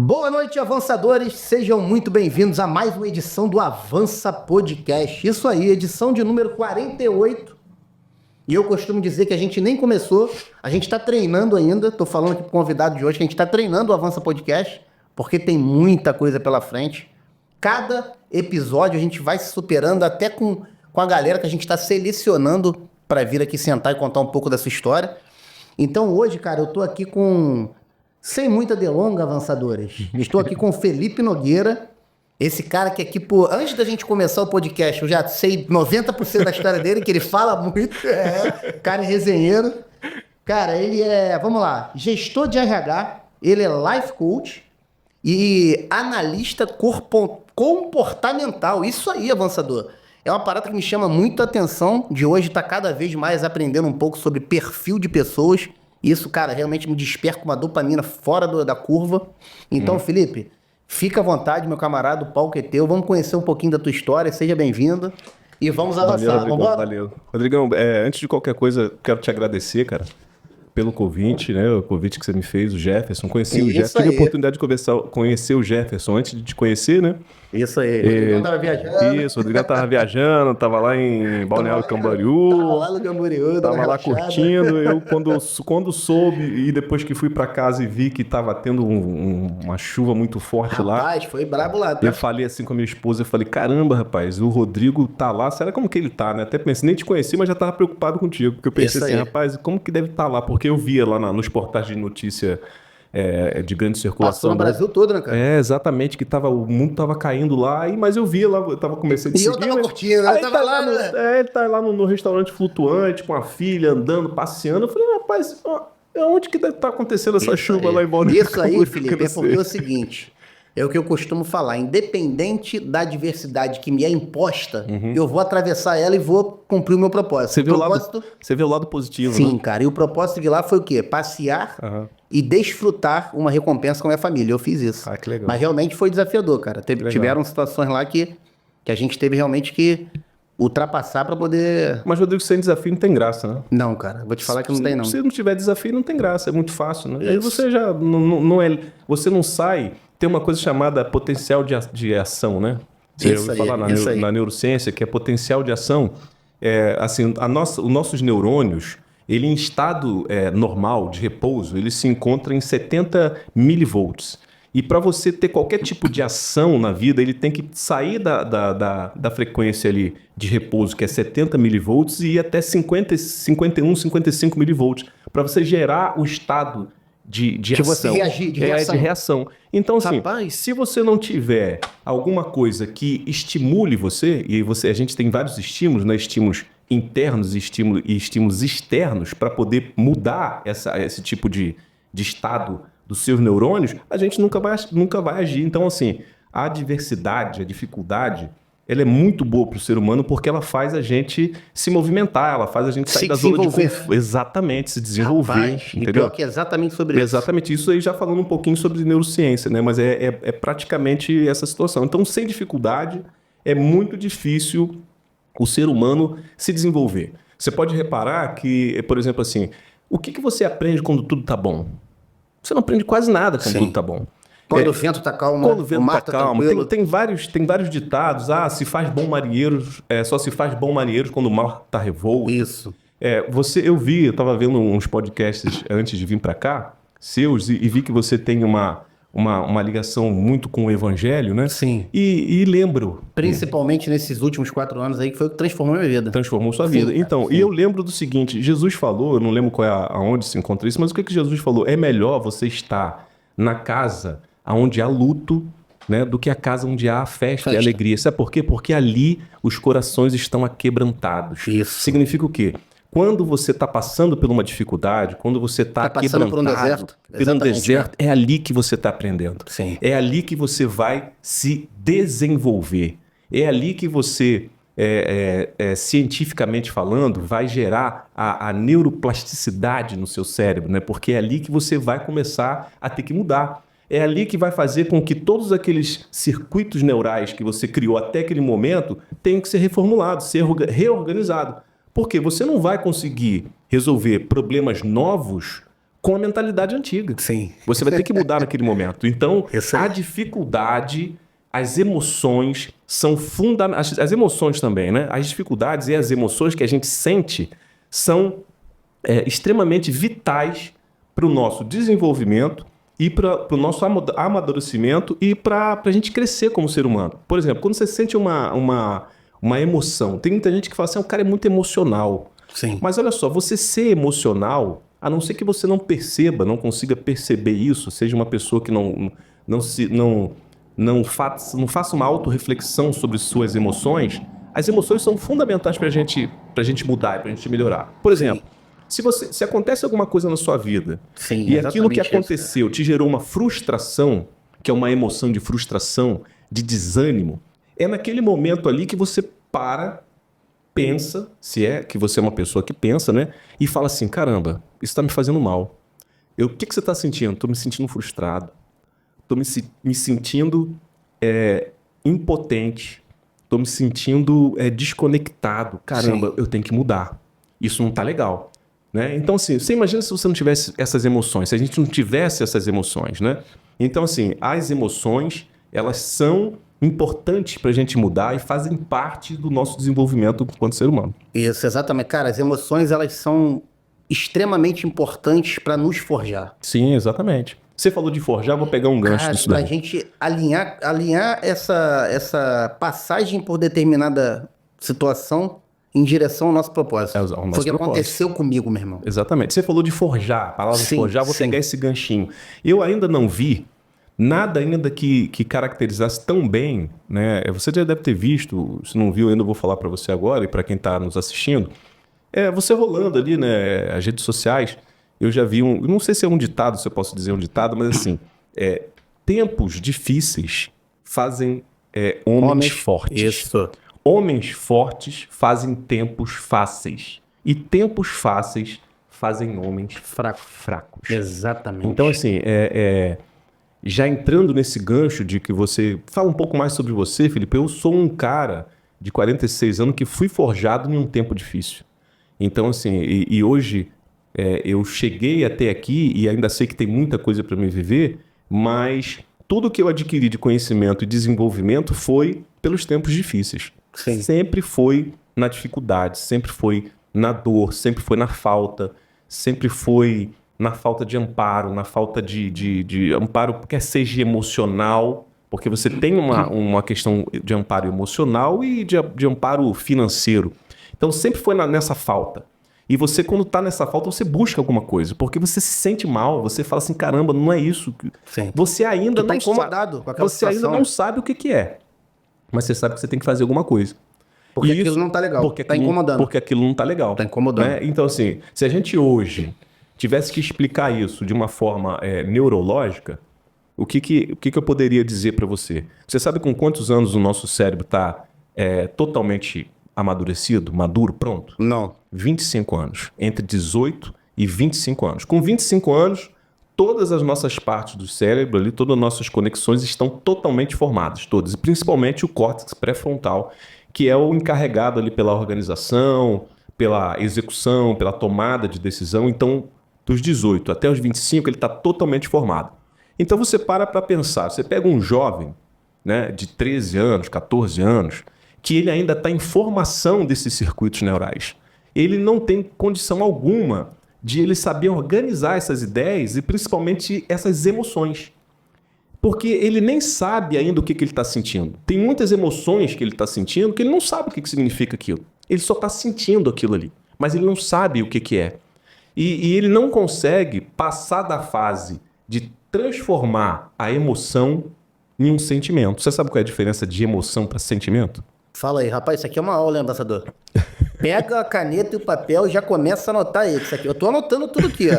Boa noite, avançadores. Sejam muito bem-vindos a mais uma edição do Avança Podcast. Isso aí, edição de número 48. E eu costumo dizer que a gente nem começou, a gente está treinando ainda. Estou falando aqui com o convidado de hoje que a gente está treinando o Avança Podcast, porque tem muita coisa pela frente. Cada episódio a gente vai se superando até com a galera que a gente está selecionando para vir aqui sentar e contar um pouco dessa história. Então hoje, cara, eu tô aqui com... Sem muita delonga, avançadores. Estou aqui com o Felipe Nogueira, esse cara que aqui, pô, antes da gente começar o podcast, eu já sei 90% da história dele, que ele fala muito, cara é resenheiro. Cara, ele é, vamos lá, gestor de RH, ele é life coach e analista comportamental. Isso aí, avançador. É uma parada que me chama muito a atenção de hoje, tá cada vez mais aprendendo um pouco sobre perfil de pessoas. Isso, cara, realmente me desperta com uma dopamina fora da curva. Então, Felipe, fica à vontade, meu camarada, o palco é teu. Vamos conhecer um pouquinho da tua história. Seja bem-vindo e vamos avançar. Valeu. Rodrigão, antes de qualquer coisa, quero te agradecer, cara, pelo convite, né? O convite que você me fez, o Jefferson. Conheci o Jefferson. Tive a oportunidade de conhecer o Jefferson antes de te conhecer, né? Isso aí. O Rodrigão tava viajando. Isso, o Rodrigão tava viajando, tava lá em Balneário Camboriú. Tava lá no Camboriú. Tava lá curtindo. Eu, quando soube, e depois que fui pra casa e vi que tava tendo uma chuva muito forte lá. Rapaz, foi brabo lá. Tá? Eu falei assim com a minha esposa, eu falei, caramba, rapaz, o Rodrigo tá lá, será como que ele tá, né? Até pensei, nem te conheci, mas já tava preocupado contigo. Porque eu pensei assim, rapaz, como que deve estar lá? Porque eu via lá nos portais de notícia de grande circulação. Passou no Brasil todo, né, cara? Exatamente, que o mundo tava caindo lá, mas eu via lá, eu tava começando a seguir. E eu tava curtindo, né? Eu tava lá, né? Ele tá lá no restaurante flutuante, com a filha, andando, passeando. Eu falei, rapaz, onde que deve estar acontecendo essa chuva lá em Balneário? Isso aí, Felipe, é porque é o seguinte... É o que eu costumo falar, independente da adversidade que me é imposta, eu vou atravessar ela e vou cumprir o meu propósito. Você vê o lado positivo, sim, né? cara. E o propósito de lá foi o quê? Passear e desfrutar uma recompensa com a minha família. Eu fiz isso. Ah, que legal. Mas realmente foi desafiador, cara. Tiveram situações lá que a gente teve realmente que ultrapassar para poder... Mas, Rodrigo, sem desafio não tem graça, né? Não, cara. Vou te falar que não tem, não. Se não tiver desafio, não tem graça. É muito fácil, né? Aí você já você não sai... Tem uma coisa chamada potencial de ação, né? Você ouviu falar na neurociência que é potencial de ação. Assim, os nossos neurônios, ele em estado normal, de repouso, ele se encontra em 70 milivolts. E para você ter qualquer tipo de ação na vida, ele tem que sair da frequência ali de repouso, que é 70 milivolts, e ir até 50, 51, 55 milivolts, para você gerar o estado de ação. Você reagir, de reação. Então, assim, rapaz, se você não tiver alguma coisa que estimule você, e a gente tem vários estímulos, né? Estímulos internos e estímulos externos para poder mudar esse tipo de estado dos seus neurônios, a gente nunca vai agir. Então, assim, a adversidade, a dificuldade, ela é muito boa para o ser humano porque ela faz a gente se movimentar, ela faz a gente sair da zona de conforto. Exatamente, se desenvolver. Rapaz, entendeu? E pior que é exatamente sobre isso. Exatamente, isso aí já falando um pouquinho sobre neurociência, né? Mas é praticamente essa situação. Então, sem dificuldade, é muito difícil o ser humano se desenvolver. Você pode reparar que, por exemplo, assim, o que você aprende quando tudo tá bom? Você não aprende quase nada quando tudo tá bom. Quando o vento tá calmo, quando o vento tá calmo. tranquilo. Tem vários ditados. Se faz bom marinheiro, só se faz bom marinheiro quando o mar tá revolto. Isso. Eu tava vendo uns podcasts antes de vir para cá, seus, e vi que você tem uma ligação muito com o evangelho, né? Sim. E lembro... Principalmente nesses últimos 4 anos aí, que foi o que transformou a minha vida. Transformou sua vida. Cara, então, e eu lembro do seguinte, Jesus falou, eu não lembro aonde se encontra isso, mas o que Jesus falou? É melhor você estar na casa onde há luto, né, do que a casa onde há festa e alegria. Sabe por quê? Porque ali os corações estão aquebrantados. Isso. Significa o quê? Quando você está passando por uma dificuldade, quando você está quebrantado por um deserto, é ali que você está aprendendo. Sim. É ali que você vai se desenvolver. É ali que você, cientificamente falando, vai gerar a neuroplasticidade no seu cérebro, né? Porque é ali que você vai começar a ter que mudar. É ali que vai fazer com que todos aqueles circuitos neurais que você criou até aquele momento tenham que ser reformulados, ser reorganizados. Porque você não vai conseguir resolver problemas novos com a mentalidade antiga. Sim. Você vai ter que mudar naquele momento. Então, a dificuldade, as emoções são fundamentais. As emoções também, né? As dificuldades e as emoções que a gente sente são extremamente vitais para o nosso desenvolvimento e para o nosso amadurecimento e para a gente crescer como ser humano. Por exemplo, quando você sente uma emoção, tem muita gente que fala assim, o cara é muito emocional. Sim. Mas olha só, você ser emocional, a não ser que você não perceba, não consiga perceber isso, seja uma pessoa que não faça uma autorreflexão sobre suas emoções, as emoções são fundamentais para a gente mudar e para a gente melhorar. Por exemplo, se acontece alguma coisa na sua vida e aquilo que aconteceu te gerou uma frustração, que é uma emoção de frustração, de desânimo, é naquele momento ali que você pensa, se é que você é uma pessoa que pensa, né? E fala assim, caramba, isso está me fazendo mal. O que você está sentindo? Estou me sentindo frustrado. Estou me sentindo impotente. Estou me sentindo desconectado. Caramba, eu tenho que mudar. Isso não está legal. Né? Então, assim, você imagina se você não tivesse essas emoções, se a gente não tivesse essas emoções, né? Então, assim, as emoções, elas são importantes para a gente mudar e fazem parte do nosso desenvolvimento enquanto ser humano. Isso, exatamente. Cara, as emoções, elas são extremamente importantes para nos forjar. Sim, exatamente. Você falou de forjar, vou pegar um gancho disso daí. Pra gente alinhar essa passagem por determinada situação em direção ao nosso propósito. Foi o que aconteceu comigo, meu irmão. Exatamente. Você falou de forjar, a palavra forjar, vou pegar esse ganchinho. Eu ainda não vi nada ainda que caracterizasse tão bem, né? Você já deve ter visto, se não viu ainda eu vou falar para você agora e para quem está nos assistindo. Você rolando ali, né, as redes sociais, eu já vi não sei se é um ditado, se eu posso dizer um ditado, mas assim, tempos difíceis fazem homens fortes. Isso. Homens fortes fazem tempos fáceis. E tempos fáceis fazem homens fracos. Exatamente. Então, assim, já entrando nesse gancho de que você... Fala um pouco mais sobre você, Felipe. Eu sou um cara de 46 anos que fui forjado em um tempo difícil. Então, assim, e hoje eu cheguei até aqui e ainda sei que tem muita coisa para me viver, mas tudo que eu adquiri de conhecimento e desenvolvimento foi pelos tempos difíceis. Sim. Sempre foi na dificuldade, sempre foi na dor, sempre foi na falta, sempre foi na falta de amparo, na falta de amparo, quer seja emocional, porque você tem uma questão de amparo emocional e de amparo financeiro. Então sempre foi nessa falta. E você, quando está nessa falta, você busca alguma coisa, porque você se sente mal, você fala assim, caramba, não é isso. Sim. Você ainda não incomodado com aquela situação. Você ainda não sabe o que é. Mas você sabe que você tem que fazer alguma coisa. Porque aquilo não tá legal. Tá incomodando. Porque aquilo não tá legal. Tá incomodando. Né? Então, assim, se a gente hoje tivesse que explicar isso de uma forma neurológica, o que eu poderia dizer para você? Você sabe com quantos anos o nosso cérebro está totalmente amadurecido, maduro, pronto? Não. 25 anos. Entre 18 e 25 anos. Com 25 anos... Todas as nossas partes do cérebro, ali, todas as nossas conexões estão totalmente formadas, todas. E principalmente o córtex pré-frontal, que é o encarregado ali pela organização, pela execução, pela tomada de decisão. Então, dos 18 até os 25, ele está totalmente formado. Então, você para pensar. Você pega um jovem, né, de 13 anos, 14 anos, que ele ainda está em formação desses circuitos neurais. Ele não tem condição alguma de ele saber organizar essas ideias e principalmente essas emoções. Porque ele nem sabe ainda o que ele está sentindo. Tem muitas emoções que ele está sentindo que ele não sabe o que significa aquilo. Ele só está sentindo aquilo ali, mas ele não sabe o que é. E ele não consegue passar da fase de transformar a emoção em um sentimento. Você sabe qual é a diferença de emoção para sentimento? Fala aí, rapaz, isso aqui é uma aula, hein, embaixador? Pega a caneta e o papel e já começa a anotar aí. Isso aqui. Eu tô anotando tudo aqui, ó.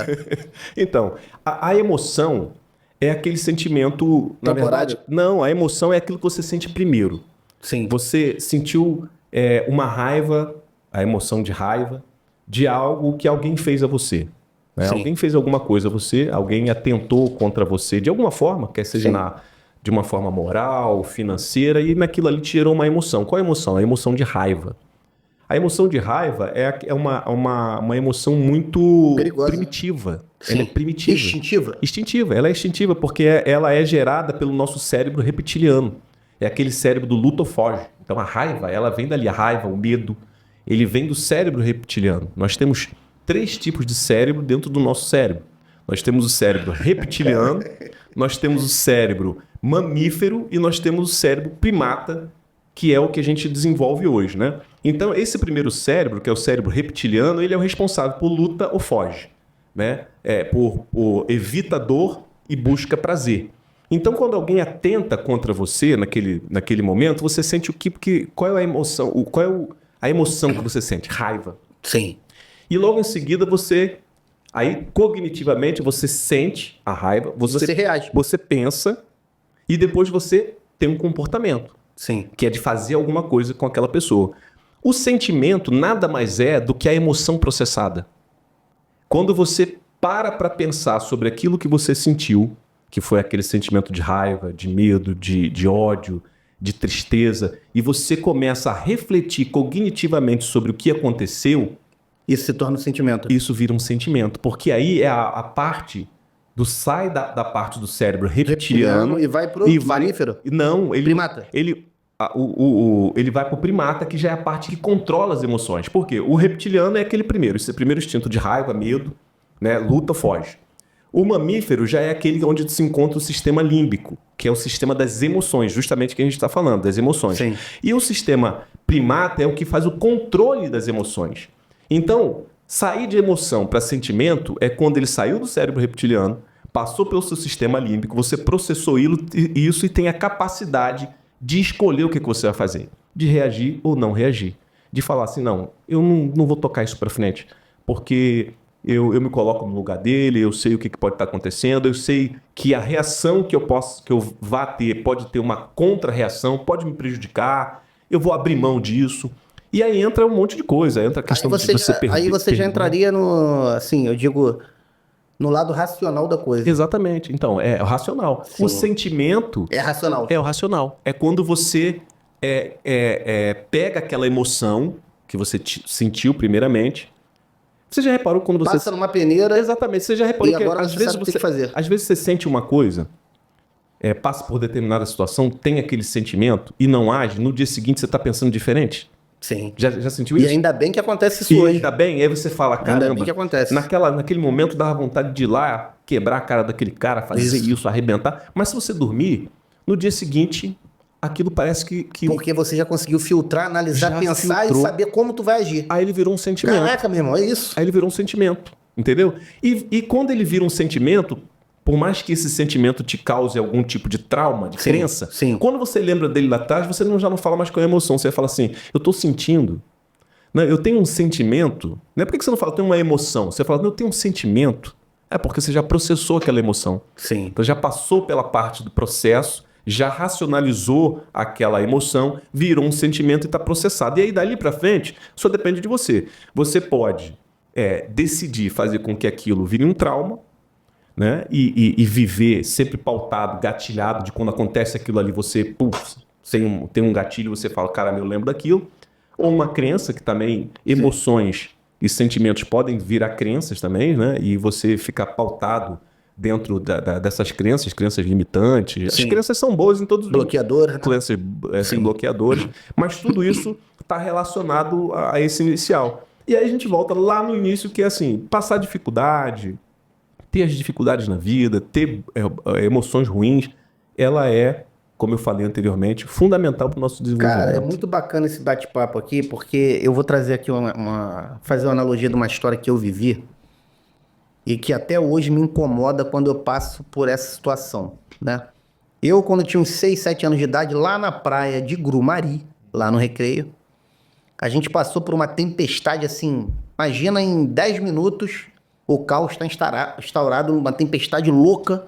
Então, a emoção é aquele sentimento... Na verdade, não, a emoção é aquilo que você sente primeiro. Sim. Você sentiu uma raiva, a emoção de raiva, de algo que alguém fez a você. Né? Alguém fez alguma coisa a você, alguém atentou contra você de alguma forma, quer seja de uma forma moral, financeira, e naquilo ali te gerou uma emoção. Qual é a emoção? A emoção de raiva. A emoção de raiva é uma emoção muito perigosa, primitiva. Sim. Ela é primitiva. Instintiva? Instintiva. Ela é instintiva porque ela é gerada pelo nosso cérebro reptiliano. É aquele cérebro do luta ou foge. Então a raiva, ela vem dali. A raiva, o medo, ele vem do cérebro reptiliano. Nós temos 3 tipos de cérebro dentro do nosso cérebro. Nós temos o cérebro reptiliano, nós temos o cérebro mamífero e nós temos o cérebro primata, que é o que a gente desenvolve hoje, né? Então, esse primeiro cérebro, que é o cérebro reptiliano, ele é o responsável por luta ou foge, né? Por evita dor e busca prazer. Então, quando alguém atenta contra você naquele momento, você sente qual é a emoção? A emoção que você sente? Raiva. Sim. E logo em seguida aí cognitivamente você sente a raiva, você reage. Você pensa e depois você tem um comportamento. Sim. Que é de fazer alguma coisa com aquela pessoa. O sentimento nada mais é do que a emoção processada. Quando você para pensar sobre aquilo que você sentiu, que foi aquele sentimento de raiva, de medo, de ódio, de tristeza, e você começa a refletir cognitivamente sobre o que aconteceu, isso se torna um sentimento. Isso vira um sentimento, porque aí é a parte sai da parte do cérebro reptiliano e vai pro mamífero? Não, primata. Ele vai pro primata, que já é a parte que controla as emoções. Por quê? O reptiliano é aquele esse primeiro instinto de raiva, medo, né, luta, foge. O mamífero já é aquele onde se encontra o sistema límbico, que é o sistema das emoções, justamente que a gente está falando, das emoções. Sim. E o sistema primata é o que faz o controle das emoções. Então, sair de emoção para sentimento é quando ele saiu do cérebro reptiliano, passou pelo seu sistema límbico, você processou isso e tem a capacidade de escolher o que você vai fazer, de reagir ou não reagir, de falar assim, não, eu não vou tocar isso para frente, porque eu me coloco no lugar dele, eu sei o que pode estar acontecendo, eu sei que a reação que eu vá ter pode ter uma contra-reação, pode me prejudicar, eu vou abrir mão disso. E aí entra um monte de coisa, entra a questão de você perder. Aí você já entraria no, assim, eu digo, no lado racional da coisa. Exatamente. Então, é o racional. Sim. O sentimento... É racional. É o racional. É quando você pega aquela emoção que você sentiu primeiramente. Você já reparou quando você... Passa numa peneira... Exatamente. Você já reparou que agora às vezes você tem que fazer. Às vezes você sente uma coisa, passa por determinada situação, tem aquele sentimento e não age, no dia seguinte você está pensando diferente? Sim. Já sentiu isso? E ainda bem que acontece isso hoje. Ainda bem, aí você fala, caramba, ainda bem que acontece. Naquele momento dava vontade de ir lá, quebrar a cara daquele cara, fazer isso, arrebentar. Mas se você dormir, no dia seguinte, aquilo parece que... Porque você já conseguiu filtrar, analisar, pensar e saber como tu vai agir. Aí ele virou um sentimento. Caraca, meu irmão, é isso. Aí ele virou um sentimento, entendeu? E quando ele vira um sentimento... Por mais que esse sentimento te cause algum tipo de trauma, de crença, quando você lembra dele lá atrás, você já não fala mais com a emoção. Você fala assim, eu estou sentindo, né? Eu tenho um sentimento. Não é porque você não fala, eu tenho uma emoção. Você fala, eu tenho um sentimento. É porque você já processou aquela emoção. Sim. Então já passou pela parte do processo, já racionalizou aquela emoção, virou um sentimento e está processado. E aí dali para frente, só depende de você. Você pode decidir fazer com que aquilo vire um trauma, né? E viver sempre pautado, gatilhado, de quando acontece aquilo ali, você tem um gatilho, você fala, caramba, eu lembro daquilo. Ou uma crença, que também emoções e sentimentos podem virar crenças também, né? E você ficar pautado dentro dessas crenças limitantes. Sim. As crenças são boas em todos os... Bloqueadoras. Crenças bloqueadoras. Mas tudo isso está relacionado a esse inicial. E aí a gente volta lá no início, que é assim, passar dificuldade... Ter as dificuldades na vida, ter emoções ruins, ela é, como eu falei anteriormente, fundamental para o nosso desenvolvimento. Cara, é muito bacana esse bate-papo aqui, porque eu vou trazer aqui fazer uma analogia de uma história que eu vivi e que até hoje me incomoda quando eu passo por essa situação, né? Eu, quando tinha uns 6, 7 anos de idade, lá na praia de Grumari, lá no Recreio, a gente passou por uma tempestade assim, imagina em 10 minutos... O caos está instaurado numa tempestade louca,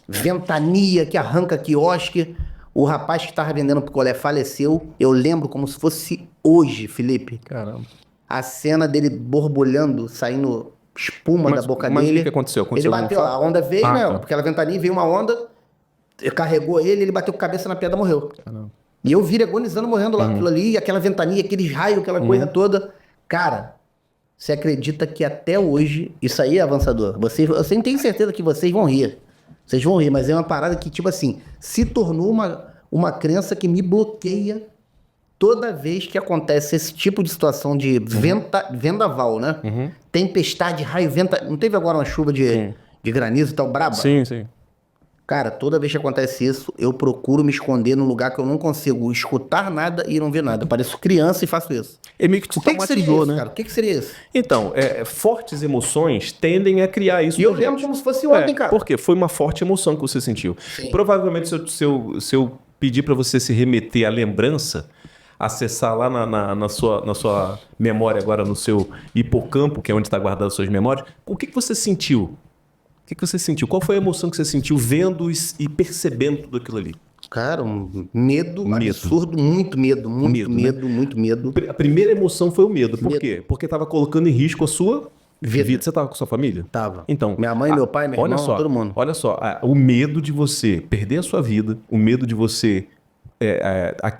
ventania que arranca quiosque. O rapaz que estava vendendo picolé faleceu. Eu lembro como se fosse hoje, Felipe. Caramba. A cena dele borbulhando, saindo espuma da boca dele. Mas o que aconteceu? Ele bateu, a onda veio, né? Porque aquela ventania veio uma onda, carregou ele bateu com a cabeça na pedra e morreu. Caramba. E eu viro agonizando, morrendo lá, aquilo ali, aquela ventania, aqueles raios, aquela coisa toda. Cara, você acredita que até hoje, isso aí é avançador. Eu tenho certeza que vocês vão rir. Vocês vão rir, mas é uma parada que, tipo assim, se tornou uma crença que me bloqueia toda vez que acontece esse tipo de situação de vendaval, né? Tempestade, raio, venta. Não teve agora uma chuva de granizo e tal, braba? Sim, sim. Cara, toda vez que acontece isso, eu procuro me esconder num lugar que eu não consigo escutar nada e não ver nada. Eu pareço criança e faço isso. É meio que te traumatizou, né? Cara? O que seria isso? Então, fortes emoções tendem a criar isso. E eu lembro como se fosse ontem, cara. Por quê? Foi uma forte emoção que você sentiu. Sim. Provavelmente, se eu pedir para você se remeter à lembrança, acessar lá na sua memória agora, no seu hipocampo, que é onde está guardado as suas memórias, o que você sentiu? O que você sentiu? Qual foi a emoção que você sentiu vendo e percebendo tudo aquilo ali? Cara, um medo absurdo, muito medo, muito medo. A primeira emoção foi o medo. Por quê? Porque estava colocando em risco a sua vida. Você estava com a sua família? Tava. Então, minha mãe, meu pai, meu irmão, todo mundo. Olha só, o medo de você perder a sua vida, o medo de você,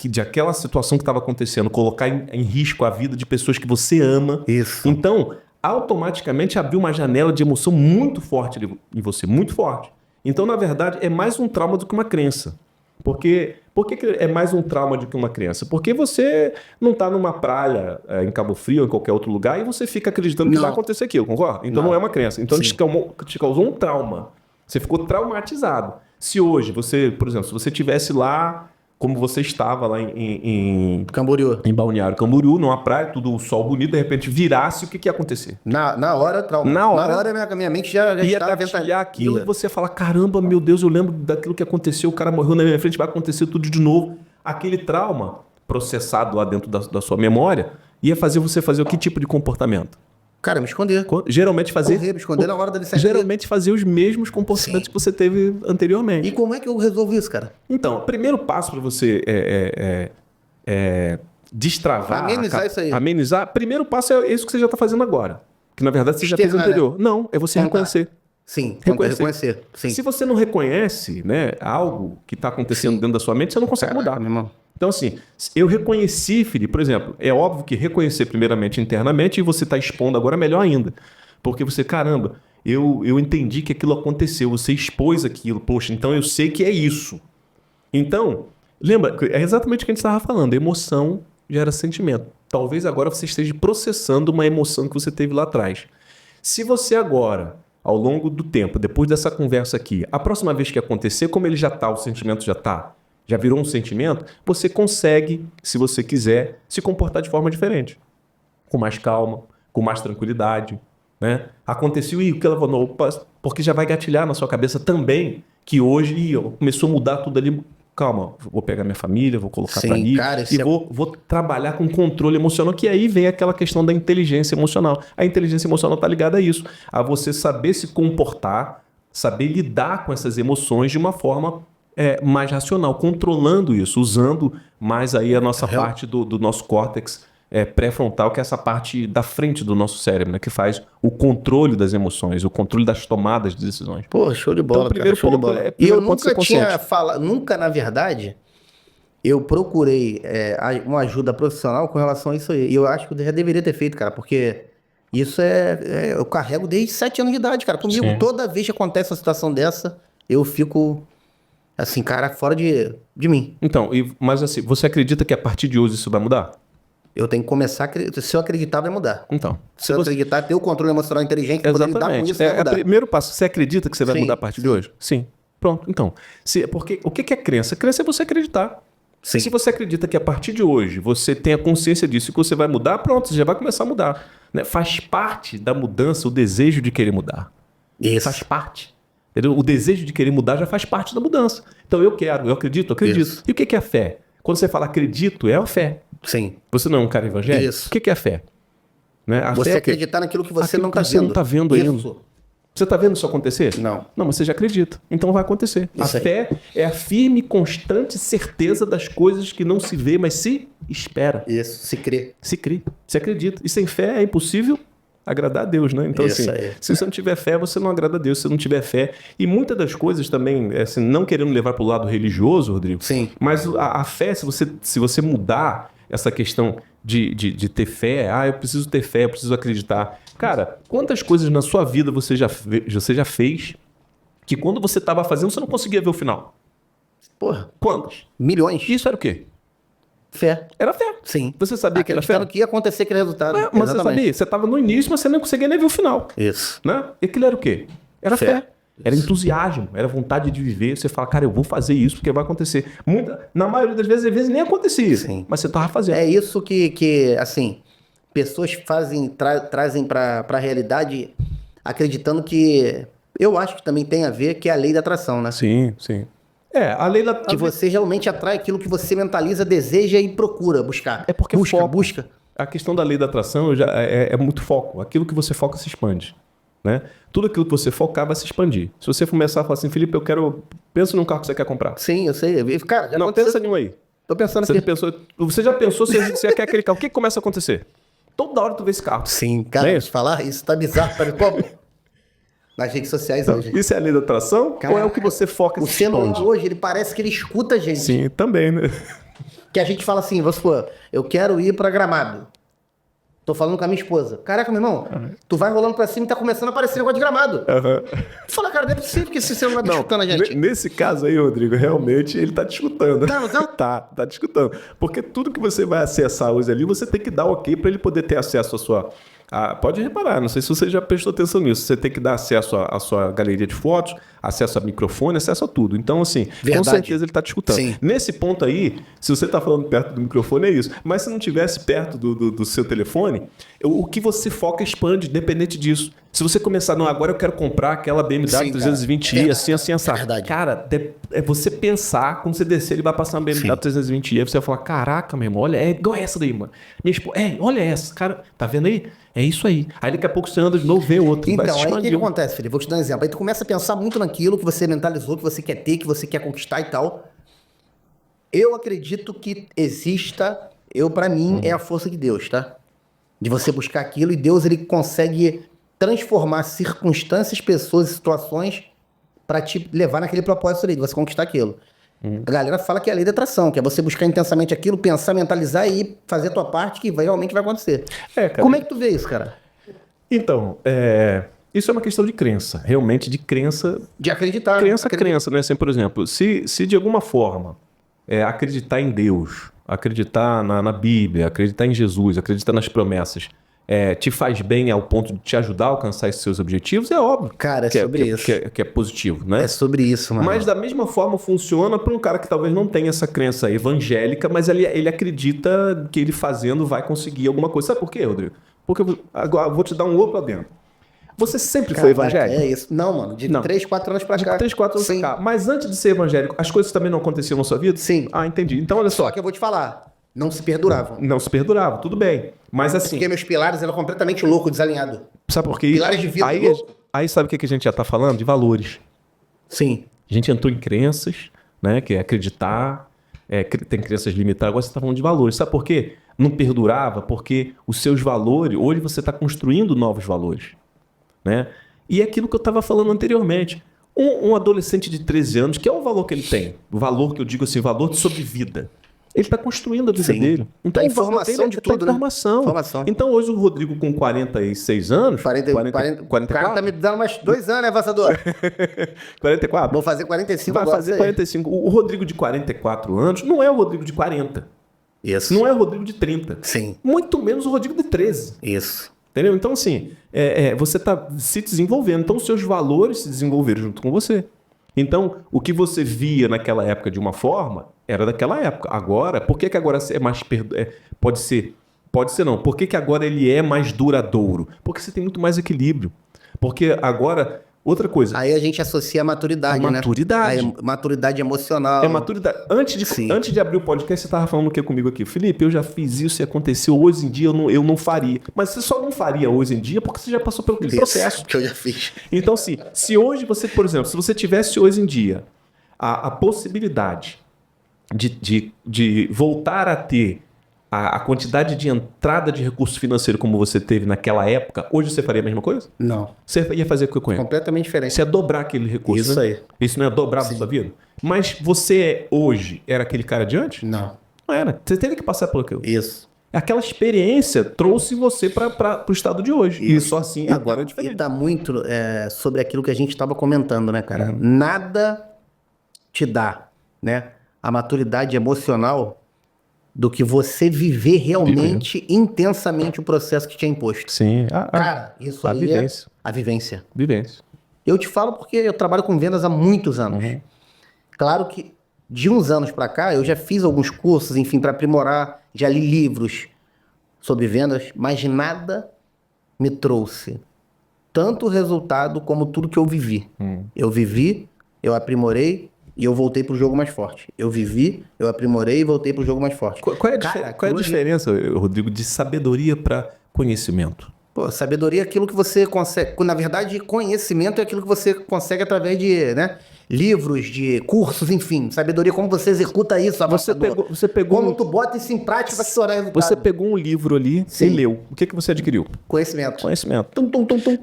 de aquela situação que estava acontecendo, colocar em risco a vida de pessoas que você ama. Isso. Então, automaticamente abriu uma janela de emoção muito forte em você, muito forte. Então, na verdade, é mais um trauma do que uma crença. Por que é mais um trauma do que uma crença? Porque você não está numa praia em Cabo Frio ou em qualquer outro lugar e você fica acreditando que vai acontecer aquilo, concorda? Então não é uma crença. Então te causou um trauma. Você ficou traumatizado. Se hoje você, por exemplo, se você estivesse lá como você estava lá em Camboriú. Em Balneário Camboriú, numa praia, tudo o sol bonito, de repente virasse, o que ia acontecer? Na hora, trauma. Na hora minha mente já ia gatilhar aquilo e você ia falar, caramba, meu Deus, eu lembro daquilo que aconteceu, o cara morreu na minha frente, vai acontecer tudo de novo. Aquele trauma processado lá dentro da sua memória ia fazer você fazer o que tipo de comportamento? Cara, me esconder. Geralmente fazer... me esconder na hora da licença. Geralmente fazer os mesmos comportamentos que você teve anteriormente. E como é que eu resolvo isso, cara? Então, o primeiro passo para você destravar... Amenizar isso aí. Amenizar. Primeiro passo é isso que você já está fazendo agora. Que, na verdade, você já fez anterior. Né? Não, é você reconhecer. Sim, reconhecer. Sim. Se você não reconhece, né, algo que está acontecendo dentro da sua mente, você não consegue mudar. Meu irmão. Então, assim, eu reconheci, Felipe, por exemplo, é óbvio que reconhecer primeiramente internamente e você está expondo agora melhor ainda. Porque você, caramba, eu entendi que aquilo aconteceu, você expôs aquilo, poxa, então eu sei que é isso. Então, lembra, é exatamente o que a gente estava falando, emoção gera sentimento. Talvez agora você esteja processando uma emoção que você teve lá atrás. Se você agora, ao longo do tempo, depois dessa conversa aqui, a próxima vez que acontecer, como ele já está, o sentimento já virou um sentimento, você consegue, se você quiser, se comportar de forma diferente. Com mais calma, com mais tranquilidade. Né? Aconteceu e o que ela falou, opa, porque já vai gatilhar na sua cabeça também que hoje começou a mudar tudo ali. Calma, vou pegar minha família, vou colocar para ali e vou trabalhar com controle emocional, que aí vem aquela questão da inteligência emocional. A inteligência emocional está ligada a isso, a você saber se comportar, saber lidar com essas emoções de uma forma mais racional, controlando isso, usando mais aí a nossa parte do nosso córtex pré-frontal, que é essa parte da frente do nosso cérebro, né, que faz o controle das emoções, o controle das tomadas de decisões. Pô, show de bola, então, primeiro cara, show de bola. E eu nunca tinha falado, na verdade, eu procurei uma ajuda profissional com relação a isso aí. E eu acho que eu já deveria ter feito, cara, porque isso eu carrego desde 7 anos de idade, cara. Comigo, toda vez que acontece uma situação dessa, eu fico... assim, cara, fora de mim. Então, mas assim, você acredita que a partir de hoje isso vai mudar? Eu tenho que começar a acreditar. Se eu acreditar, vai mudar. Então. Se eu acreditar, ter o controle emocional inteligente para poder lidar com isso, vai mudar. É o primeiro passo. Você acredita que você vai mudar a partir de hoje? Sim. Pronto. Então, porque o que é crença? Crença é você acreditar. Sim. Se você acredita que a partir de hoje você tem a consciência disso e que você vai mudar, pronto, você já vai começar a mudar. Né? Faz parte da mudança o desejo de querer mudar. Isso. Faz parte. Entendeu? O desejo de querer mudar já faz parte da mudança. Então eu quero, eu acredito. Isso. E o que é a fé? Quando você fala acredito, é a fé. Sim. Você não é um cara evangélico? Isso. O que é a fé? Né? Você acreditar naquilo que você não está vendo. Você não está vendo ainda. Você está vendo isso acontecer? Não. Não, mas você já acredita. Então vai acontecer. Isso a fé é a firme e constante certeza das coisas que não se vê, mas se espera. Isso, se crê. Se crê, se acredita. E sem fé é impossível agradar a Deus, né? Então, Isso assim, aí. se você não tiver fé, você não agrada a Deus. Se você não tiver fé... E muitas das coisas também, assim, não querendo levar para o lado religioso, Rodrigo, Sim. mas a fé, se você mudar essa questão de ter fé, eu preciso ter fé, eu preciso acreditar. Cara, quantas coisas na sua vida você já fez que quando você estava fazendo, você não conseguia ver o final? Porra. Quantas? Milhões. Isso era o quê? Fé. Era fé. Sim. Você sabia que era fé? Acreditando que ia acontecer aquele resultado. Mas você sabia? Você estava no início, mas você não conseguia nem ver o final. Isso. Né? E aquilo era o quê? Era fé. Era Isso. entusiasmo, era vontade de viver. Você fala, cara, eu vou fazer isso porque vai acontecer. Na maioria das vezes nem acontecia. Sim. Mas você estava fazendo. É isso que assim, pessoas trazem para a realidade acreditando que... Eu acho que também tem a ver, que é a lei da atração, né? Sim, sim. A lei da... Que você realmente atrai aquilo que você mentaliza, deseja e procura buscar. É porque busca. A questão da lei da atração é muito foco. Aquilo que você foca se expande. Né? Tudo aquilo que você focar vai se expandir. Se você começar a falar assim, Felipe, pensa num carro que você quer comprar. Sim, eu sei. Cara, não, pensa em um aí. Tô pensando você aqui. Você já pensou se você quer aquele carro? O que começa a acontecer? Toda hora tu vê esse carro. Sim, cara, é isso? falar isso tá bizarro. Como? Nas redes sociais hoje. Isso é a lei da atração? Cara, ou é o que você foca o se celular expande? hoje, ele parece que ele escuta a gente. Sim, também, né? Que a gente fala assim, vamos supor, eu quero ir pra Gramado. Tô falando com a minha esposa. Caraca, meu irmão, tu vai rolando pra cima e tá começando a aparecer negócio de Gramado. Tu fala, cara, não é possível que esse celular tá escutando a gente. Nesse caso aí, Rodrigo, realmente ele tá te escutando. Não. Tá te escutando. Porque tudo que você vai acessar hoje ali, você tem que dar ok para ele poder ter acesso à sua... pode reparar, não sei se você já prestou atenção nisso. Você tem que dar acesso à sua galeria de fotos, acesso a microfone, acesso a tudo. Então, assim, Verdade. Com certeza ele tá te escutando. Sim. Nesse ponto aí, se você tá falando perto do microfone, é isso. Mas se não tivesse perto do seu telefone, o que você foca expande, independente disso. Se você começar, não, agora eu quero comprar aquela BMW 320i, assim, assado. Verdade. Cara, é você pensar, quando você descer, ele vai passar uma BMW 320i, aí você vai falar, caraca, meu irmão, olha, é igual essa daí, mano. Minha esposa, olha essa, cara, tá vendo aí? É isso aí. Aí daqui a pouco você anda de novo, vê outro. Então, aí o que acontece, Felipe? Vou te dar um exemplo. Aí tu começa a pensar muito naquilo que você mentalizou, que você quer ter, que você quer conquistar e tal. Eu acredito que exista, pra mim, é a força de Deus, tá? De você buscar aquilo e Deus, ele consegue transformar circunstâncias, pessoas e situações pra te levar naquele propósito ali, de você conquistar aquilo. A galera fala que é a lei da atração, que é você buscar intensamente aquilo, pensar, mentalizar e fazer a tua parte que realmente vai acontecer. Cara. Como é que tu vê isso, cara? Então, isso é uma questão de crença, realmente de crença. De acreditar. Crença, né? Assim, por exemplo, se de alguma forma acreditar em Deus, acreditar na Bíblia, acreditar em Jesus, acreditar nas promessas, te faz bem ao ponto de te ajudar a alcançar esses seus objetivos, é óbvio. Cara, sobre isso. Que é positivo, né? É sobre isso, mano. Mas da mesma forma funciona para um cara que talvez não tenha essa crença evangélica, mas ele acredita que ele fazendo vai conseguir alguma coisa. Sabe por quê, Rodrigo? Porque agora eu vou te dar um outro lá dentro. Você sempre foi evangélico? É isso. Não, mano. De 3, 4 anos pra cá. De 3, 4 anos pra cá. Mas antes de ser evangélico, as coisas também não aconteciam na sua vida? Sim. Entendi. Então, olha só. Só que eu vou te falar. Não se perduravam. Não se perduravam, tudo bem. Mas assim... Porque meus pilares eram completamente louco, desalinhado. Sabe por quê? Pilares de vida aí sabe o que a gente já tá falando? De valores. Sim. A gente entrou em crenças, né? Que é acreditar, tem crenças limitadas. Agora você está falando de valores. Sabe por quê? Não perdurava porque os seus valores... Hoje você está construindo novos valores, né? E é aquilo que eu estava falando anteriormente. Um adolescente de 13 anos, que é o valor que ele tem? O valor que eu digo assim, valor de sobrevida. Ele está construindo a vida dele. Então, informação de tudo, informação. Então, hoje o Rodrigo com 46 anos... 44? O cara tá me dando mais 2 anos, né, avançador? 44? Vou fazer 45 Vai agora. fazer 45. O Rodrigo de 44 anos não é o Rodrigo de 40. Isso. Não é o Rodrigo de 30. Sim. Muito menos o Rodrigo de 13. Isso. Entendeu? Então, assim, você está se desenvolvendo. Então, os seus valores se desenvolveram junto com você. Então, o que você via naquela época de uma forma, era daquela época. Agora, por que agora é mais... Pode ser não. Por que agora ele é mais duradouro? Porque você tem muito mais equilíbrio. Porque agora... Outra coisa. Aí a gente associa a maturidade, né? Maturidade emocional. Maturidade. Antes de abrir o podcast, você estava falando o que comigo aqui? Felipe, eu já fiz isso e aconteceu. Hoje em dia eu não faria. Mas você só não faria hoje em dia porque você já passou pelo processo. Que eu já fiz. Então, assim, se hoje você, por exemplo, se você tivesse hoje em dia a possibilidade de voltar a ter a quantidade de entrada de recurso financeiro como você teve naquela época, hoje você faria a mesma coisa? Não. Você ia fazer o que com ele? Completamente diferente. Você ia dobrar aquele recurso, Isso né? aí. Isso não é dobrar a sua vida? Mas você hoje era aquele cara de antes? Não. Não era. Você teve que passar por aquilo. Isso. Aquela experiência trouxe você para o estado de hoje. E só assim agora é diferente. E tá muito sobre aquilo que a gente estava comentando, né, cara? Nada te dá, né, a maturidade emocional do que você viver realmente, intensamente o processo que te é imposto. Sim. Cara, isso aí vivência. É a vivência. Vivência. Eu te falo porque eu trabalho com vendas há muitos anos. Claro que de uns anos para cá eu já fiz alguns cursos, enfim, para aprimorar, já li livros sobre vendas, mas nada me trouxe tanto resultado como tudo que eu vivi. Eu vivi, eu aprimorei e eu voltei pro jogo mais forte. Eu vivi, eu aprimorei e voltei pro jogo mais forte. Qual é a diferença, Rodrigo, de sabedoria para conhecimento? Pô, sabedoria é aquilo que você consegue... Na verdade, conhecimento é aquilo que você consegue através de, né, livros, de cursos, enfim. Sabedoria é como você executa isso. Você pegou como tu bota isso em prática para estourar resultado. Você pegou um livro ali e leu. O que você adquiriu? Conhecimento. Conhecimento.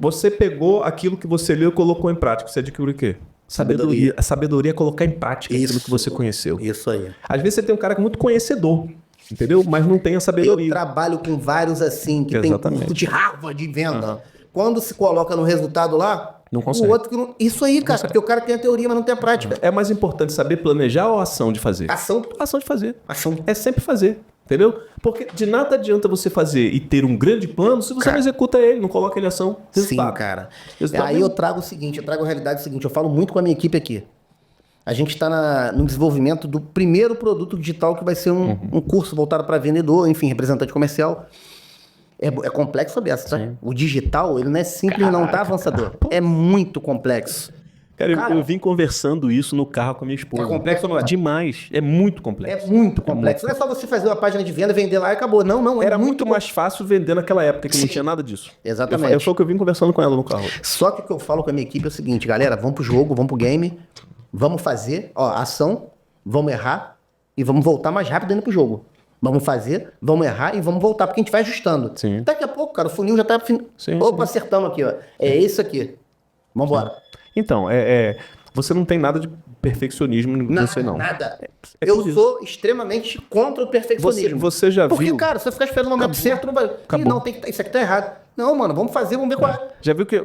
Você pegou aquilo que você leu e colocou em prática. Você adquiriu o quê? Sabedoria. A sabedoria é colocar em prática aquilo que você conheceu. Isso aí. Às vezes você tem um cara que é muito conhecedor, entendeu? Mas não tem a sabedoria. Eu trabalho com vários assim, que tem curso de Harvard de venda. Quando se coloca no resultado lá, não consegue. O outro que não... Isso aí, cara, porque o cara tem a teoria, mas não tem a prática. É mais importante saber planejar ou a ação de fazer? Ação de fazer. Ação. É sempre fazer, entendeu? Porque de nada adianta você fazer e ter um grande plano se você não executa ele, não coloca ele em ação. Resultado. Sim, cara. Aí eu trago a realidade seguinte, eu falo muito com a minha equipe aqui. A gente está no desenvolvimento do primeiro produto digital que vai ser um curso voltado para vendedor, enfim, representante comercial. É complexo, Beto, tá? O digital, ele não é simples, não tá avançador. É muito complexo. Cara, eu vim conversando isso no carro com a minha esposa. É complexo ou não é? Demais. É muito complexo. É muito complexo. Não é só você fazer uma página de venda, vender lá e acabou. Não. Era muito mais fácil vender naquela época, que não tinha nada disso. Exatamente. Foi o que eu vim conversando com ela no carro. Só que o que eu falo com a minha equipe é o seguinte, galera, vamos pro jogo, vamos pro game, vamos fazer, ação, vamos errar e vamos voltar mais rápido ainda pro jogo. Vamos fazer, vamos errar e vamos voltar, porque a gente vai ajustando. Sim. Daqui a pouco, cara, o funil já tá... acertando aqui, ó. É isso aqui. Vambora. Então, você não tem nada de perfeccionismo nisso aí, não. Nada. Eu sou extremamente contra o perfeccionismo. Você já viu... Porque, cara, se você ficar esperando o momento certo, não vai... Isso aqui tá errado. Não, mano, vamos fazer, vamos ver qual é. Já viu que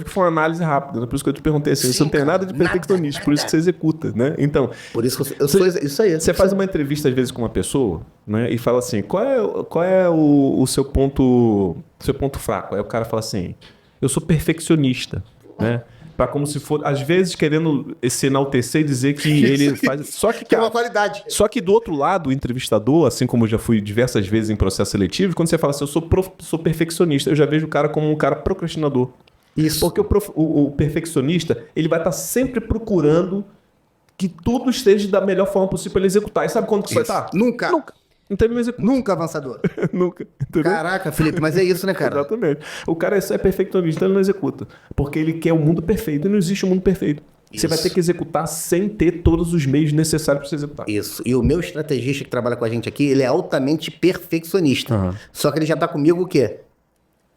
foi uma análise rápida, né? Por isso que eu te perguntei assim, você não tem nada de perfeccionismo, por isso que você executa, né? Então... Por isso que eu sou isso aí. Você faz uma entrevista, às vezes, com uma pessoa, né? E fala assim, qual é o seu ponto fraco? Aí o cara fala assim, eu sou perfeccionista, né? Para como se for, às vezes, querendo se enaltecer e dizer que ele faz... Só que é uma qualidade. Só que do outro lado, o entrevistador, assim como eu já fui diversas vezes em processo seletivo, quando você fala assim, eu sou perfeccionista, eu já vejo o cara como um cara procrastinador. Isso. Porque o perfeccionista, ele vai estar sempre procurando que tudo esteja da melhor forma possível para ele executar. E sabe quando que você vai estar? Nunca. Não teve mais execução. Nunca avançador. Nunca. Entendeu? Caraca, Felipe, mas é isso, né, cara? Exatamente. O cara é perfeccionista, ele não executa. Porque ele quer o mundo perfeito e não existe um mundo perfeito. Isso. Você vai ter que executar sem ter todos os meios necessários para você executar. Isso. E o meu estrategista que trabalha com a gente aqui, ele é altamente perfeccionista. Só que ele já tá comigo o quê?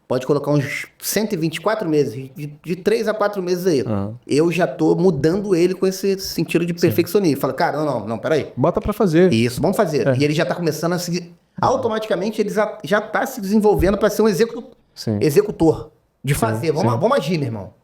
Pode colocar uns 124 meses, de 3 a 4 meses aí. Eu já tô mudando ele com esse sentido de perfeccionismo. Fala, cara, não, peraí. Bota pra fazer. Isso, vamos fazer. E ele já tá começando a se... Automaticamente ele já tá se desenvolvendo para ser um executor. De fazer. Vamos agir, meu irmão.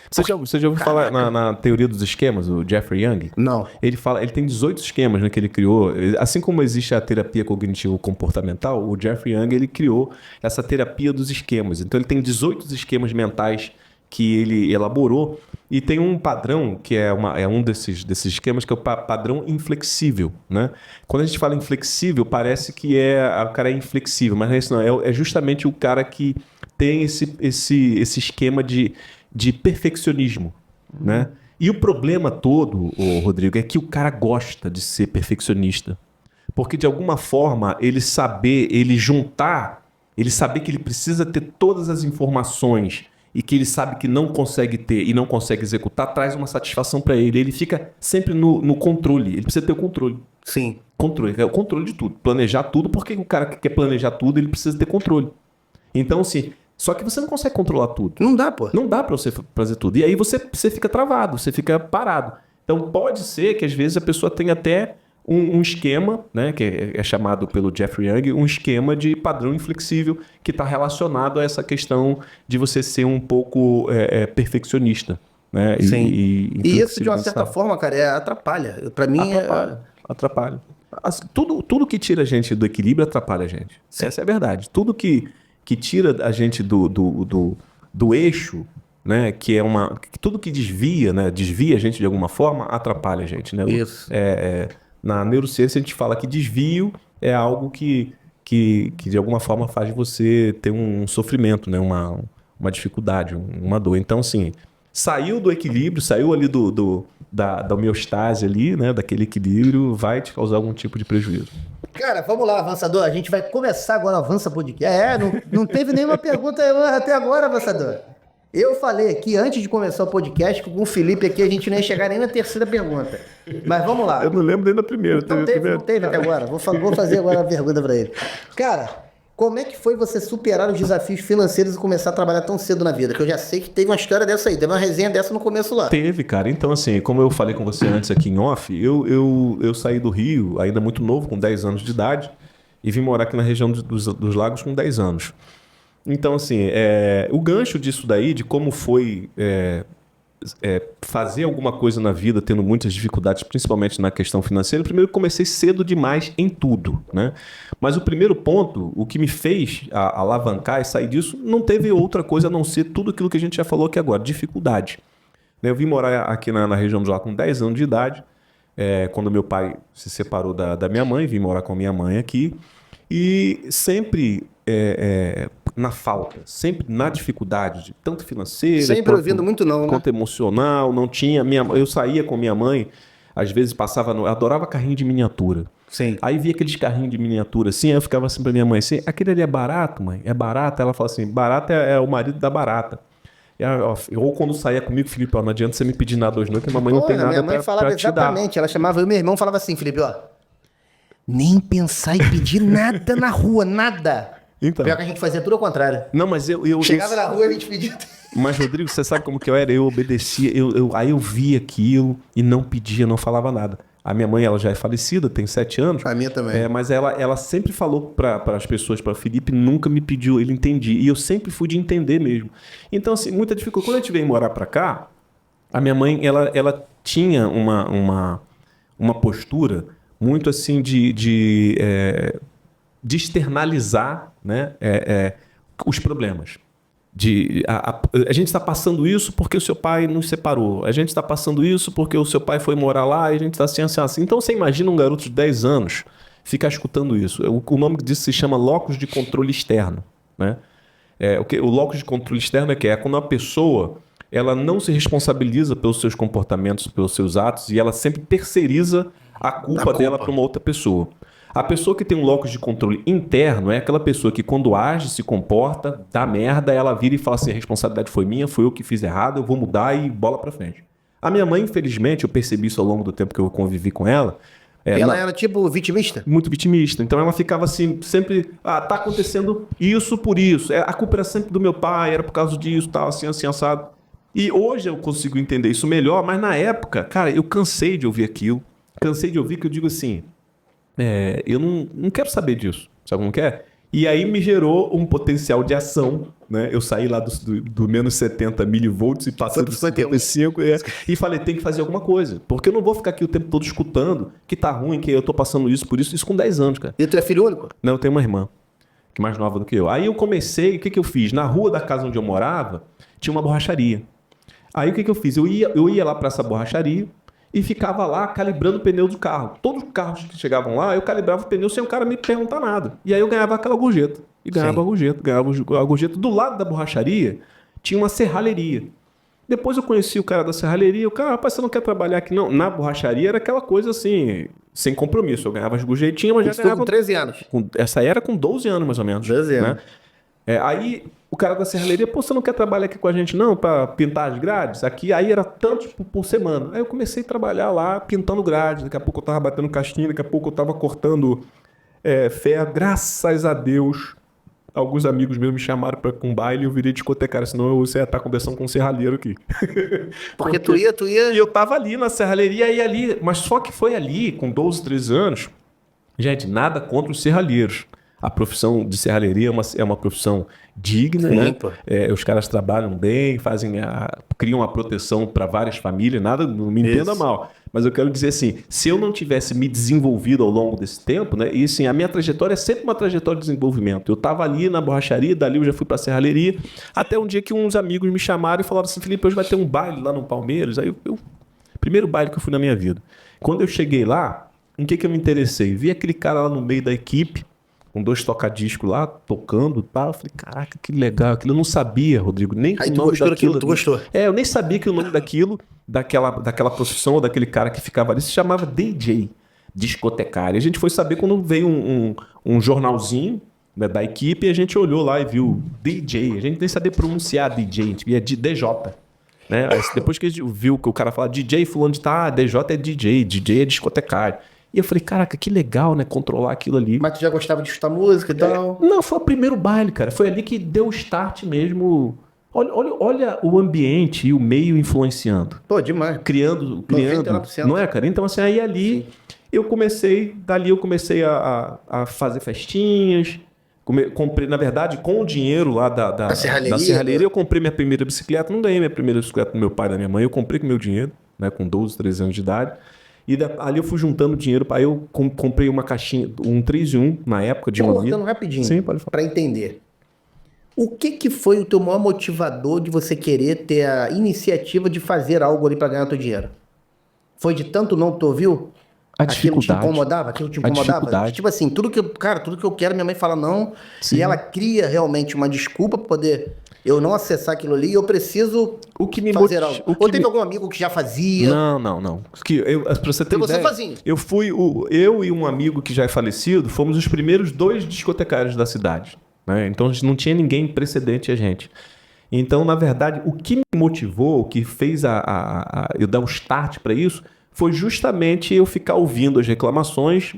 Você já ouviu falar na teoria dos esquemas, o Jeffrey Young? Não. Ele tem 18 esquemas, né, que ele criou. Assim como existe a terapia cognitivo-comportamental, o Jeffrey Young ele criou essa terapia dos esquemas. Então ele tem 18 esquemas mentais que ele elaborou e tem um padrão que é um desses esquemas que é o padrão inflexível, né? Quando a gente fala inflexível, parece que o cara é inflexível, mas não é isso não. É justamente o cara que tem esse esquema de perfeccionismo, né? E o problema todo, Rodrigo, é que o cara gosta de ser perfeccionista. Porque, de alguma forma, ele saber que ele precisa ter todas as informações e que ele sabe que não consegue ter e não consegue executar, traz uma satisfação para ele. Ele fica sempre no controle. Ele precisa ter o controle. Sim. Controle. É o controle de tudo. Planejar tudo, porque o cara que quer planejar tudo, ele precisa ter controle. Então, assim, só que você não consegue controlar tudo. Não dá, pô. Não dá pra você fazer tudo. E aí você fica travado, você fica parado. Então, pode ser que, às vezes, a pessoa tenha até um esquema, né, que é chamado pelo Jeffrey Young, um esquema de padrão inflexível que está relacionado a essa questão de você ser um pouco perfeccionista. Né? Sim. E isso, de uma certa forma, cara, atrapalha. Para mim, atrapalha. Tudo que tira a gente do equilíbrio atrapalha a gente. Sim. Essa é a verdade. Tudo que tira a gente do eixo, né, que é tudo que desvia, né, desvia a gente de alguma forma, atrapalha a gente. Né? Isso. Na neurociência a gente fala que desvio é algo que de alguma forma faz você ter um sofrimento, né? uma dificuldade, uma dor. Então, assim, saiu do equilíbrio, saiu ali da homeostase ali, né? Daquele equilíbrio, vai te causar algum tipo de prejuízo. Cara, vamos lá, Avançador. A gente vai começar agora o Avança Podcast. Não teve nenhuma pergunta até agora, Avançador. Eu falei aqui, antes de começar o podcast, com o Felipe aqui, a gente não ia chegar nem na terceira pergunta. Mas vamos lá. Eu não lembro nem da primeira. Não teve até agora. Vou fazer agora a pergunta para ele. Cara, como é que foi você superar os desafios financeiros e começar a trabalhar tão cedo na vida? Que eu já sei que teve uma história dessa aí, teve uma resenha dessa no começo lá. Teve, cara. Então, assim, como eu falei com você antes aqui em off, eu saí do Rio, ainda muito novo, com 10 anos de idade, e vim morar aqui na região dos Lagos com 10 anos. Então, assim, o gancho disso daí, de como foi fazer alguma coisa na vida, tendo muitas dificuldades, principalmente na questão financeira, primeiro eu comecei cedo demais em tudo, né? Mas o primeiro ponto, o que me fez alavancar e sair disso, não teve outra coisa a não ser tudo aquilo que a gente já falou aqui agora, dificuldade. Eu vim morar aqui na região do Lá com 10 anos de idade, quando meu pai se separou da minha mãe, vim morar com a minha mãe aqui, e sempre na falta, sempre na dificuldade, tanto financeira, sempre ouvindo muito não, né? Quanto emocional, não tinha. Eu saía com minha mãe, às vezes passava eu adorava carrinho de miniatura. Sim. Aí via aqueles carrinhos de miniatura assim, aí eu ficava assim pra minha mãe assim, aquele ali é barato, mãe? É barato? Ela fala assim, barato é o marido da barata. Ou quando saía comigo, Felipe, não adianta você me pedir nada hoje não, que a mamãe não tem nada pra te dar. Minha mãe falava exatamente, ela chamava eu e meu irmão, falava assim, Felipe, nem pensar em pedir nada na rua, nada. Então. Pior que a gente fazia tudo ao contrário. Não, mas chegava na rua e a gente pedia. Mas, Rodrigo, você sabe como que eu era? Eu obedecia, aí eu via aquilo e não pedia, não falava nada. A minha mãe, ela já é falecida, tem 7 anos. A minha também. Mas ela sempre falou para as pessoas, para o Felipe, nunca me pediu, ele entendia. E eu sempre fui de entender mesmo. Então, assim, muita dificuldade. Quando a gente veio morar para cá, a minha mãe, ela tinha uma postura muito assim de externalizar, né, os problemas. A gente está passando isso porque o seu pai nos separou. A gente está passando isso porque o seu pai foi morar lá e a gente está assim. Então você imagina um garoto de 10 anos ficar escutando isso. O nome disso se chama locus de controle externo. Né? O locus de controle externo é quando a pessoa ela não se responsabiliza pelos seus comportamentos, pelos seus atos, e ela sempre terceiriza a culpa dela para uma outra pessoa. A pessoa que tem um locus de controle interno é aquela pessoa que quando age, se comporta, dá merda, ela vira e fala assim, a responsabilidade foi minha, foi eu que fiz errado, eu vou mudar e bola pra frente. A minha mãe, infelizmente, eu percebi isso ao longo do tempo que eu convivi com ela. Ela era tipo vitimista? Muito vitimista. Então ela ficava assim, sempre, tá acontecendo isso por isso. A culpa era sempre do meu pai, era por causa disso, tal, assim, assado. E hoje eu consigo entender isso melhor, mas na época, cara, eu cansei de ouvir aquilo. Cansei de ouvir que eu digo assim... eu não quero saber disso, sabe como que é? E aí me gerou um potencial de ação, né? Eu saí lá do menos 70 milivolts e passei dos 55 e falei, tem que fazer alguma coisa, porque eu não vou ficar aqui o tempo todo escutando que tá ruim, que eu tô passando isso por isso com 10 anos, cara. E tu é filho único? Não, eu tenho uma irmã, que é mais nova do que eu. Aí eu comecei, o que eu fiz? Na rua da casa onde eu morava, tinha uma borracharia. Aí o que eu fiz? Eu ia lá para essa borracharia, e ficava lá calibrando o pneu do carro. Todos os carros que chegavam lá, eu calibrava o pneu sem o cara me perguntar nada. E aí eu ganhava aquela gorjeta. E ganhava a gorjeta. Do lado da borracharia, tinha uma serralheria. Depois eu conheci o cara da serralheria. O cara, rapaz, você não quer trabalhar aqui? Não. Na borracharia era aquela coisa assim, sem compromisso. Eu ganhava as gorjetinhas, mas já ganhava... com 13 anos. Essa era com 12 anos, mais ou menos. 12 anos. Né? Aí, O cara da serralheria, pô, você não quer trabalhar aqui com a gente não, para pintar as grades? Aqui, aí era tanto por semana. Aí eu comecei a trabalhar lá, pintando grades. Daqui a pouco eu tava batendo casquinha, daqui a pouco eu tava cortando ferro. Graças a Deus, alguns amigos meus me chamaram para um baile e eu virei discotecário, senão você ia estar conversando com um serralheiro aqui. Porque tu ia... E eu tava ali na serralheria e ali, mas só que foi ali, com 12, 13 anos. Gente, nada contra os serralheiros. A profissão de serralheria é uma profissão digna, sim, né? Os caras trabalham bem, criam uma proteção para várias famílias, nada, não me entenda mal. Mas eu quero dizer assim, se eu não tivesse me desenvolvido ao longo desse tempo, né? E assim, a minha trajetória é sempre uma trajetória de desenvolvimento. Eu estava ali na borracharia, dali eu já fui para a serralheria, até um dia que uns amigos me chamaram e falaram assim, Felipe, hoje vai ter um baile lá no Palmeiras. Aí primeiro baile que eu fui na minha vida. Quando eu cheguei lá, em que eu me interessei? Vi aquele cara lá no meio da equipe, com 2 tocadiscos lá, tocando e tal. Eu falei, caraca, que legal. Aquilo eu não sabia, Rodrigo, nem aí o nome daquilo. Tu gostou? Eu nem sabia que o nome daquilo, daquela profissão ou daquele cara que ficava ali, se chamava DJ, discotecário. A gente foi saber quando veio um jornalzinho, né, da equipe e a gente olhou lá e viu DJ. A gente nem sabia pronunciar DJ, a gente via de DJ. Né? Aí, depois que a gente viu que o cara fala DJ fulano de tá, DJ é DJ é discotecário. E eu falei, caraca, que legal, né? Controlar aquilo ali. Mas tu já gostava de escutar música e tal? Não, foi o primeiro baile, cara. Foi ali que deu o start mesmo. Olha o ambiente e o meio influenciando. Pô, demais. Criando. 99%. Não é, cara? Então, assim, aí ali dali eu comecei a fazer festinhas. Comprei, na verdade, com o dinheiro lá da serralheria, eu comprei minha primeira bicicleta. Não ganhei minha primeira bicicleta do meu pai e da minha mãe. Eu comprei com meu dinheiro, né? Com 12, 13 anos de idade. E ali eu fui juntando dinheiro, aí eu comprei uma caixinha, um 3 em 1 na época de uma vida. Voltando rapidinho, sim, pode falar. Pra entender. O que foi o teu maior motivador de você querer ter a iniciativa de fazer algo ali pra ganhar teu dinheiro? Foi de tanto não que tu ouviu? Aquilo te incomodava? Tipo assim, tudo que eu quero, minha mãe fala não. Sim. E ela cria realmente uma desculpa pra poder eu não acessar aquilo ali e eu preciso fazer algo. Ou teve algum amigo que já fazia? Não. Pra você ter ideia, fazia. Eu e um amigo que já é falecido, fomos os primeiros 2 discotecários da cidade. Né? Então não tinha ninguém precedente a gente. Então, na verdade, o que me motivou, o que fez eu dar um start para isso, foi justamente eu ficar ouvindo as reclamações,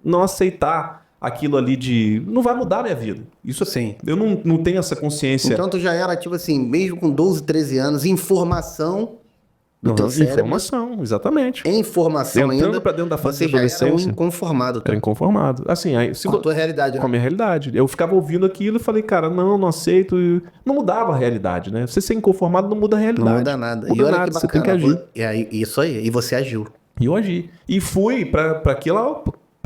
não aceitar aquilo ali de... Não vai mudar a minha vida. Isso assim, eu não tenho essa consciência. Então tu já era, tipo assim, mesmo com 12, 13 anos, informação do teu cérebro. Informação, exatamente. Informação ainda. Entrando pra dentro da fase da adolescência. Era um inconformado. Tá? Era inconformado. Assim, com a tua realidade, né? Com a minha realidade. Eu ficava ouvindo aquilo e falei, cara, não aceito. Não mudava a realidade, né? Você ser inconformado não muda a realidade. Não muda nada. Muda nada, você tem que agir. Isso aí. E você agiu. E eu agi. E fui pra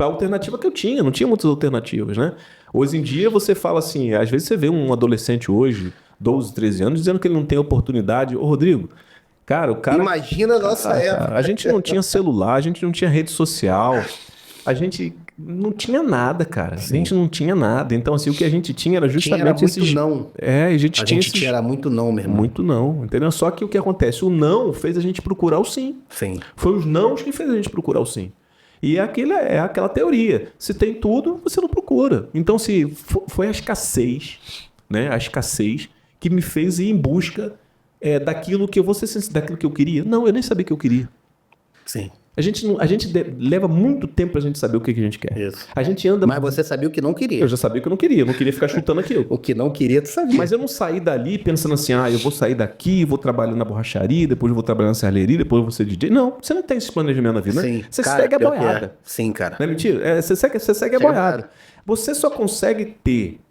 alternativa que eu tinha. Não tinha muitas alternativas, né? Hoje em dia você fala assim, às vezes você vê um adolescente hoje, 12, 13 anos, dizendo que ele não tem oportunidade. Ô, Rodrigo, cara, o cara... Imagina a nossa época. A gente não tinha celular, a gente não tinha rede social, a gente não tinha nada, cara. Sim. A gente não tinha nada. Então, assim, o que a gente tinha era justamente esses... não. A gente era muito não, meu irmão. Muito não, entendeu? Só que o que acontece? O não fez a gente procurar o sim. Sim. Foi os nãos que fez a gente procurar o sim. E é aquela teoria. Se tem tudo, você não procura. Então, foi a escassez, né? A escassez que me fez ir em busca daquilo que daquilo que eu queria. Não, eu nem sabia que eu queria. Sim. A gente leva muito tempo pra gente saber o que a gente quer. Isso. A gente anda... Mas você sabia o que não queria. Eu já sabia o que eu não queria. Eu não queria ficar chutando aquilo. O que não queria, tu sabia. Mas eu não saí dali pensando assim, eu vou sair daqui, vou trabalhar na borracharia, depois eu vou trabalhar na serralheria, depois eu vou ser DJ. Não, você não tem esse planejamento na vida, sim, né? Você cara, segue a boiada. Sim, cara. Não é mentira? Você segue a boiada. Você só consegue ter...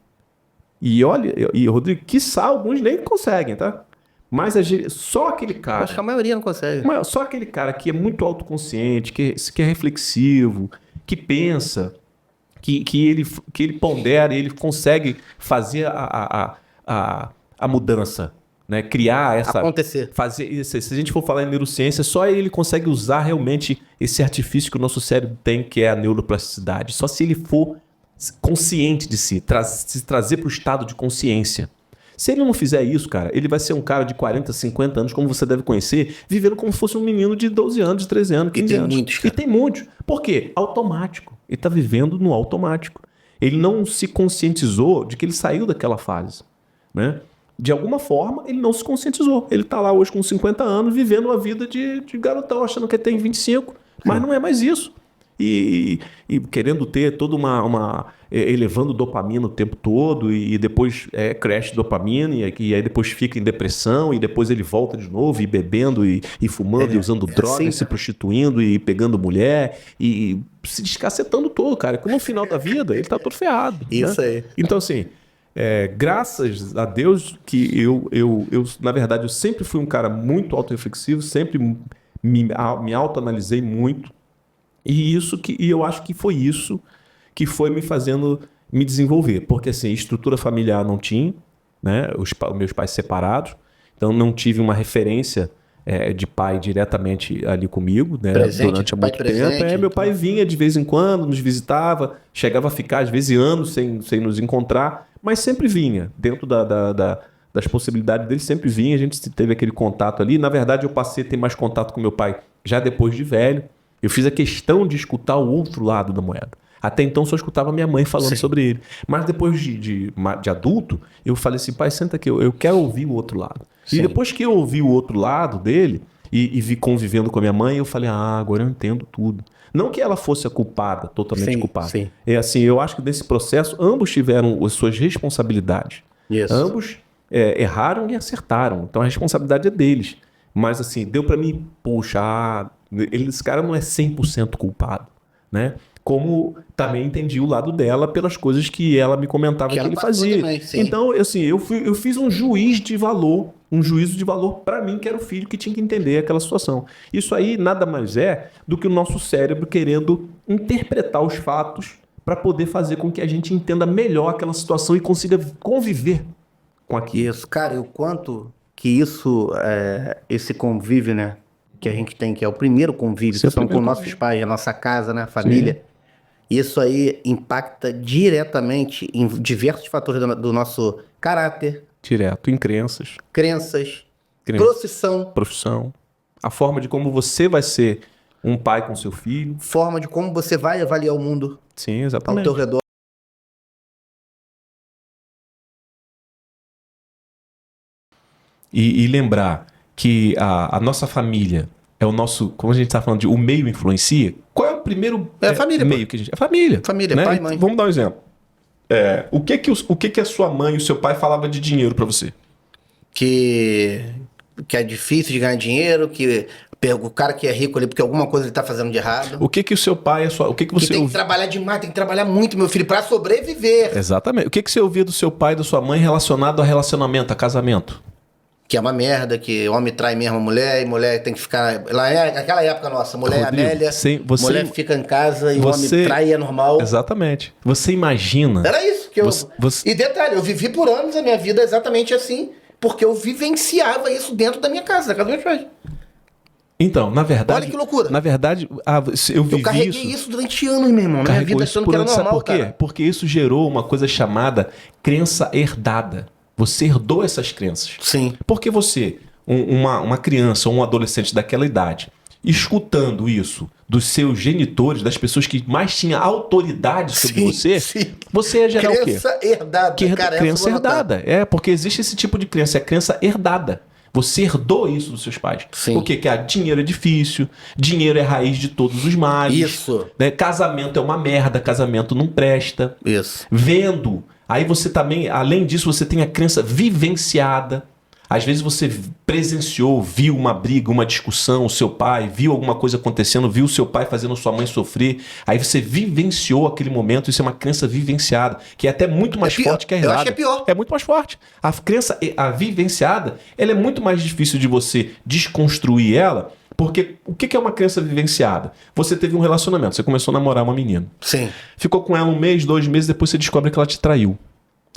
E olha, Rodrigo, quiçá alguns nem conseguem, tá? Mas só aquele cara... Acho que a maioria não consegue. Só aquele cara que é muito autoconsciente, que é reflexivo, que pensa, que ele pondera, ele consegue fazer a mudança, né? Criar essa... Acontecer. Se a gente for falar em neurociência, só ele consegue usar realmente esse artifício que o nosso cérebro tem, que é a neuroplasticidade. Só se ele for consciente de si, se trazer para o estado de consciência. Se ele não fizer isso, cara, ele vai ser um cara de 40, 50 anos, como você deve conhecer, vivendo como se fosse um menino de 12 anos, de 13 anos, 15 anos. E tem muitos. Por quê? Automático. Ele está vivendo no automático. Ele não se conscientizou de que ele saiu daquela fase. né? De alguma forma, ele não se conscientizou. Ele tá lá hoje com 50 anos, vivendo uma vida de garotão, achando que tem 25, mas não é mais isso. E querendo ter toda elevando dopamina o tempo todo, e depois crash dopamina, e aí depois fica em depressão, e depois ele volta de novo, e bebendo, e fumando, e usando drogas, assim, se prostituindo, e pegando mulher, e se descacetando todo, cara. No final da vida, ele tá todo ferrado. Isso, né? Aí. Então, assim, graças a Deus que eu, na verdade, eu sempre fui um cara muito autorreflexivo, sempre me autoanalisei muito. E eu acho que foi isso que foi me fazendo me desenvolver. Porque, assim, estrutura familiar não tinha, né? Meus pais separados. Então, não tive uma referência de pai diretamente ali comigo, né? Durante muito tempo. Meu pai vinha de vez em quando, nos visitava, chegava a ficar, às vezes, anos sem nos encontrar, mas sempre vinha. Dentro das possibilidades dele, sempre vinha. A gente teve aquele contato ali. Na verdade, eu passei a ter mais contato com meu pai já depois de velho. Eu fiz a questão de escutar o outro lado da moeda. Até então só escutava minha mãe falando sobre ele. Mas depois de adulto, eu falei assim, pai, senta aqui, eu quero ouvir o outro lado. Sim. E depois que eu ouvi o outro lado dele e vi convivendo com a minha mãe, eu falei, agora eu entendo tudo. Não que ela fosse a culpada, totalmente culpada. Sim. Assim, eu acho que nesse processo, ambos tiveram as suas responsabilidades. Yes. Ambos erraram e acertaram. Então a responsabilidade é deles. Mas assim, deu pra mim, poxa, esse cara não é 100% culpado, né? Como também entendi o lado dela pelas coisas que ela me comentava que ele fazia. Também, então, assim, eu fiz um juízo de valor para mim, que era o filho que tinha que entender aquela situação. Isso aí nada mais é do que o nosso cérebro querendo interpretar os fatos para poder fazer com que a gente entenda melhor aquela situação e consiga conviver com aquilo. Isso, cara, e o quanto que isso, esse convívio, né, que a gente tem, que é o primeiro convívio, que são com nossos pais, a nossa casa, né, a família. Sim. Isso aí impacta diretamente em diversos fatores do nosso caráter. Direto, em crenças. Crenças. Profissão. A forma de como você vai ser um pai com seu filho. Forma de como você vai avaliar o mundo. Sim, exatamente. Ao teu redor. E lembrar que a nossa família é o nosso, como a gente está falando de o meio influencia, qual é o primeiro família, meio que a gente... É família. Família, né? Pai e mãe. Vamos dar um exemplo. O que a sua mãe e o seu pai falavam de dinheiro para você? Que é difícil de ganhar dinheiro, que o cara que é rico ali porque alguma coisa ele tá fazendo de errado. O que o seu pai, o que você... tem que trabalhar demais, tem que trabalhar muito, meu filho, para sobreviver. Exatamente. O que você ouvia do seu pai e da sua mãe relacionado a relacionamento, a casamento? Que é uma merda, que homem trai mesmo a mulher, e mulher tem que ficar... Naquela época nossa, mulher Rodrigo, é Amélia, mulher fica em casa e o homem trai, é normal. Exatamente. Você imagina... Era isso que eu... E detalhe, eu vivi por anos a minha vida exatamente assim, porque eu vivenciava isso dentro da minha casa, da casa dos meus pais. Então, na verdade... Olha que loucura. Na verdade, eu vivi carreguei isso durante anos, meu irmão. Minha vida achando que era normal, por quê? Cara. Porque isso gerou uma coisa chamada crença herdada. Você herdou essas crenças. Sim. Porque você, uma criança ou um adolescente daquela idade, escutando isso dos seus genitores, das pessoas que mais tinham autoridade sobre você ia gerar o quê? Crença herdada. Crença herdada. Porque existe esse tipo de crença, é crença herdada. Você herdou isso dos seus pais. Sim. Por quê? Que dinheiro é difícil, dinheiro é raiz de todos os males. Isso. Né? Casamento é uma merda, casamento não presta. Isso. Vendo... Aí você também, além disso, você tem a crença vivenciada. Às vezes você presenciou, viu uma briga, uma discussão, o seu pai, viu alguma coisa acontecendo, viu o seu pai fazendo sua mãe sofrer. Aí você vivenciou aquele momento, isso é uma crença vivenciada, que é até muito mais forte que a herdada. Eu acho que é pior. É muito mais forte. A crença, a vivenciada, ela é muito mais difícil de você desconstruir ela, porque o que é uma crença vivenciada? Você teve um relacionamento, você começou a namorar uma menina. Sim. Ficou com ela 1 mês, 2 meses, depois você descobre que ela te traiu.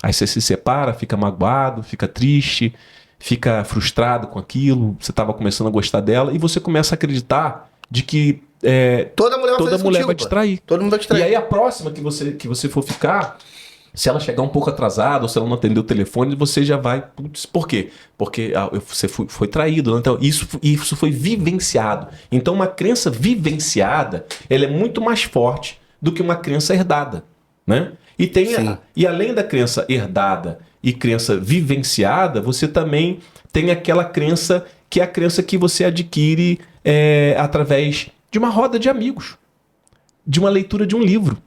Aí você se separa, fica magoado, fica triste, fica frustrado com aquilo, você estava começando a gostar dela e você começa a acreditar de que toda mulher vai te trair. Todo mundo vai te trair. E aí a próxima que você for ficar... Se ela chegar um pouco atrasada ou se ela não atender o telefone, você já vai... Putz, por quê? Porque você foi traído. Né? Então, isso foi vivenciado. Então, uma crença vivenciada, ela é muito mais forte do que uma crença herdada. Né? E além da crença herdada e crença vivenciada, você também tem aquela crença que é a crença que você adquire através de uma roda de amigos, de uma leitura de um livro.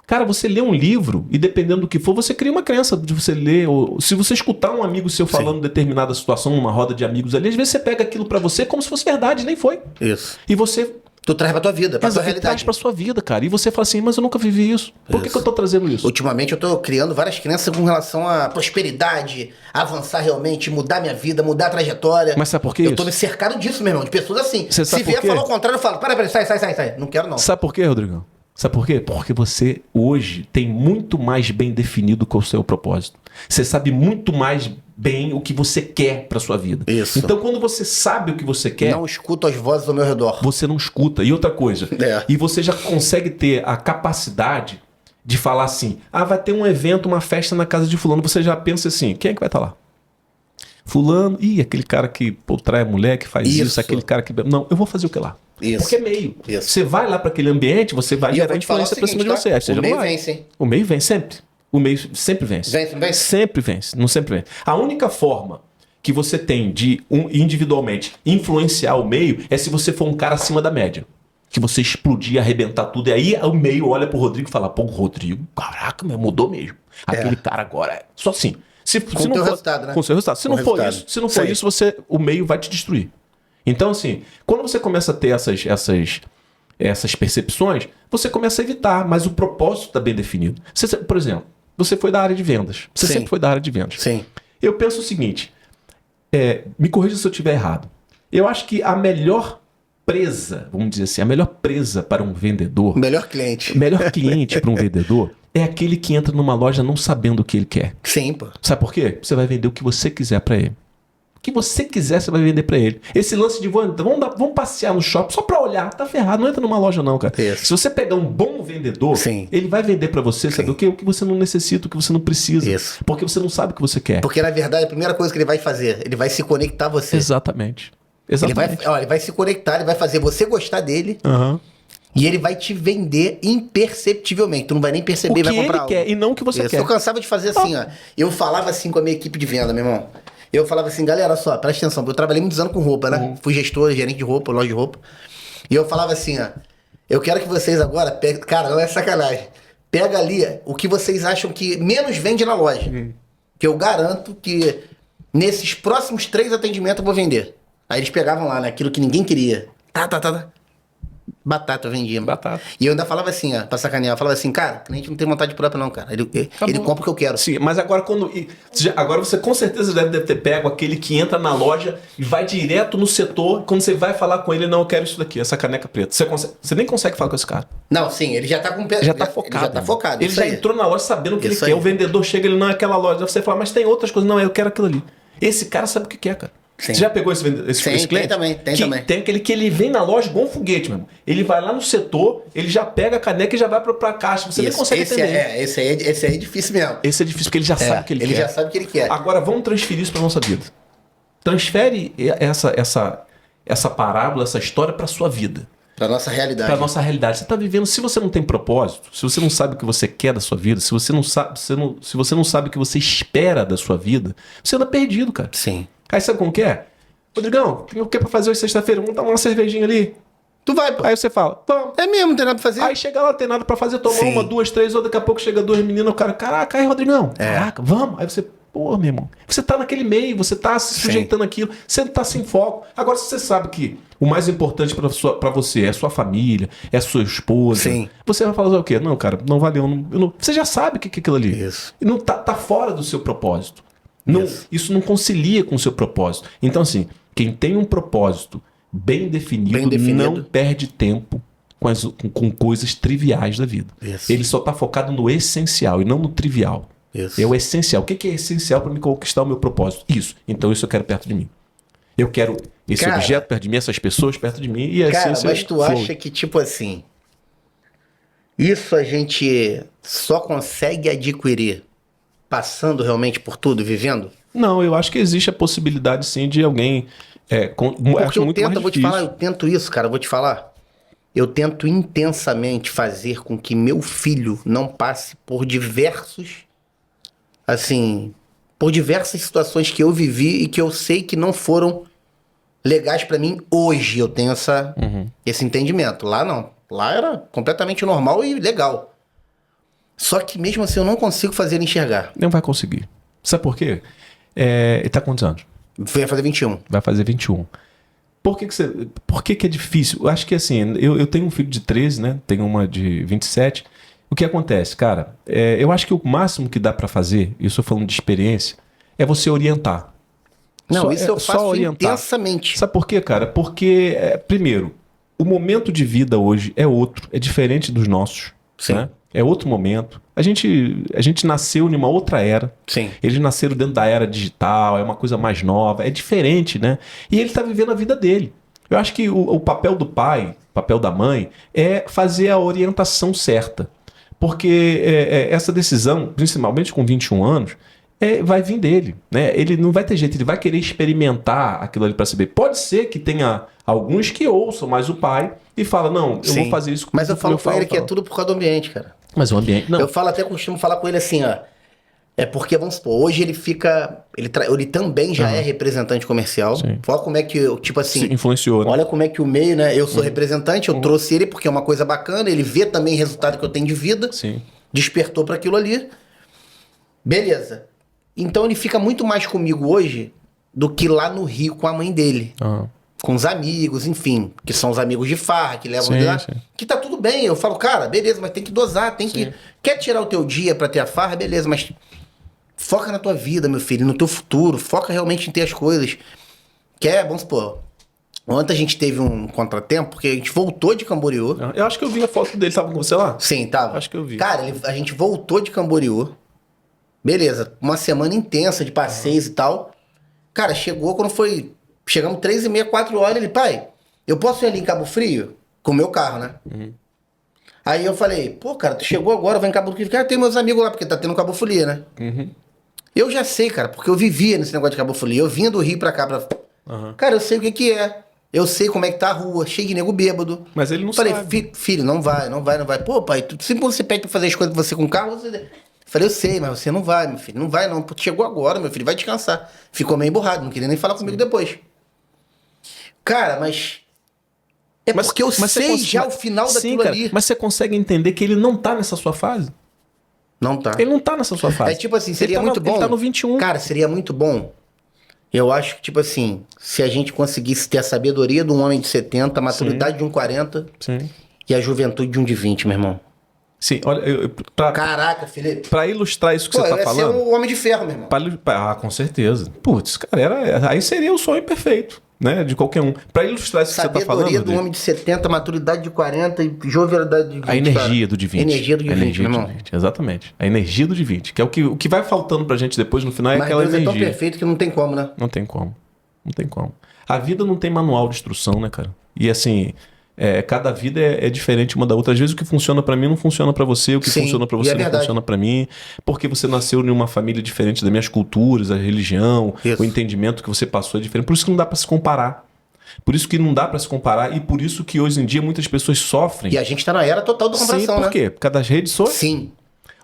Cara, você lê um livro e dependendo do que for, você cria uma crença de você ler. Ou, se você escutar um amigo seu falando determinada situação numa roda de amigos ali, às vezes você pega aquilo pra você como se fosse verdade, nem foi. Isso. E você... Tu traz pra tua vida, pra tua realidade. Traz pra sua vida, cara. E você fala assim, mas eu nunca vivi isso. Por que eu tô trazendo isso? Ultimamente eu tô criando várias crenças com relação à prosperidade, avançar realmente, mudar minha vida, mudar a trajetória. Mas sabe por que eu tô me cercado disso, meu irmão, de pessoas assim. Se vier falar o contrário, eu falo, para, sai. Não quero não. Sabe por quê, Rodrigão? Sabe por quê? Porque você hoje tem muito mais bem definido qual é o seu propósito. Você sabe muito mais bem o que você quer para sua vida. Isso. Então, quando você sabe o que você quer... Não escuto as vozes ao meu redor. Você não escuta. E outra coisa, e você já consegue ter a capacidade de falar assim, vai ter um evento, uma festa na casa de fulano. Você já pensa assim, quem é que vai estar lá? Fulano, aquele cara que trai a mulher, que faz isso, aquele cara que... Não, eu vou fazer o que lá? Isso. Porque é meio. Isso. Você vai lá para aquele ambiente, você vai gerar influência para cima de você. O meio vence, hein? O meio vence sempre. O meio sempre vence. Vence? Sempre vence. Não sempre vence. A única forma que você tem de individualmente influenciar o meio é se você for um cara acima da média. Que você explodir, arrebentar tudo. E aí o meio olha pro Rodrigo e fala, pô, Rodrigo, caraca, mudou mesmo. Aquele cara agora é... Só assim. Com o seu resultado, né? Com o seu resultado. Se não for isso, o meio vai te destruir. Então, assim, quando você começa a ter essas percepções, você começa a evitar, mas o propósito está bem definido. Por exemplo, você foi da área de vendas. Você sempre foi da área de vendas. Sim. Eu penso o seguinte, me corrija se eu estiver errado. Eu acho que a melhor presa, vamos dizer assim, a melhor presa para um vendedor... Melhor cliente para um vendedor é aquele que entra numa loja não sabendo o que ele quer. Sim, pô. Sabe por quê? Você vai vender o que você quiser para ele. O que você quiser, você vai vender pra ele. Esse lance de vamos passear no shopping só pra olhar, tá ferrado, não entra numa loja não, cara. Isso. Se você pegar um bom vendedor, ele vai vender pra você, sabe o quê? O que você não necessita, o que você não precisa. Isso. Porque você não sabe o que você quer. Porque na verdade a primeira coisa que ele vai fazer, ele vai se conectar a você. Exatamente. Ele vai se conectar, ele vai fazer você gostar dele. E ele vai te vender imperceptivelmente. Tu não vai nem perceber, o que vai comprar ele quer e não o que você quer. Eu cansava de fazer assim, ó. Eu falava assim com a minha equipe de venda, meu irmão. Eu falava assim, galera, só, presta atenção, eu trabalhei muitos anos com roupa, né? Fui gestor, gerente de roupa, loja de roupa. E eu falava assim, ó, eu quero que vocês agora peguem, cara, não é sacanagem, pega ali o que vocês acham que menos vende na loja. Que eu garanto que nesses próximos 3 atendimentos eu vou vender. Aí eles pegavam lá, né, aquilo que ninguém queria. Batata eu vendia. Batata. E eu ainda falava assim, ó, pra sacanear. Eu falava assim, cara, o cliente não tem vontade própria não, cara. Ele compra o que eu quero. Sim, mas agora agora você com certeza deve ter pego aquele que entra na loja e vai direto no setor. Quando você vai falar com ele, não, eu quero isso daqui, essa caneca preta. Você nem consegue falar com esse cara. Não, sim, ele já tá com já tá focado. Ele já tá focado. Ele já entrou na loja sabendo o que ele quer. O vendedor chega, ele não é aquela loja. Você fala, mas tem outras coisas. Não, eu quero aquilo ali. Esse cara sabe o que quer, cara. Sim. Você já pegou esse cliente? Tem também. Tem aquele que ele vem na loja igual um foguete, mano. Ele vai lá no setor, ele já pega a caneca e já vai pra caixa. Você nem consegue entender. Esse aí é difícil mesmo. Esse é difícil porque ele já sabe o que ele quer. Ele já sabe o que ele quer. Agora, vamos transferir isso pra nossa vida. Transfere essa parábola, essa história pra sua vida. Pra nossa realidade. Pra nossa realidade. Você tá vivendo, se você não tem propósito, se você não sabe o que você quer da sua vida, se você não sabe o que você espera da sua vida, você anda perdido, cara. Sim. Aí sabe como que é? Rodrigão, tem o que pra fazer hoje sexta-feira? Vamos tomar uma cervejinha ali. Tu vai, pô. Aí você fala, vamos. É mesmo, não tem nada pra fazer. Aí chega lá, tem nada pra fazer, tomar uma, 2, 3, ou daqui a pouco chega 2 meninas, o cara, caraca, aí Rodrigão, caraca, vamos. Aí você, pô, meu irmão, você tá naquele meio, você tá se sujeitando àquilo, você tá sem foco. Agora, se você sabe que o mais importante pra você é sua família, é sua esposa, você vai falar o quê? Não, cara, não valeu. Você já sabe o que é aquilo ali. Isso. E não tá fora do seu propósito. Não, isso não concilia com o seu propósito. Então, assim, quem tem um propósito bem definido não perde tempo com coisas triviais da vida. Isso. Ele só está focado no essencial e não no trivial. Isso. É o essencial. O que é essencial para me conquistar o meu propósito? Isso. Então, isso eu quero perto de mim. Eu quero esse objeto perto de mim, essência pessoas perto de mim e a essência... Mas tu acha que, tipo assim, isso a gente só consegue adquirir passando realmente por tudo, vivendo? Não, eu acho que existe a possibilidade, sim, de alguém... Porque eu tento isso, cara, eu vou te falar. Eu tento intensamente fazer com que meu filho não passe por diversos, assim, por diversas situações que eu vivi e que eu sei que não foram legais pra mim hoje. Eu tenho esse entendimento. Lá não. Lá era completamente normal e legal. Só que mesmo assim eu não consigo fazer ele enxergar. Não vai conseguir. Sabe por quê? Ele tá quantos anos? Vai fazer 21. Vai fazer 21. Por que é difícil? Eu acho que assim, eu tenho um filho de 13, né? Tenho uma de 27. O que acontece, cara? Eu acho que o máximo que dá pra fazer, e eu estou falando de experiência, é você orientar. Não, isso eu faço intensamente. Sabe por quê, cara? Porque, primeiro, o momento de vida hoje é outro, é diferente dos nossos. Sim. Né? É outro momento. A gente nasceu em uma outra era. Sim. Eles nasceram dentro da era digital, é uma coisa mais nova, é diferente, né? E ele está vivendo a vida dele. Eu acho que o papel do pai, o papel da mãe, é fazer a orientação certa. Porque essa decisão, principalmente com 21 anos, vai vir dele. Né? Ele não vai ter jeito, ele vai querer experimentar aquilo ali para saber. Pode ser que tenha alguns que ouçam mais o pai e falam, não, eu vou fazer isso. Mas eu falo com ele que é tudo por causa do ambiente, cara. Mas o ambiente... Não. Eu costumo falar com ele assim, ó. É porque, vamos supor, hoje ele fica... Ele também já é representante comercial. Sim. Olha como é que, tipo assim... Se influenciou, né? Olha como é que o meio, né? Eu sou representante, eu trouxe ele porque é uma coisa bacana. Ele vê também o resultado que eu tenho de vida. Sim. Despertou para aquilo ali. Beleza. Então ele fica muito mais comigo hoje do que lá no Rio com a mãe dele. Com os amigos, enfim. Que são os amigos de farra, que levam ele lá. Sim. Que tá tudo bem. Eu falo, cara, beleza, mas tem que dosar, tem que... Quer tirar o teu dia pra ter a farra? Beleza, mas... Foca na tua vida, meu filho, no teu futuro. Foca realmente em ter as coisas. Vamos supor... Ontem a gente teve um contratempo, porque a gente voltou de Camboriú. Eu acho que eu vi a foto dele, tava com você lá? Sim, tava. Acho que eu vi. Cara, a gente voltou de Camboriú. Beleza, uma semana intensa de passeios e tal. Cara, chegou quando foi... Chegamos 3h30, 4 horas, ele, pai, eu posso ir ali em Cabo Frio? Com o meu carro, né? Aí eu falei, pô, cara, tu chegou agora, vai em Cabo Frio. Cara, tem meus amigos lá, porque tá tendo Cabo Frio, né? Eu já sei, cara, porque eu vivia nesse negócio de Cabo Frio. Eu vinha do Rio pra cá, Cara, eu sei o que é. Eu sei como é que tá a rua, cheio de nego bêbado. Mas ele não sabe. Falei, filho, não vai. Pô, pai, sempre você pede pra fazer as coisas pra você com o carro, você... Falei, eu sei, mas você não vai, meu filho. Não vai, não. Chegou agora, meu filho, vai descansar. Ficou meio emburrado, não queria nem falar comigo depois. Cara, mas porque eu sei já o final daquilo ali. Mas você consegue entender que ele não tá nessa sua fase? Não tá. Ele não tá nessa sua fase. É tipo assim, seria muito bom. Ele tá no 21. Cara, seria muito bom. Eu acho que, tipo assim, se a gente conseguisse ter a sabedoria de um homem de 70, a maturidade de um 40 e a juventude de um de 20, meu irmão. Sim, olha, Caraca, Felipe. Pra ilustrar isso que você tá falando... Eu ia ser um homem de ferro, meu irmão. Com certeza. Putz, cara, aí seria o sonho perfeito, né? De qualquer um. Pra ilustrar isso que você tá falando... Sabedoria do homem de 70, maturidade de 40 e jovialidade de 20. A energia do de 20. Energia do de 20, meu irmão. 20, exatamente. A energia do de 20. Que é o que vai faltando pra gente depois, no final, é aquela energia. Mas Deus é tão perfeito que não tem como, né? Não tem como. Não tem como. A vida não tem manual de instrução, né, cara? E assim... cada vida é diferente uma da outra. Às vezes o que funciona pra mim não funciona pra você, o que funciona pra você não funciona pra mim, porque você nasceu em uma família diferente das minhas culturas, a religião, o entendimento que você passou é diferente. Por isso que não dá pra se comparar. Por isso que não dá pra se comparar e por isso que hoje em dia muitas pessoas sofrem. E a gente tá na era total da comparação, né? Por quê? Por causa das redes sociais? Sim.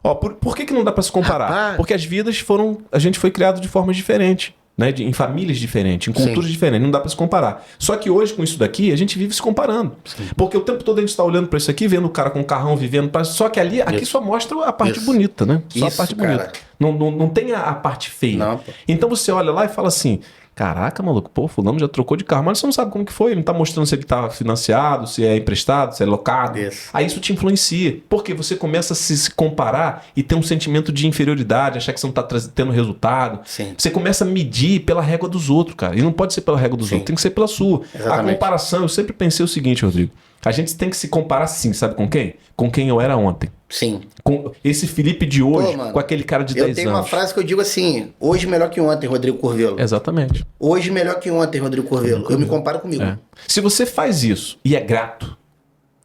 Ó, por que não dá pra se comparar? Rapaz. Porque as vidas a gente foi criado de formas diferentes. Né, em famílias diferentes, em culturas diferentes, não dá pra se comparar. Só que hoje, com isso daqui, a gente vive se comparando. Porque o tempo todo a gente tá olhando pra isso aqui, vendo o cara com um carrão vivendo, só que aqui só mostra a parte bonita, né? Só a parte bonita. Não tem a parte feia. Não. Então você olha lá e fala assim, caraca, maluco, pô, fulano já trocou de carro, mas você não sabe como que foi, ele não tá mostrando se ele tá financiado, se é emprestado, se é locado. Aí isso te influencia, porque você começa a se comparar e ter um sentimento de inferioridade, achar que você não tá tendo resultado. Sim. Você começa a medir pela régua dos outros, cara, e não pode ser pela régua dos outros, tem que ser pela sua. Exatamente. A comparação, eu sempre pensei o seguinte, Rodrigo, a gente tem que se comparar sim, sabe com quem? Com quem eu era ontem. Sim. Com esse Felipe de hoje, mano, com aquele cara de 10 anos. Eu tenho uma frase que eu digo assim, hoje melhor que ontem, Rodrigo Curvelo. Exatamente. Hoje melhor que ontem, Rodrigo Curvelo. Eu me comparo comigo. Se você faz isso e é grato,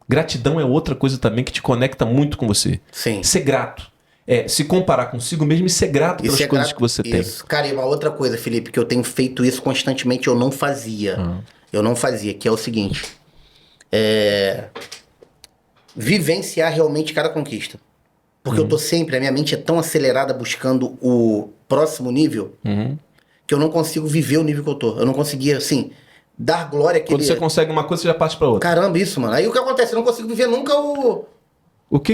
gratidão é outra coisa também que te conecta muito com você. Sim. Ser grato. Se comparar consigo mesmo e ser grato pelas coisas que você tem. Cara, e uma outra coisa, Felipe, que eu tenho feito isso constantemente, eu não fazia. Eu não fazia, que é o seguinte. Vivenciar realmente cada conquista. Porque eu tô sempre, a minha mente é tão acelerada buscando próximo nível que eu não consigo viver o nível que eu tô. Eu não conseguia, assim, dar glória àquele... Quando você consegue uma coisa, você já parte pra outra. Caramba, isso, mano. Aí o que acontece? Eu não consigo viver nunca o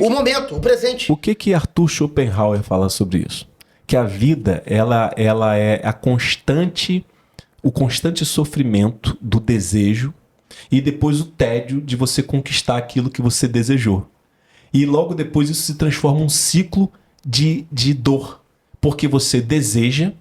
momento, o presente. O que Arthur Schopenhauer fala sobre isso? Que a vida, ela é o constante sofrimento do desejo e depois o tédio de você conquistar aquilo que você desejou. E logo depois isso se transforma num ciclo de dor. Porque você deseja,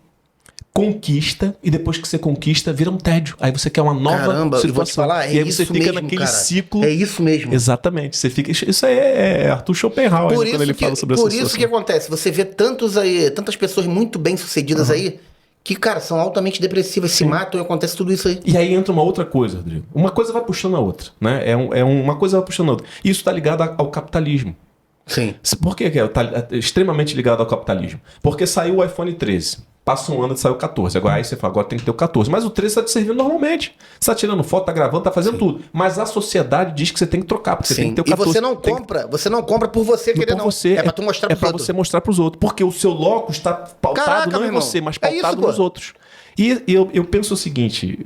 conquista, e depois que você conquista, vira um tédio. Aí você quer uma nova situação. Eu vou te falar, e aí você fica naquele cara. Ciclo. É isso mesmo. Exatamente. Você fica... Isso aí é Arthur Schopenhauer, quando ele fala sobre essa situação. Por isso que acontece, você vê tantas pessoas muito bem-sucedidas aí, que, cara, são altamente depressivas, se matam e acontece tudo isso aí. E aí entra uma outra coisa, Rodrigo. Uma coisa vai puxando a outra, né? Uma coisa vai puxando a outra. Isso está ligado ao capitalismo. Sim. Por que está extremamente ligado ao capitalismo? Porque saiu o iPhone 13. Passa um ano e saiu o 14. Agora aí você fala, agora tem que ter o 14. Mas o 13 está te servindo normalmente. Você está tirando foto, está gravando, está fazendo tudo. Mas a sociedade diz que você tem que trocar, porque você tem que ter o 14. E você não compra por você querer, não. É para tu mostrar pros outros. É para você mostrar para os outros. Porque o seu locus está pautado não em você, mas pautado nos outros. E eu penso o seguinte,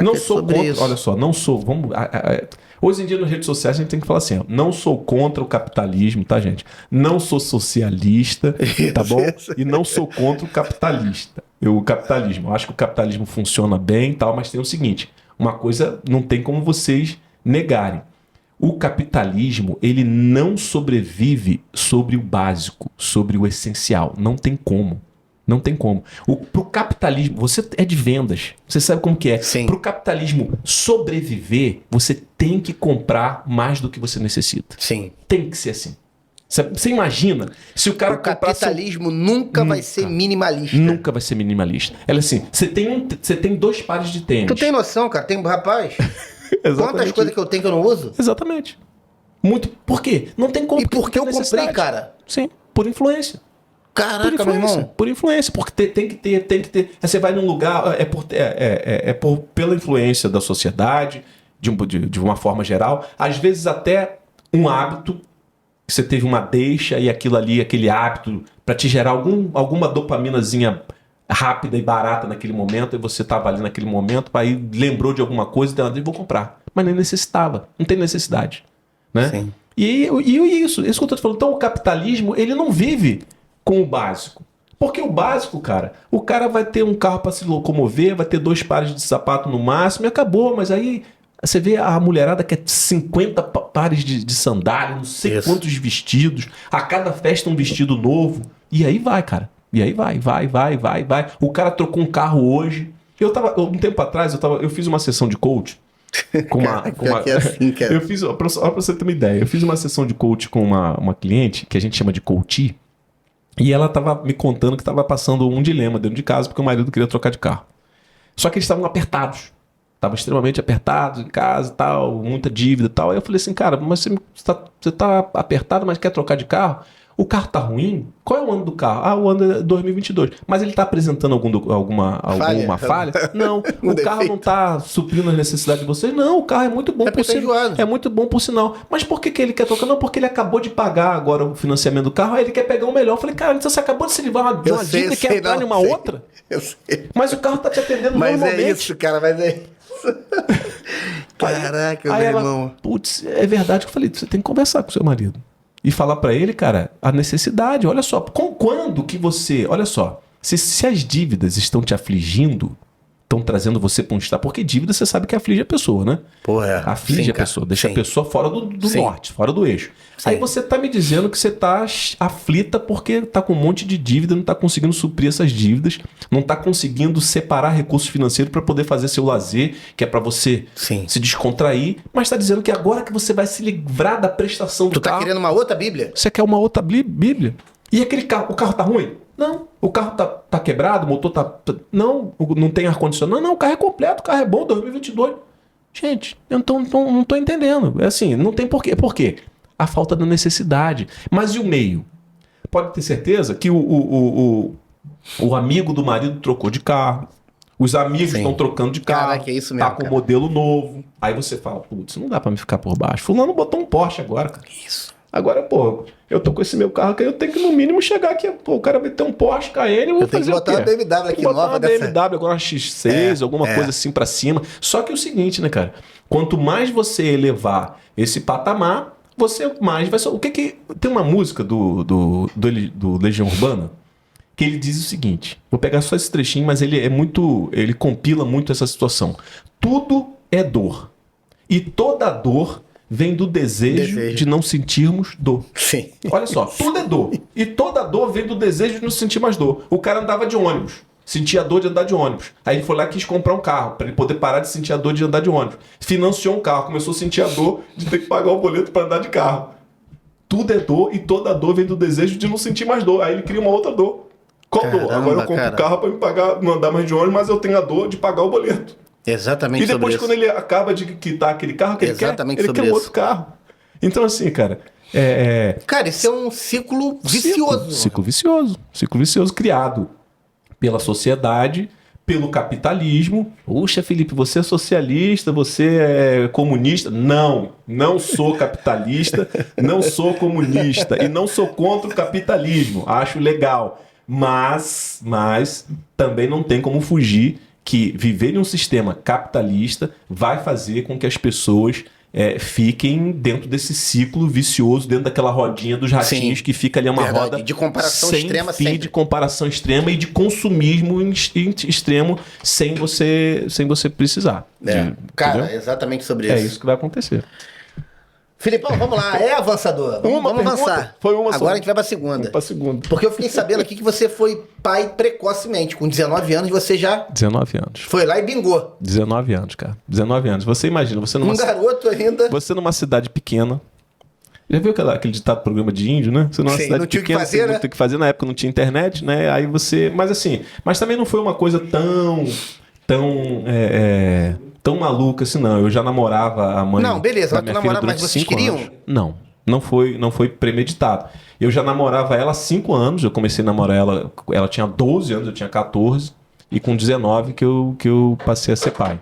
não sou contra, isso. Olha só, não sou, hoje em dia nas redes sociais a gente tem que falar assim, não sou contra o capitalismo, tá, gente? Não sou socialista, tá bom? E não sou contra o capitalismo. Eu acho que o capitalismo funciona bem e tal, mas tem o seguinte, uma coisa não tem como vocês negarem. O capitalismo, ele não sobrevive sobre o básico, sobre o essencial, não tem como. Não tem como. Pro capitalismo, você é de vendas, você sabe como que é. Sim. Pro capitalismo sobreviver, você tem que comprar mais do que você necessita. Sim. Tem que ser assim. Você imagina se o cara comprar... O capitalismo nunca vai ser minimalista. Nunca vai ser minimalista. Ela é assim, você tem 2 pares de tênis. Tu tem noção, cara? Rapaz, quantas coisas que eu tenho que eu não uso? Exatamente. Muito. Por quê? Não tem como. E por que eu comprei, cara? Sim, por influência. Caraca, meu irmão. Por influência, porque tem que ter. Você vai num lugar, pela influência da sociedade, de uma forma geral, às vezes até um hábito, que você teve uma deixa e aquilo ali, aquele hábito, para te gerar alguma dopaminazinha rápida e barata naquele momento, e você estava ali naquele momento, aí lembrou de alguma coisa e vou comprar. Mas nem necessitava, não tem necessidade. Né? Sim. E isso que eu estou te falando. Então o capitalismo, ele não vive com o básico. Porque o básico, cara, o cara vai ter um carro para se locomover, vai ter 2 pares de sapato no máximo e acabou. Mas aí você vê a mulherada que é 50 pares de sandália, não sei quantos vestidos, a cada festa um vestido novo. E aí vai, cara. E aí vai. O cara trocou um carro hoje. Um tempo atrás, eu fiz uma sessão de coach com uma eu fiz, só pra você ter uma ideia, eu fiz uma sessão de coach com uma cliente que a gente chama de coachee. E ela estava me contando que estava passando um dilema dentro de casa porque o marido queria trocar de carro. Só que eles estavam apertados. Estavam extremamente apertados em casa e tal, muita dívida e tal. Aí eu falei assim, cara, mas você tá apertado, mas quer trocar de carro? O carro tá ruim? Qual é o ano do carro? Ah, o ano é 2022. Mas ele tá apresentando alguma falha? Não. O carro não tá suprindo as necessidades de vocês? Não, o carro é muito bom por sinal. É muito bom por sinal. Mas por que ele quer trocar? Não, porque ele acabou de pagar agora o financiamento do carro, aí ele quer pegar o melhor. Eu falei, cara, você acabou de se livrar de uma dívida e quer entrar em uma outra? Eu sei. Mas o carro tá te atendendo normalmente. Mas é isso, cara, mas é isso. Caraca, meu irmão. Putz, é verdade que eu falei, você tem que conversar com seu marido. E falar pra ele, cara, a necessidade. Olha só, quando que você... Olha só, se as dívidas estão te afligindo, estão trazendo você para um estado... Porque dívida você sabe que aflige a pessoa, né? Aflige a pessoa, deixa a pessoa fora do norte, fora do eixo. Sim. Aí você tá me dizendo que você tá aflita porque tá com um monte de dívida, não tá conseguindo suprir essas dívidas, não tá conseguindo separar recursos financeiros para poder fazer seu lazer, que é para você se descontrair, mas tá dizendo que agora que você vai se livrar da prestação do carro... Tu tá querendo uma outra Bíblia? Você quer uma outra Bíblia? E aquele carro, o carro tá ruim? Não. O carro tá quebrado, o motor tá... Não tem ar-condicionado? Não, o carro é completo, o carro é bom, 2022. Gente, eu não tô entendendo. É assim, não tem porquê. Por quê? A falta da necessidade. Mas e o meio? Pode ter certeza que o amigo do marido trocou de carro, os amigos estão trocando de carro, caraca, é isso mesmo, tá com modelo novo. Aí você fala, putz, não dá pra me ficar por baixo. Fulano botou um Porsche agora, cara. Isso. Agora, pô, eu tô com esse meu carro aqui, eu tenho que no mínimo chegar aqui, pô, o cara vai ter um Porsche Cayenne, eu vou fazer o quê? Eu tenho que botar uma BMW aqui nova. Uma BMW, agora uma X6, alguma coisa assim pra cima. Só que é o seguinte, né, cara? Quanto mais você elevar esse patamar, você mais vai... O que tem uma música do Legião Urbana que ele diz o seguinte, vou pegar só esse trechinho, mas ele compila muito essa situação. Tudo é dor. E toda dor vem do desejo de não sentirmos dor. Sim. Olha só, tudo é dor. E toda dor vem do desejo de não sentir mais dor. O cara andava de ônibus, sentia a dor de andar de ônibus. Aí ele foi lá e quis comprar um carro, para ele poder parar de sentir a dor de andar de ônibus. Financiou um carro, começou a sentir a dor de ter que pagar o boleto para andar de carro. Tudo é dor e toda dor vem do desejo de não sentir mais dor. Aí ele cria uma outra dor. Qual dor? Agora eu compro o carro para me pagar, não andar mais de ônibus, mas eu tenho a dor de pagar o boleto. Exatamente. E depois, quando ele acaba de quitar aquele carro que ele quer um outro carro. Então, assim, cara... Cara, isso é um ciclo vicioso. Ciclo vicioso criado pela sociedade, pelo capitalismo. Puxa, Felipe, você é socialista, você é comunista. Não sou capitalista, não sou comunista e não sou contra o capitalismo. Acho legal. Mas também não tem como fugir que viver em um sistema capitalista vai fazer com que as pessoas fiquem dentro desse ciclo vicioso, dentro daquela rodinha dos ratinhos. Sim, que fica ali uma roda de comparação sem extrema, fim, de comparação extrema e de consumismo extremo sem você precisar. Cara, entendeu? Exatamente sobre isso. É isso que vai acontecer. Filipão, vamos lá. Avançador. Vamos avançar. Foi uma Agora a gente vai pra segunda. Segunda. Porque eu fiquei sabendo aqui que você foi pai precocemente. Com 19 anos você já... 19 anos. Foi lá e bingou. 19 anos, cara. 19 anos. Você imagina, você numa... garoto ainda. Você numa cidade pequena. Já viu aquele ditado programa de índio, né? Você numa cidade pequena, fazer, você não tinha que fazer. Na época não tinha internet, né? Aí você... Mas assim... Mas também não foi uma coisa tão maluca assim, não. Eu já namorava a mãe. Não, beleza, da minha filha mas vocês queriam? Anos. Não foi premeditado. Eu já namorava ela há 5 anos. Eu comecei a namorar ela tinha 12 anos, eu tinha 14. E com 19 que eu passei a ser pai.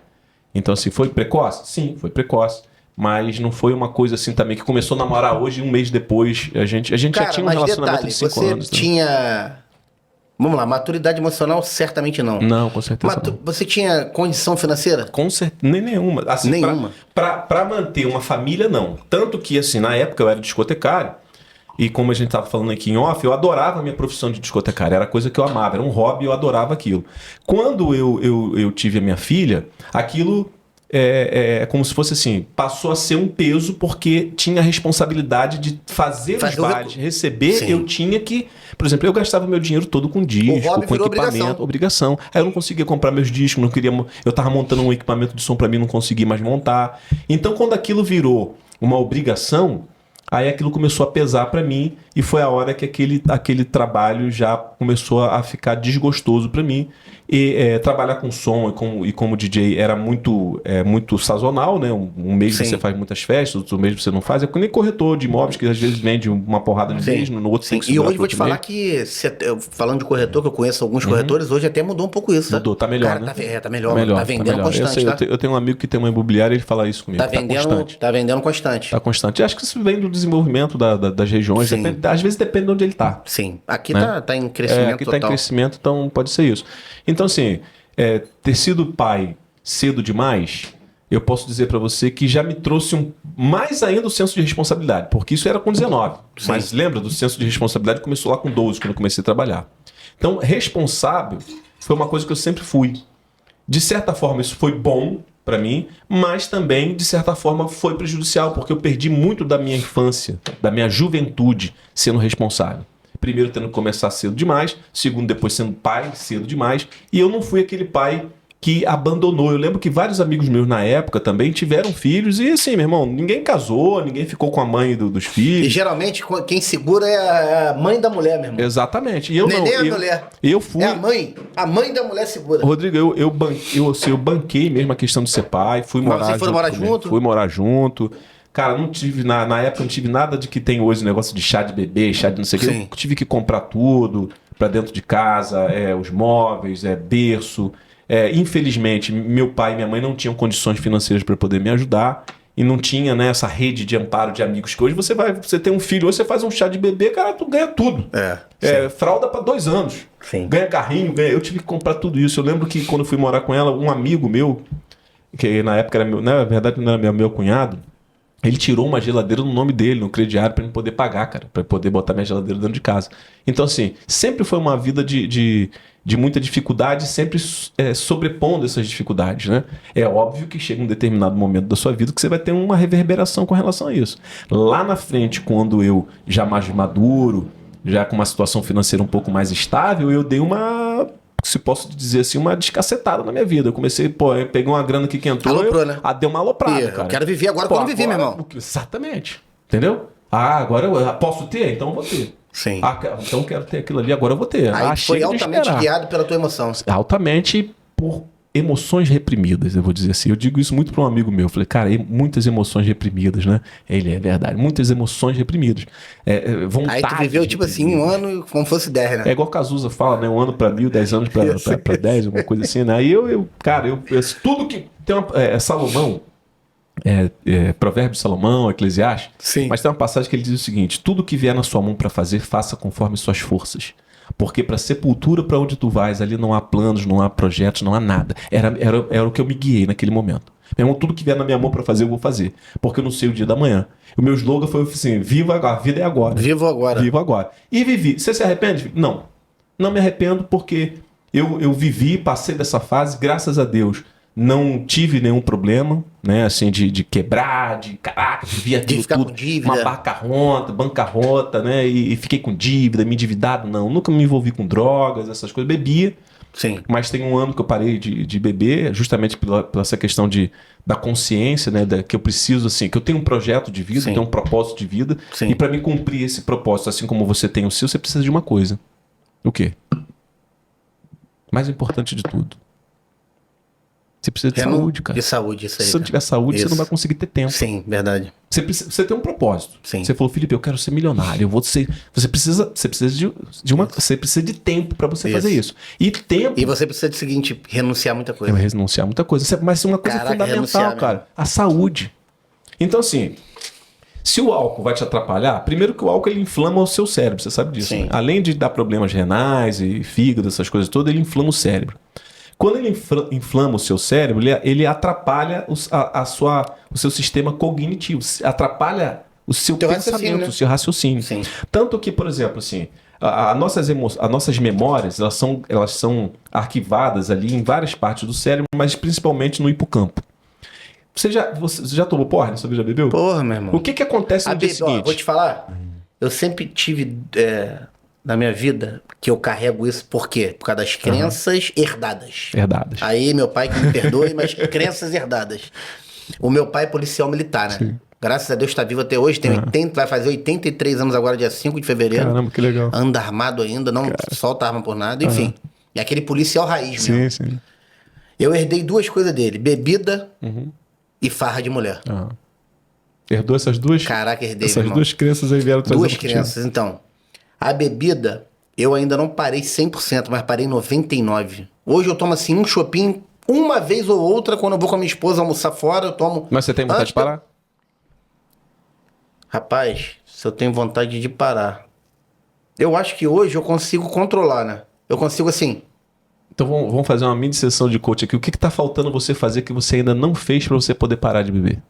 Então, assim, foi precoce? Sim, foi precoce. Mas não foi uma coisa assim também que começou a namorar hoje e um mês depois. A gente já tinha um relacionamento de 5 anos. Você tinha... Vamos lá, maturidade emocional certamente não. Não, com certeza não. Você tinha condição financeira? Com certeza, nenhuma. Assim, nenhuma. Para manter uma família, não. Tanto que, assim, na época eu era discotecário, e como a gente estava falando aqui em off, eu adorava a minha profissão de discotecário. Era coisa que eu amava, era um hobby, eu adorava aquilo. Quando eu tive a minha filha, aquilo... como se fosse assim, passou a ser um peso porque tinha a responsabilidade de fazer os bailes, receber. Sim. Eu tinha que, por exemplo, eu gastava meu dinheiro todo com disco, com equipamento, obrigação. Aí eu não conseguia comprar meus discos, eu tava montando um equipamento de som para mim, não conseguia mais montar. Então, quando aquilo virou uma obrigação, aí aquilo começou a pesar para mim e foi a hora que aquele trabalho já começou a ficar desgostoso para mim. E trabalhar com som e como DJ era muito sazonal, né? Um mês você faz muitas festas, outro mês você não faz. É nem corretor de imóveis que às vezes vende uma porrada de vez, no outro tem que segurar. E hoje vou te falar que, falando de corretor, que eu conheço alguns corretores, hoje até mudou um pouco isso. Mudou, tá melhor, cara, né? Tá melhor. Tá vendendo constante, tá? Eu tenho um amigo que tem uma imobiliária e ele fala isso comigo. Tá vendendo constante. Tá constante. E acho que isso vem do desenvolvimento das regiões. Às vezes depende de onde ele tá. Sim. Aqui tá em crescimento aqui total. Tá em crescimento, então pode ser isso. Então, assim... ter sido pai cedo demais, eu posso dizer para você que já me trouxe mais ainda o senso de responsabilidade, porque isso era com 19. Sim. Mas lembra do senso de responsabilidade que começou lá com 12, quando eu comecei a trabalhar. Então, responsável foi uma coisa que eu sempre fui. De certa forma, isso foi bom para mim, mas também, de certa forma, foi prejudicial, porque eu perdi muito da minha infância, da minha juventude, sendo responsável. Primeiro tendo que começar cedo demais, segundo depois sendo pai cedo demais, e eu não fui aquele pai que abandonou. Eu lembro que vários amigos meus na época também tiveram filhos e assim, meu irmão, ninguém casou, ninguém ficou com a mãe dos filhos. E geralmente quem segura é a mãe da mulher, meu irmão. Exatamente. E eu nem a mulher. Eu fui... É a mãe da mulher segura. Rodrigo, eu banquei mesmo a questão de ser pai, fui morar junto. Você foi morar junto? Fui morar junto. Cara, não tive, na época não tive nada de que tem hoje, negócio de chá de bebê, chá de não sei o que. Eu tive que comprar tudo pra dentro de casa, os móveis, berço. Infelizmente, meu pai e minha mãe não tinham condições financeiras para poder me ajudar. e não tinha, né, essa rede de amparo de amigos que hoje você tem um filho, hoje você faz um chá de bebê, cara, tu ganha tudo. Fralda para 2 anos. Sim. Ganha carrinho, eu tive que comprar tudo isso. Eu lembro que quando eu fui morar com ela, um amigo meu, que na época era meu, na verdade não era meu cunhado, ele tirou uma geladeira no nome dele, no crediário, para ele poder pagar, cara, para poder botar minha geladeira dentro de casa. Então, assim, sempre foi uma vida de muita dificuldade, sempre sobrepondo essas dificuldades, né? É óbvio que chega um determinado momento da sua vida que você vai ter uma reverberação com relação a isso. Lá na frente, quando eu já mais maduro, já com uma situação financeira um pouco mais estável, eu dei uma, se posso dizer assim, uma descacetada na minha vida. Eu comecei, eu peguei uma grana aqui que entrou, né? Deu uma aloprada, cara. Eu quero viver agora quando viver, meu irmão. Exatamente. Entendeu? Agora eu posso ter? Então eu vou ter. Sim. Então eu quero ter aquilo ali, agora eu vou ter. Aí foi altamente guiado pela tua emoção. Altamente por emoções reprimidas, eu vou dizer assim. Eu digo isso muito para um amigo meu. Eu falei, cara, muitas emoções reprimidas, né? Ele é verdade. Muitas emoções reprimidas. Vontade. Aí tu viveu, tipo assim, 1 ano como fosse 10, né? É igual Cazuza fala, né? 1 ano para 1000, 10 anos para 10, alguma coisa assim, né? Aí tudo que tem Salomão, Provérbios de Salomão, Eclesiastes. Sim. Mas tem uma passagem que ele diz o seguinte: tudo que vier na sua mão para fazer, faça conforme suas forças. Porque para sepultura, para onde tu vais, ali não há planos, não há projetos, não há nada. Era o que eu me guiei naquele momento. Meu irmão, tudo que vier na minha mão para fazer, eu vou fazer. Porque eu não sei o dia da manhã. O meu slogan foi assim: viva agora, a vida é agora. Vivo agora. Vivo agora. E vivi. Você se arrepende? Não. Não me arrependo porque eu vivi, passei dessa fase, graças a Deus. Não tive nenhum problema, né? Assim, de quebrar, de via de ficar tudo, com dívida. uma bancarrota, né? E fiquei com dívida, me endividado, não. Nunca me envolvi com drogas, essas coisas. Bebia. Sim. Mas tem 1 ano que eu parei de beber, justamente pela essa questão da consciência, né? Que eu preciso, assim, que eu tenho um projeto de vida, tenho um propósito de vida. Sim. E para mim cumprir esse propósito, assim como você tem o seu, você precisa de uma coisa. O quê? Mais importante de tudo. Você precisa de saúde, cara. De saúde, isso aí. Se você não tiver saúde, você não vai conseguir ter tempo. Sim, verdade. Você tem um propósito. Sim. Você falou, Felipe, eu quero ser milionário. Você precisa de tempo para você fazer isso. E tempo. E você precisa de seguinte, renunciar a muita coisa. Renunciar a muita coisa. Mas uma coisa fundamental, cara. A saúde. Então, assim, se o álcool vai te atrapalhar, primeiro que o álcool ele inflama o seu cérebro, você sabe disso. Né? Além de dar problemas renais e fígado, essas coisas todas, ele inflama o cérebro. Quando ele inflama o seu cérebro, ele atrapalha o seu sistema cognitivo, atrapalha o seu pensamento, né? O seu raciocínio. Sim. Tanto que, por exemplo, assim, as nossas memórias elas são arquivadas ali em várias partes do cérebro, mas principalmente no hipocampo. Você já tomou porra? Você já bebeu? Porra, meu irmão. O que acontece no dia seguinte? Vou te falar, eu sempre tive... na minha vida, que eu carrego isso, por quê? Por causa das crenças herdadas. Aí, meu pai que me perdoe, mas crenças herdadas. O meu pai é policial militar, né? Sim. Graças a Deus está vivo até hoje, tem vai fazer 83 anos agora, dia 5 de fevereiro. Caramba, que legal. Anda armado ainda, não solta arma por nada, enfim. É aquele policial raiz mesmo. Sim. Eu herdei 2 coisas dele, bebida e farra de mulher. Herdou essas duas? Caraca, herdei, essas 2 crenças aí vieram trazer 2 crenças, então. A bebida, eu ainda não parei 100%, mas parei 99%. Hoje eu tomo assim um chopinho, uma vez ou outra, quando eu vou com a minha esposa almoçar fora, eu tomo... Mas você tem vontade de parar? Rapaz, se eu tenho vontade de parar... Eu acho que hoje eu consigo controlar, né? Eu consigo assim... Então vamos fazer uma mini sessão de coach aqui. O que tá faltando você fazer que você ainda não fez para você poder parar de beber?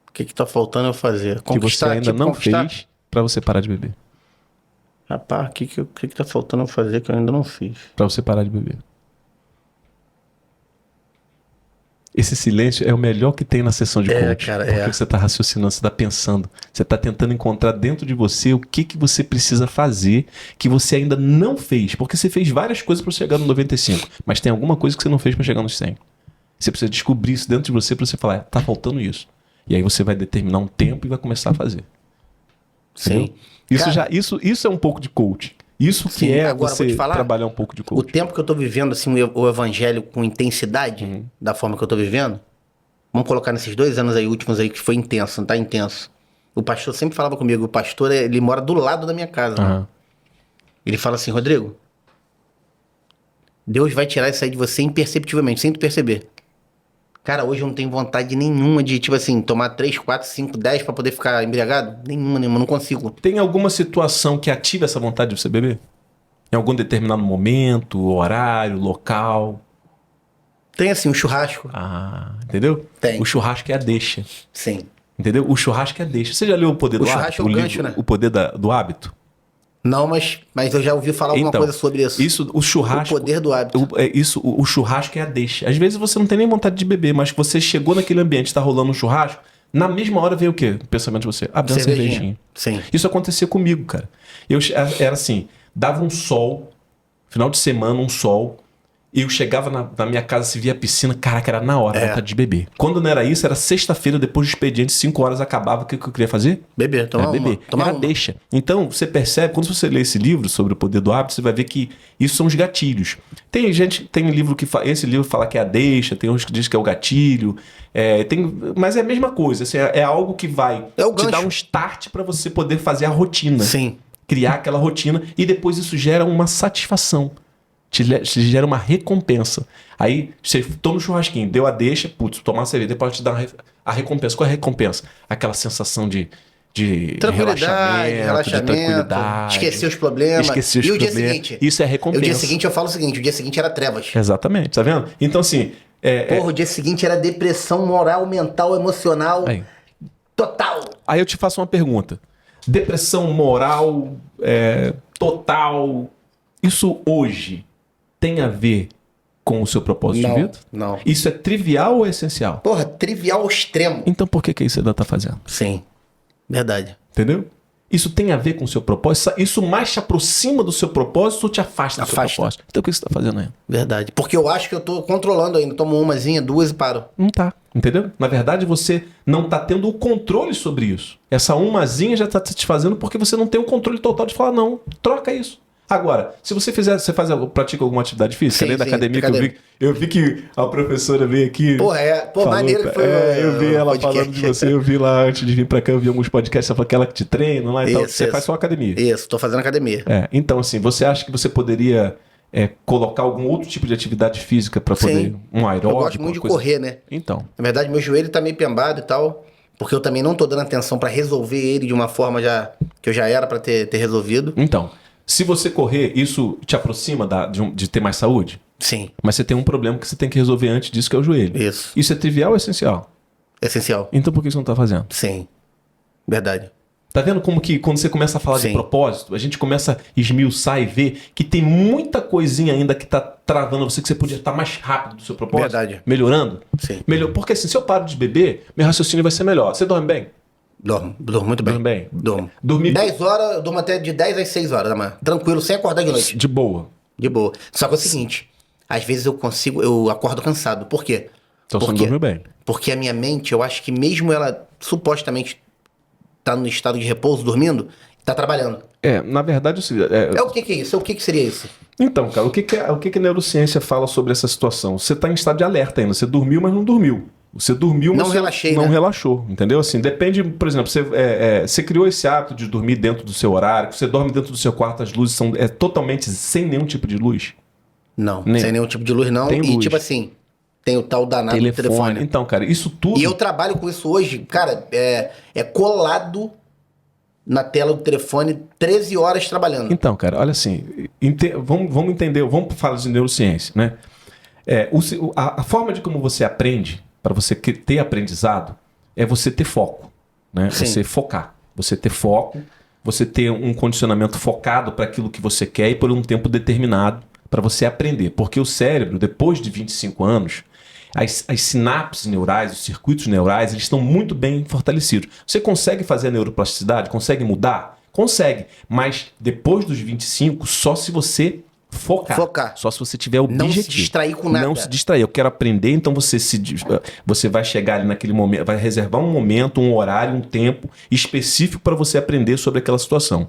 O que tá faltando eu fazer? Que você ainda não fez... para você parar de beber. Rapaz, o que tá faltando eu fazer que eu ainda não fiz? Para você parar de beber. Esse silêncio é o melhor que tem na sessão de coach. Cara, porque você tá raciocinando, você tá pensando. Você tá tentando encontrar dentro de você o que você precisa fazer que você ainda não fez. Porque você fez várias coisas para chegar no 95. Mas tem alguma coisa que você não fez para chegar nos 100. Você precisa descobrir isso dentro de você para você falar, tá faltando isso. E aí você vai determinar um tempo e vai começar a fazer. Sim. Isso é um pouco de coach. Isso que é agora, você trabalhar um pouco de coach. O tempo que eu tô vivendo assim, o evangelho com intensidade, da forma que eu tô vivendo, vamos colocar nesses 2 anos aí últimos aí que foi intenso, não tá intenso. O pastor sempre falava comigo, o pastor ele mora do lado da minha casa. Né? Ele fala assim, Rodrigo, Deus vai tirar isso aí de você imperceptivelmente, sem tu perceber. Cara, hoje eu não tenho vontade nenhuma de, tipo assim, tomar 3, 4, 5, 10 pra poder ficar embriagado. Nenhuma, não consigo. Tem alguma situação que ativa essa vontade de você beber? Em algum determinado momento, horário, local? Tem assim, um churrasco. Entendeu? Tem. O churrasco é a deixa. Sim. Entendeu? O churrasco é a deixa. Você já leu O Poder do Hábito? O churrasco é o gancho, né? O Poder do Hábito? Não, mas eu já ouvi falar alguma coisa sobre isso. O churrasco... O poder do hábito. O churrasco é a deixa. Às vezes você não tem nem vontade de beber, mas você chegou naquele ambiente, tá rolando um churrasco, na mesma hora veio o quê? O pensamento de você. Dá uma cervejinha. Sim. Isso acontecia comigo, cara. Era assim, dava um sol, final de semana, um sol, e eu chegava na minha casa, se via a piscina, caraca, era na hora, vontade de beber. Quando não era isso, era sexta-feira, depois do expediente, 5 horas acabava, o que eu queria fazer? Beber, tomar uma. Deixa. Então, você percebe, quando você lê esse livro sobre o poder do hábito, você vai ver que isso são os gatilhos. Tem livro que esse livro fala que é a deixa, tem uns que diz que é o gatilho, mas é a mesma coisa, assim, é algo que vai te dar um start para você poder fazer a rotina. Sim. Criar aquela rotina, e depois isso gera uma satisfação. Te gera uma recompensa. Aí você toma um churrasquinho, deu a deixa, tomar uma cerveja, depois te dá a recompensa. Qual é a recompensa? Aquela sensação de relaxamento, de tranquilidade. Esquecer os problemas. E o dia seguinte? Isso é recompensa. O dia seguinte eu falo o seguinte, o dia seguinte era trevas. Exatamente, tá vendo? Então assim... o dia seguinte era depressão moral, mental, emocional, total. Aí eu te faço uma pergunta. Depressão moral, total, isso hoje... tem a ver com o seu propósito de vida? Não. Isso é trivial ou é essencial? Porra, trivial ao extremo. Então por que isso ainda tá fazendo? Sim, verdade. Entendeu? Isso tem a ver com o seu propósito? Isso mais te aproxima do seu propósito ou te afasta do seu propósito? Então o que você tá fazendo ainda? Verdade. Porque eu acho que eu tô controlando ainda. Tomo umazinha, 2 e paro. Não tá. Entendeu? Na verdade, você não tá tendo o controle sobre isso. Essa umazinha já tá te satisfazendo porque você não tem o controle total de falar, não, troca isso. Agora, se você pratica alguma atividade física, além da academia, que eu vi que a professora veio aqui. Maneiro que foi. Eu vi ela falando de você, eu vi lá antes de vir pra cá, eu vi alguns podcasts, ela falou que ela que te treina lá e tal. Você faz só academia. Isso, tô fazendo academia. Então, assim, você acha que você poderia colocar algum outro tipo de atividade física pra poder. Um aeróbico? Eu gosto muito de correr, né? Então. Na verdade, meu joelho tá meio pembado e tal. Porque eu também não tô dando atenção pra resolver ele de uma forma que eu já era pra ter resolvido. Então. Se você correr, isso te aproxima de ter mais saúde? Sim. Mas você tem um problema que você tem que resolver antes disso, que é o joelho. Isso. Isso é trivial ou essencial? Essencial. Então por que você não tá fazendo? Sim. Verdade. Tá vendo como que quando você começa a falar de propósito, a gente começa a esmiuçar e ver que tem muita coisinha ainda que tá travando você, que você podia estar mais rápido do seu propósito? Verdade. Melhorando? Sim. Porque assim, se eu paro de beber, meu raciocínio vai ser melhor. Você dorme bem? Durmo muito bem. Dorme bem? Durmo. Dormir 10 horas, eu durmo até de 10 às 6 horas da manhã. Tranquilo, sem acordar de noite. De boa. De boa. Só que é o seguinte, às vezes eu acordo cansado. Por quê? Então você não dorme bem. Porque a minha mente, eu acho que mesmo ela supostamente tá no estado de repouso, dormindo, tá trabalhando. Na verdade... O que é isso? O que seria isso? Então, cara, o que a neurociência fala sobre essa situação? Você tá em estado de alerta ainda. Você dormiu, mas não dormiu. Você dormiu, mas não relaxou, entendeu? Assim, depende, por exemplo, você criou esse hábito de dormir dentro do seu horário, você dorme dentro do seu quarto, as luzes são totalmente sem nenhum tipo de luz? Não, sem nenhum tipo de luz não. Tem luz. Tipo assim, tem o tal danado do telefone. Então, cara, isso tudo... E eu trabalho com isso hoje, cara, é colado na tela do telefone 13 horas trabalhando. Então, cara, olha assim, vamos entender, vamos falar de neurociência, né? A forma de como você aprende, para você ter aprendizado, é você ter foco, né? Sim. Você focar. Você ter foco, você ter um condicionamento focado para aquilo que você quer e por um tempo determinado para você aprender. Porque o cérebro, depois de 25 anos, as sinapses neurais, os circuitos neurais, eles estão muito bem fortalecidos. Você consegue fazer a neuroplasticidade? Consegue mudar? Consegue. Mas depois dos 25, só se você focar. Só se você tiver objetivo. Não se distrair com nada. Não se distrair. Eu quero aprender, então você vai chegar ali naquele momento, vai reservar um momento, um horário, um tempo específico para você aprender sobre aquela situação.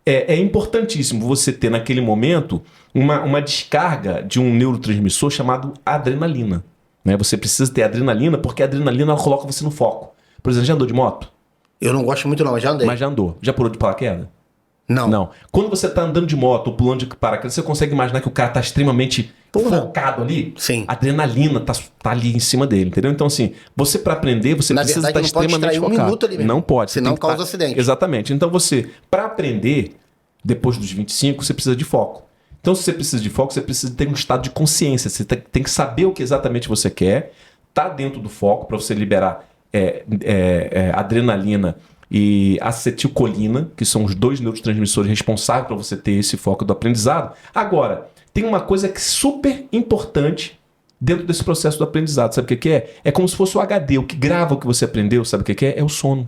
É importantíssimo você ter naquele momento uma descarga de um neurotransmissor chamado adrenalina. Né? Você precisa ter adrenalina porque a adrenalina ela coloca você no foco. Por exemplo, já andou de moto? Eu não gosto muito não, mas já andei. Mas já andou. Já pulou de paraquedas? Não. Quando você está andando de moto ou pulando de paraquedas, você consegue imaginar que o cara está extremamente focado ali, a adrenalina tá ali em cima dele, entendeu? Então, assim, você para aprender, você precisa estar extremamente focado. Um minuto ali mesmo. Não pode. Senão causa acidente. Exatamente. Então, você, para aprender, depois dos 25, você precisa de foco. Então, se você precisa de foco, você precisa ter um estado de consciência. Você tem que saber o que exatamente você quer, tá dentro do foco para você liberar adrenalina e acetilcolina, que são os 2 neurotransmissores responsáveis para você ter esse foco do aprendizado. Agora, tem uma coisa que é super importante dentro desse processo do aprendizado. Sabe o que é? É como se fosse o HD. O que grava o que você aprendeu, sabe o que é? É o sono.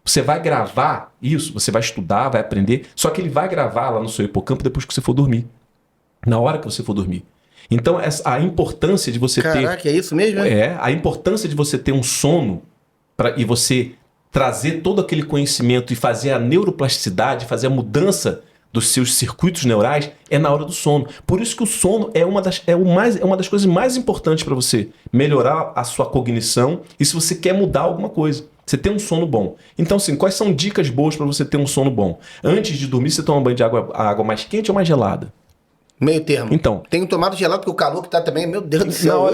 Você vai gravar isso, você vai estudar, vai aprender, só que ele vai gravar lá no seu hipocampo depois que você for dormir. Na hora que você for dormir. Então, a importância de você ter... Caraca, é isso mesmo? A importância de você ter um sono e você trazer todo aquele conhecimento e fazer a neuroplasticidade, fazer a mudança dos seus circuitos neurais é na hora do sono. Por isso que o sono é uma das coisas mais importantes para você melhorar a sua cognição e se você quer mudar alguma coisa. Você tem um sono bom. Então, assim, quais são dicas boas para você ter um sono bom? Antes de dormir, você toma banho de água mais quente ou mais gelada? Meio termo. Então, tenho tomado gelado porque o calor que tá também, meu Deus do céu.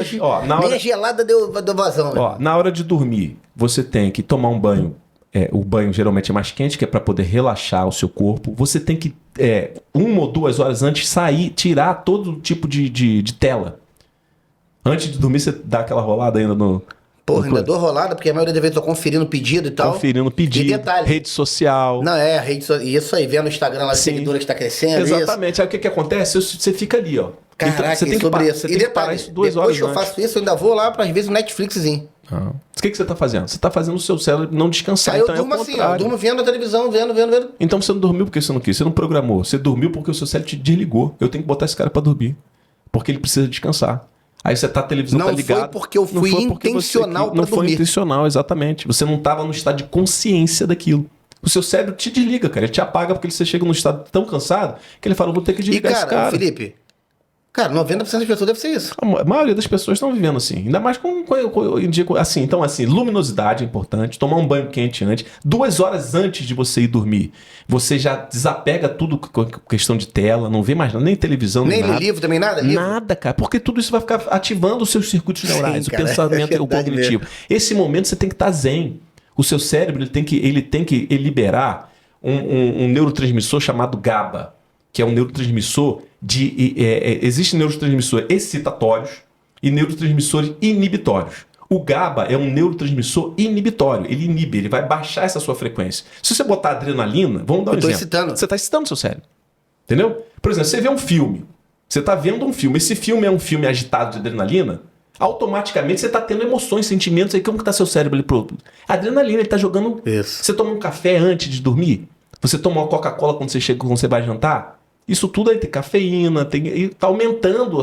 Nem gelada deu vazão. Né? Na hora de dormir, você tem que tomar um banho. O banho geralmente é mais quente, que é para poder relaxar o seu corpo. Você tem que, 1 ou 2 horas antes, sair, tirar todo tipo de tela. Antes de dormir, você dá aquela rolada ainda no... Porra, ainda dou rolada, porque a maioria das vezes eu tô conferindo pedido e tal. Conferindo pedido, e detalhe, rede social. Não, isso aí, vendo no Instagram lá, a seguidora que tá crescendo. Exatamente. Isso. Aí o que acontece? Você fica ali, ó. Caraca, então, você tem que sobre isso. Você tem que parar isso 2 horas depois que eu faço isso, eu ainda vou lá, às vezes, no Netflixzinho. O que você tá fazendo? Você tá fazendo o seu cérebro não descansar. Aí então eu durmo assim, eu durmo vendo a televisão, vendo. Então você não dormiu porque você não quis, você não programou. Você dormiu porque o seu cérebro te desligou. Eu tenho que botar esse cara pra dormir. Porque ele precisa descansar. Aí você tá, a televisão tá ligada. Não foi porque eu fui intencional pra dormir. Não foi intencional, exatamente. Você não tava no estado de consciência daquilo. O seu cérebro te desliga, cara. Ele te apaga porque você chega num estado tão cansado que ele fala, vou ter que desligar esse cara. Felipe, cara, 90% das pessoas deve ser isso. A maioria das pessoas estão vivendo assim. Ainda mais assim. Então, assim, luminosidade é importante. Tomar um banho quente antes. 2 horas antes de você ir dormir. Você já desapega tudo com questão de tela. Não vê mais nada, nem televisão, nem nada. Nem livro também, nada? Nada, cara. Porque tudo isso vai ficar ativando os seus circuitos neurais. Sim, cara, o pensamento e o cognitivo. Mesmo. Esse momento você tem que estar zen. O seu cérebro ele tem que liberar um neurotransmissor chamado GABA, que é um neurotransmissor existem neurotransmissores excitatórios e neurotransmissores inibitórios. O GABA é um neurotransmissor inibitório. Ele inibe, ele vai baixar essa sua frequência. Se você botar adrenalina, vamos dar um exemplo. Excitando. Você está excitando o seu cérebro. Entendeu? Por exemplo, você vê um filme. Você está vendo um filme. Esse filme é um filme agitado de adrenalina. Automaticamente você está tendo emoções, sentimentos. Aí como que está seu cérebro? A adrenalina, ele está jogando... Isso. Você toma um café antes de dormir? Você toma uma Coca-Cola quando você vai jantar? Isso tudo aí tem cafeína, está aumentando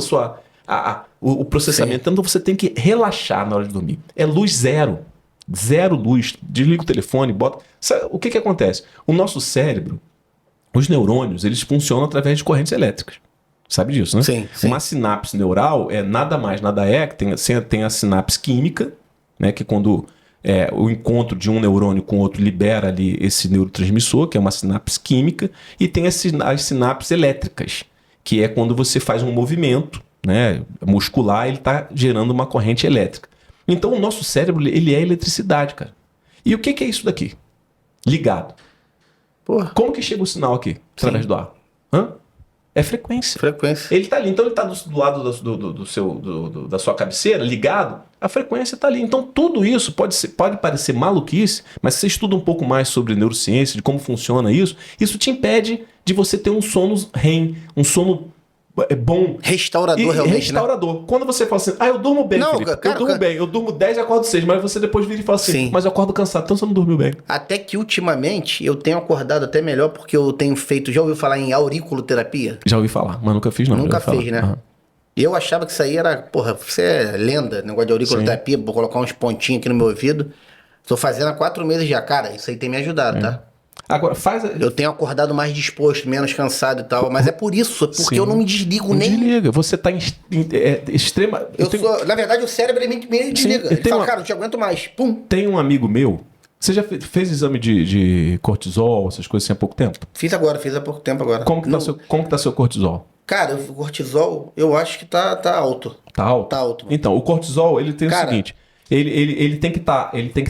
o processamento. Sim. Então você tem que relaxar na hora de dormir. É luz zero. Zero luz. Desliga o telefone, bota... Sabe, o que acontece? O nosso cérebro, os neurônios, eles funcionam através de correntes elétricas. Sabe disso, né? Sim. Uma sinapse neural é nada mais, nada é, que tem a sinapse química, né? Que quando o encontro de um neurônio com outro libera ali esse neurotransmissor, que é uma sinapse química, e tem as sinapses elétricas, que é quando você faz um movimento, né, muscular, ele está gerando uma corrente elétrica. Então o nosso cérebro, ele é eletricidade, cara. E o que é isso daqui? Ligado. Porra. Como que chega o sinal aqui? Através do ar. É frequência. Ele está ali. Então ele está do lado da sua cabeceira, ligado. A frequência está ali. Então tudo isso pode parecer maluquice, mas se você estuda um pouco mais sobre neurociência, de como funciona isso te impede de você ter um sono REM, um sono bom. Restaurador, realmente. Restaurador. Né? Quando você fala assim, eu durmo bem, Felipe. Cara, eu durmo bem. Eu durmo 10 e acordo 6. Mas você depois vira e fala assim, mas eu acordo cansado, então você não dormiu bem. Até que ultimamente eu tenho acordado até melhor porque eu tenho feito... Já ouviu falar em auriculoterapia? Já ouvi falar, mas nunca fiz não. Nunca fez, né? Uhum. Eu achava que isso aí era... Porra, você é lenda, negócio de auriculoterapia. Vou colocar uns pontinhos aqui no meu ouvido. Tô fazendo há 4 meses já. Cara, isso aí tem me ajudado, tá? Agora, eu tenho acordado mais disposto, menos cansado e tal, mas é por isso, porque eu não me desligo nem... Desliga, você tá extrema... Na verdade, o cérebro ele me desliga. Ele fala, cara, eu não te aguento mais. Pum. Tem um amigo meu, você já fez exame de cortisol, essas coisas assim há pouco tempo? Fiz há pouco tempo agora. Como que tá seu cortisol? Cara, o cortisol, eu acho que tá alto. Tá alto? Tá alto. Mano. Então, o cortisol, ele tem o seguinte... Ele tem que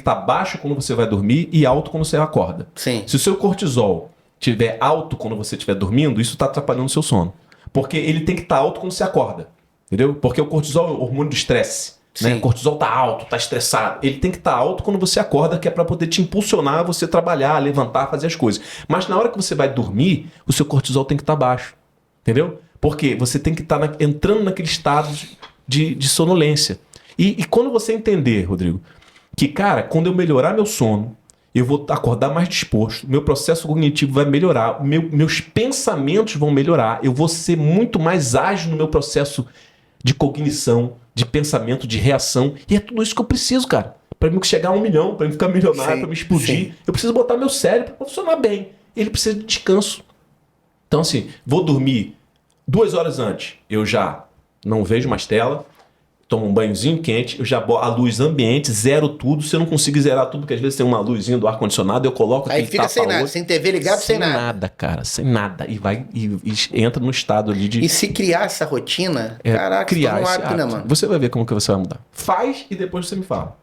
estar baixo quando você vai dormir e alto quando você acorda. Sim. Se o seu cortisol estiver alto quando você estiver dormindo, isso está atrapalhando o seu sono. Porque ele tem que estar alto quando você acorda. Entendeu? Porque o cortisol é o hormônio do estresse. Né? O cortisol tá alto, tá estressado. Ele tem que estar alto quando você acorda, que é para poder te impulsionar a você trabalhar, levantar, fazer as coisas. Mas na hora que você vai dormir, o seu cortisol tem que estar baixo. Entendeu? Porque você tem que estar entrando naquele estado de sonolência. E quando você entender, Rodrigo, que, cara, quando eu melhorar meu sono, eu vou acordar mais disposto, meu processo cognitivo vai melhorar, meus pensamentos vão melhorar, eu vou ser muito mais ágil no meu processo de cognição, de pensamento, de reação. E é tudo isso que eu preciso, cara. Para mim chegar a 1 milhão, para mim ficar milionário, para me explodir, eu preciso botar meu cérebro para funcionar bem. Ele precisa de descanso. Então, assim, vou dormir 2 horas antes, eu já não vejo mais tela, tomo um banhozinho quente, eu já boto a luz ambiente, zero tudo. Se eu não consigo zerar tudo, porque às vezes tem uma luzinha do ar-condicionado, eu coloco aí fica sem nada, sem TV ligado, sem nada. Sem nada, cara, sem nada. E vai e entra no estado ali de... E se criar essa rotina, caraca, criar esse hábito, né, mano? Você vai ver como que você vai mudar. Faz e depois você me fala.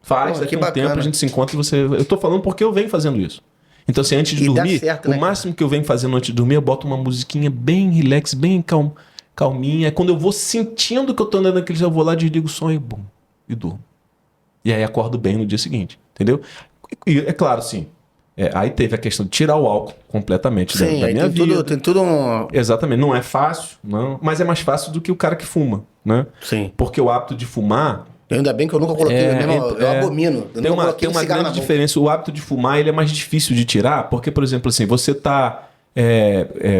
Faz, daqui a um tempo a gente se encontra e você... Eu tô falando porque eu venho fazendo isso. Então, assim, antes de dormir, certo, o máximo que eu venho fazendo antes de dormir, eu boto uma musiquinha bem relax, bem calminha. Quando eu vou sentindo que eu tô andando naquele, eu vou lá, desligo o som e bum, e durmo. E aí acordo bem no dia seguinte, entendeu? E é claro, sim. Aí teve a questão de tirar o álcool completamente da minha vida. Tem tudo um... Exatamente. Não é fácil, não, mas é mais fácil do que o cara que fuma, né? Sim. Porque o hábito de fumar... Ainda bem que eu nunca coloquei, eu abomino. Eu tem uma grande diferença. O hábito de fumar, ele é mais difícil de tirar, porque, por exemplo, assim, você tá...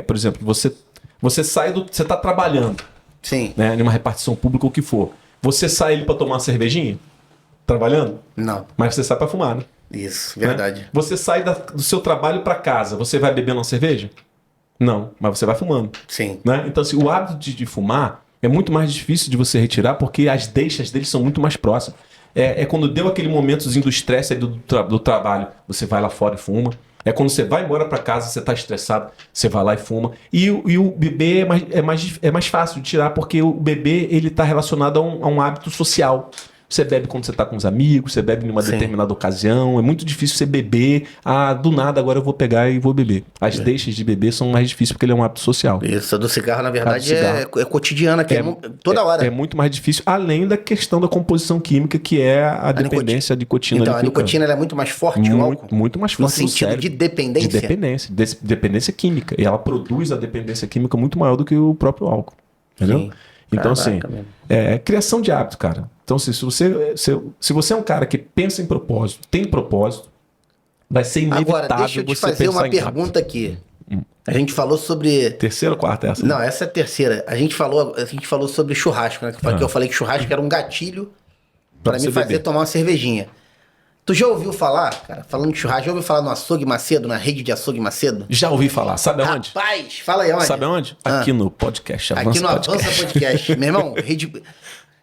por exemplo, você sai do... Você tá trabalhando. Sim. Né, numa repartição pública ou o que for. Você sai ali pra tomar uma cervejinha? Trabalhando? Não. Mas você sai pra fumar, né? Isso, verdade. Né? Você sai do seu trabalho pra casa. Você vai bebendo uma cerveja? Não, mas você vai fumando. Sim. Né? Então, assim, o hábito de fumar é muito mais difícil de você retirar porque as deixas deles são muito mais próximas. Quando deu aquele momentozinho do estresse aí do trabalho, você vai lá fora e fuma. É quando você vai embora para casa, você está estressado, você vai lá e fuma. E o bebê é mais fácil de tirar, porque o bebê ele está relacionado a um hábito social. Você bebe quando você está com os amigos, você bebe em uma determinada ocasião. É muito difícil você beber. Do nada agora eu vou pegar e vou beber. As deixas de beber são mais difíceis porque ele é um hábito social. Isso, a do cigarro, na verdade, é cotidiana, que toda hora. É muito mais difícil, além da questão da composição química, que é a dependência de nicotina. Então, a nicotina ela é muito mais forte que o álcool? Muito mais forte. No sentido de dependência? De dependência. Dependência química. E ela produz a dependência química muito maior do que o próprio álcool. Entendeu? Sim. Então, assim, criação de hábito, cara. Então, se você é um cara que pensa em propósito, tem propósito, vai ser inevitável você pensar em Agora, deixa eu te fazer uma pergunta aqui. A gente falou sobre... Terceira ou quarta essa? Não, essa é a terceira. A gente falou sobre churrasco, né? Que eu falei que churrasco era um gatilho para me fazer tomar uma cervejinha. Tu já ouviu falar, cara, falando de churrasco, já ouviu falar no Açougue Macedo, na rede de Açougue Macedo? Já ouvi falar. Sabe aonde? Rapaz, fala aí onde. Sabe aonde? Aqui no podcast. Aqui no Avança Podcast. Meu irmão,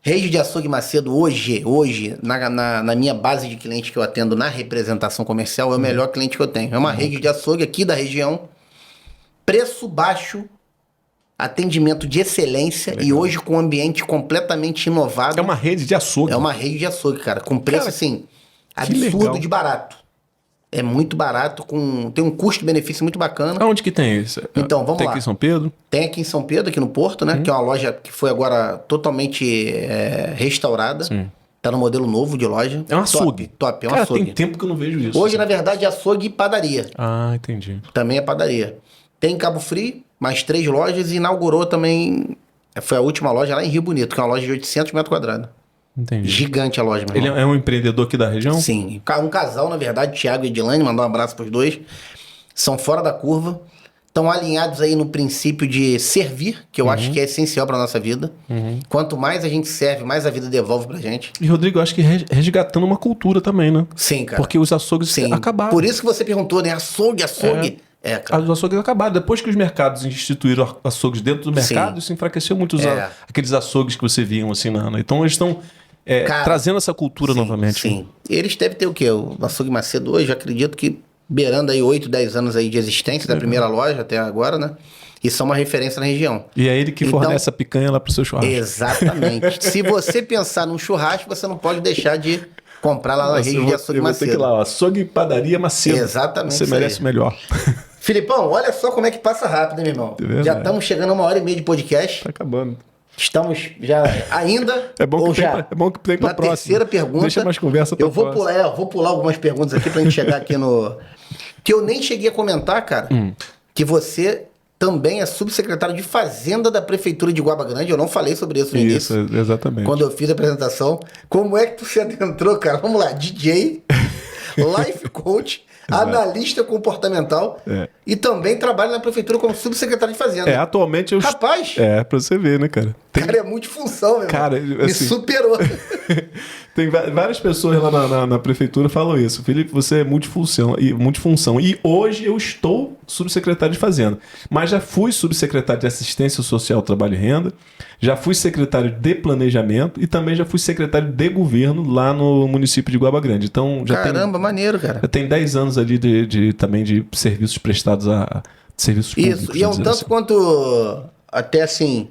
rede de Açougue Macedo hoje na minha base de cliente que eu atendo na representação comercial, é o melhor cliente que eu tenho. É uma rede de açougue aqui da região, preço baixo, atendimento de excelência. Legal. E hoje com um ambiente completamente inovado. É uma rede de açougue. É uma rede de açougue, cara, com preço assim... absurdo de barato. É muito barato, tem um custo-benefício muito bacana. Aonde que tem isso? Então, vamos lá. Tem aqui em São Pedro? Tem aqui em São Pedro, aqui no Porto, né? Que é uma loja que foi agora totalmente restaurada. Sim. Tá no modelo novo de loja. É um açougue. Top, é um açougue. Tem tempo que eu não vejo isso. Hoje, na verdade, é açougue e padaria. Entendi. Também é padaria. Tem em Cabo Frio, mais 3 lojas e inaugurou também... Foi a última loja lá em Rio Bonito, que é uma loja de 800 metros quadrados. Entendi. Gigante a loja, meu irmão. Ele é um empreendedor aqui da região? Sim. Um casal, na verdade, Thiago e Edilane, mandar um abraço pros dois. São fora da curva. Estão alinhados aí no princípio de servir, que eu acho que é essencial pra nossa vida. Quanto mais a gente serve, mais a vida devolve pra gente. E, Rodrigo, eu acho que resgatando uma cultura também, né? Sim, cara. Porque os açougues acabaram. Por isso que você perguntou, né? Açougue. Cara. Os açougues acabaram. Depois que os mercados instituíram açougues dentro do mercado, isso enfraqueceu muito aqueles açougues que você viam assim. Então eles estão trazendo essa cultura novamente. Sim. Eles devem ter o quê? O Açougue Macedo hoje, acredito que beirando aí 8, 10 anos aí de existência da primeira loja até agora, né? e são uma referência na região. E é ele que fornece a picanha lá pro seu churrasco. Exatamente. Se você pensar num churrasco, você não pode deixar de comprar lá na rede de Açougue Macedo. Tem que ir lá, Açougue e Padaria Macedo. Exatamente. Você merece o melhor. Filipão, olha só como é que passa rápido, hein, meu irmão? Já estamos chegando a 1h30 de podcast. Tá acabando. Estamos já ainda. É bom que tem pra próxima. Na terceira pergunta. Deixa mais conversa pra próxima. Eu vou pular algumas perguntas aqui pra gente chegar aqui no. Que eu nem cheguei a comentar, cara. Que você também é subsecretário de Fazenda da Prefeitura de Guaba Grande. Eu não falei sobre isso no início. Isso, exatamente. Quando eu fiz a apresentação. Como é que tu se adentrou, cara? Vamos lá. DJ, life coach, analista comportamental e também trabalha na prefeitura como subsecretário de Fazenda. Atualmente eu... Rapaz! Pra você ver, né, cara? Cara, é multifunção, meu cara, irmão. Me superou. Tem várias pessoas lá na prefeitura que falam isso. Felipe, você é multifunção. E hoje eu estou subsecretário de Fazenda. Mas já fui subsecretário de Assistência Social, Trabalho e Renda. Já fui secretário de Planejamento e também já fui secretário de Governo lá no município de Guaba Grande. Então, maneiro, cara. Já tem 10 anos ali também de serviços prestados a serviços públicos. Isso, e é um tanto assim. Quanto até assim...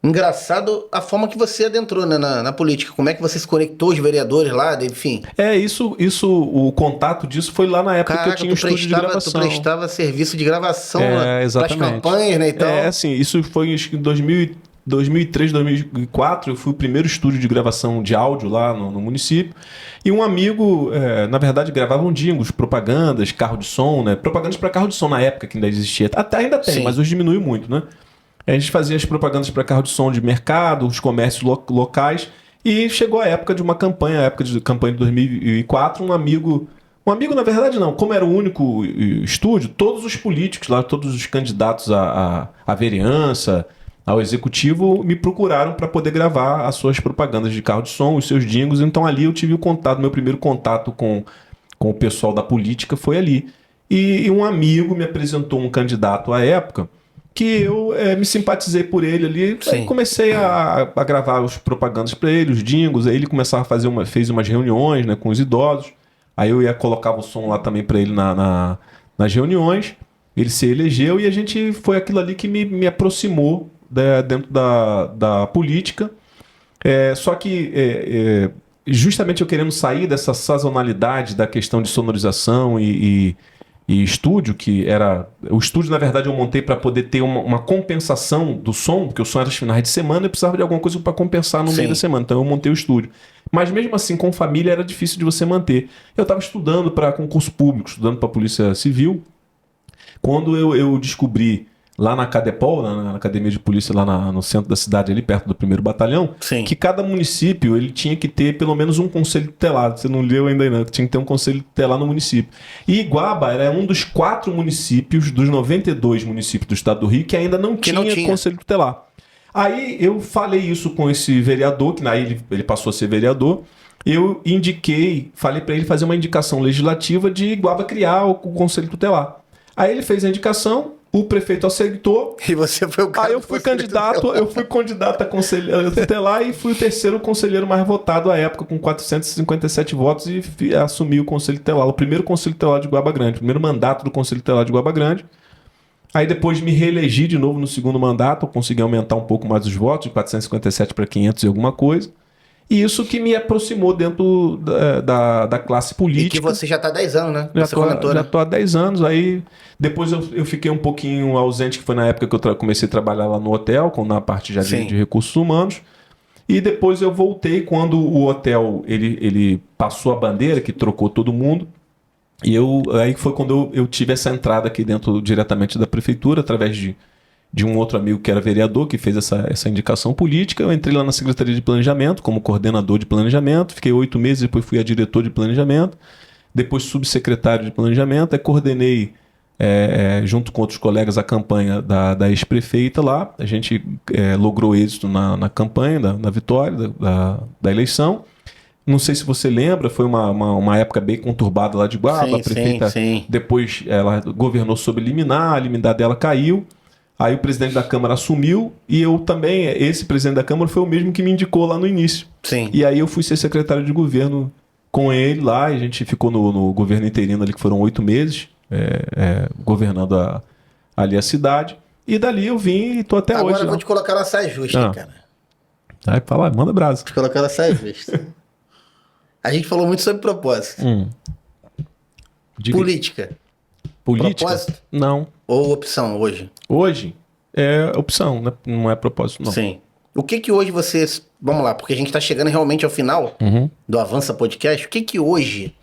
Engraçado a forma que você adentrou, né, na política. Como é que você se conectou, os vereadores lá, enfim. O contato disso foi lá na época que eu tinha o estúdio de gravação. Tu prestava serviço de gravação para as campanhas, né, e tal. Assim, isso foi em 2003, 2004, eu fui o primeiro estúdio de gravação de áudio lá no município. E um amigo, na verdade, gravavam jingles, propagandas, carro de som, né? Propagandas para carro de som na época que ainda existia. Até ainda tem, sim, mas hoje diminuiu muito, né? A gente fazia as propagandas para carro de som de mercado, os comércios locais, e chegou a época de uma campanha, de 2004, um amigo, na verdade não, como era o único estúdio, todos os políticos lá, todos os candidatos à vereança, ao executivo, me procuraram para poder gravar as suas propagandas de carro de som, os seus jingles. Então ali eu tive o contato, meu primeiro contato com o pessoal da política foi ali. E um amigo me apresentou um candidato à época, que eu me simpatizei por ele ali. Aí comecei a gravar as propagandas para ele, os jingles. Aí ele começava a fez umas reuniões, né, com os idosos. Aí eu colocava o som lá também para ele nas reuniões. Ele se elegeu e foi aquilo ali que me aproximou dentro da política. Só que justamente eu querendo sair dessa sazonalidade da questão de sonorização e estúdio, que era... O estúdio, na verdade, eu montei para poder ter uma compensação do som, porque o som era aos finais de semana e eu precisava de alguma coisa para compensar no meio da semana. Então eu montei o estúdio. Mas mesmo assim, com família, era difícil de você manter. Eu estava estudando para concurso público, estudando para a Polícia Civil. Quando eu descobri, lá na Cadepol, na Academia de Polícia, lá no centro da cidade, ali perto do 1º Batalhão, que cada município ele tinha que ter pelo menos um conselho tutelar. Você não leu ainda, não? Tinha que ter um conselho tutelar no município. E Iguaba era um dos 4 municípios, dos 92 municípios do estado do Rio, que ainda não tinha conselho tutelar. Aí eu falei isso com esse vereador, que aí ele passou a ser vereador. Eu falei para ele fazer uma indicação legislativa de Iguaba criar o conselho tutelar. Aí ele fez a indicação, o prefeito aceitou. E você foi o cara. Aí eu fui candidato a conselheiro tutelar e fui o terceiro conselheiro mais votado à época, com 457 votos, e assumi o conselho tutelar, o primeiro conselho tutelar de Guaba Grande, o primeiro mandato do conselho tutelar de Guaba Grande. Aí depois me reelegi de novo no segundo mandato, eu consegui aumentar um pouco mais os votos, de 457 para 500 e alguma coisa. E isso que me aproximou dentro da classe política. E que você já está há 10 anos, né? Já estou há 10 anos. Aí depois eu fiquei um pouquinho ausente, que foi na época que eu comecei a trabalhar lá no hotel, na parte já de recursos humanos. E depois eu voltei quando o hotel ele passou a bandeira, que trocou todo mundo. E aí foi quando eu tive essa entrada aqui dentro diretamente da prefeitura, através de um outro amigo que era vereador, que fez essa indicação política. Eu entrei lá na Secretaria de Planejamento, como coordenador de planejamento, fiquei 8 meses, depois fui a diretor de planejamento, depois subsecretário de planejamento, aí coordenei, junto com outros colegas, a campanha da ex-prefeita lá. A gente logrou êxito na campanha, na vitória da eleição. Não sei se você lembra, foi uma época bem conturbada lá de Guaba, a prefeita depois ela governou sob liminar, a liminar dela caiu. Aí o presidente da Câmara assumiu e eu também, esse presidente da Câmara foi o mesmo que me indicou lá no início. E aí eu fui ser secretário de governo com ele lá, e a gente ficou no governo interino ali, que foram 8 meses, governando ali a cidade. E dali eu vim e tô até hoje. Agora eu vou te colocar na saia justa, cara. Vai pra lá, manda brasa. Vou te colocar na saia justa. A gente falou muito sobre propósito. Política. Propósito? Não. Ou opção hoje? Hoje é opção, né? Não é propósito, não. Sim. O que hoje você... Vamos lá, porque a gente tá chegando realmente ao final do Avança Podcast. O que hoje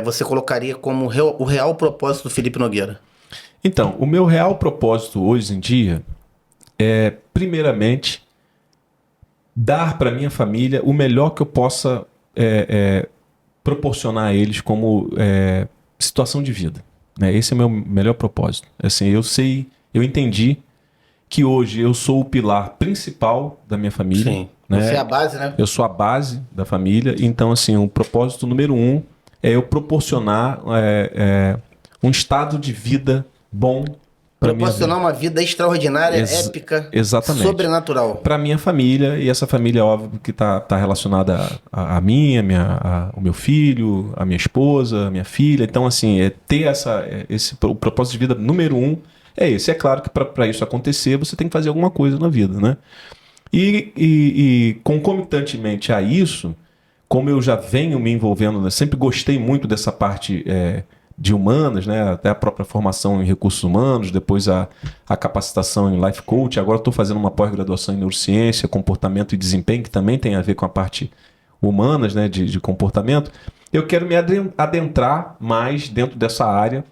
você colocaria como o real propósito do Felipe Nogueira? Então, o meu real propósito hoje em dia é, primeiramente, dar para minha família o melhor que eu possa proporcionar a eles como situação de vida. Né? Esse é o meu melhor propósito. Assim, eu entendi que hoje eu sou o pilar principal da minha família. Sim. Né? Você é a base, né? Eu sou a base da família. Então, assim, o propósito número 1 é eu proporcionar um estado de vida bom. Proporcionar uma vida extraordinária, épica, exatamente. Sobrenatural. Para minha família, e essa família, óbvio, que tá relacionada a mim, o meu filho, a minha esposa, a minha filha. Então, assim, ter o propósito de vida número 1 é esse. É claro que para isso acontecer, você tem que fazer alguma coisa na vida, né? E concomitantemente a isso, como eu já venho me envolvendo, né, sempre gostei muito dessa parte de humanas, né? Até a própria formação em recursos humanos, depois a capacitação em life coach. Agora estou fazendo uma pós-graduação em neurociência, comportamento e desempenho, que também tem a ver com a parte humanas, né? de comportamento. Eu quero me adentrar mais dentro dessa área.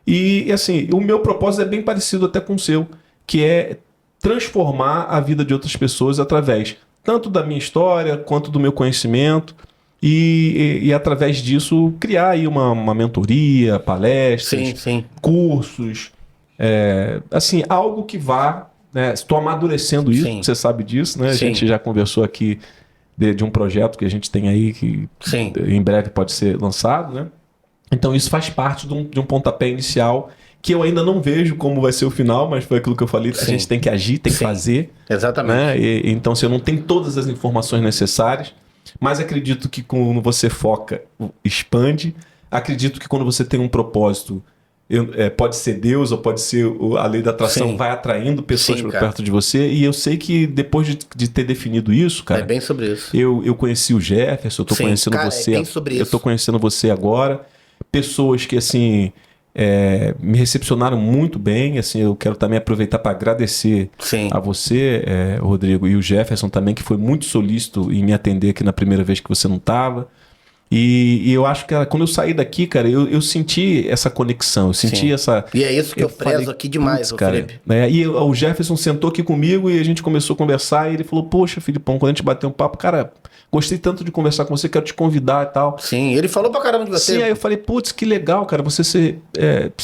E assim, o meu propósito é bem parecido até com o seu, que é transformar a vida de outras pessoas através tanto da minha história quanto do meu conhecimento. E através disso criar aí uma mentoria, palestras, cursos, assim, algo que vá, né? Estou amadurecendo isso, você sabe disso, né? A gente já conversou aqui de um projeto que a gente tem aí que em breve pode ser lançado, né? Então isso faz parte de um pontapé inicial que eu ainda não vejo como vai ser o final, mas foi aquilo que eu falei, a gente tem que agir, tem que fazer. Exatamente. Né? Então, se eu não tenho todas as informações necessárias, mas acredito que quando você foca, expande. Acredito que quando você tem um propósito, pode ser Deus ou pode ser a lei da atração, vai atraindo pessoas para perto de você. E eu sei que depois de ter definido isso, cara... É bem sobre isso. Eu conheci o Jefferson, eu tô conhecendo você. É bem sobre isso. Eu tô conhecendo você agora. Pessoas que, assim... me recepcionaram muito bem, assim, eu quero também aproveitar para agradecer a você, Rodrigo, e o Jefferson também, que foi muito solícito em me atender aqui na primeira vez que você não estava. E eu acho que quando eu saí daqui, cara, eu senti essa conexão, eu senti essa... E é isso que eu prezo aqui demais, Felipe. E o Jefferson sentou aqui comigo e a gente começou a conversar e ele falou, poxa, Filipão, quando a gente bateu um papo, cara... Gostei tanto de conversar com você, quero te convidar e tal. Sim, ele falou pra caramba de você. Sim, aí eu falei, putz, que legal, cara, você ser...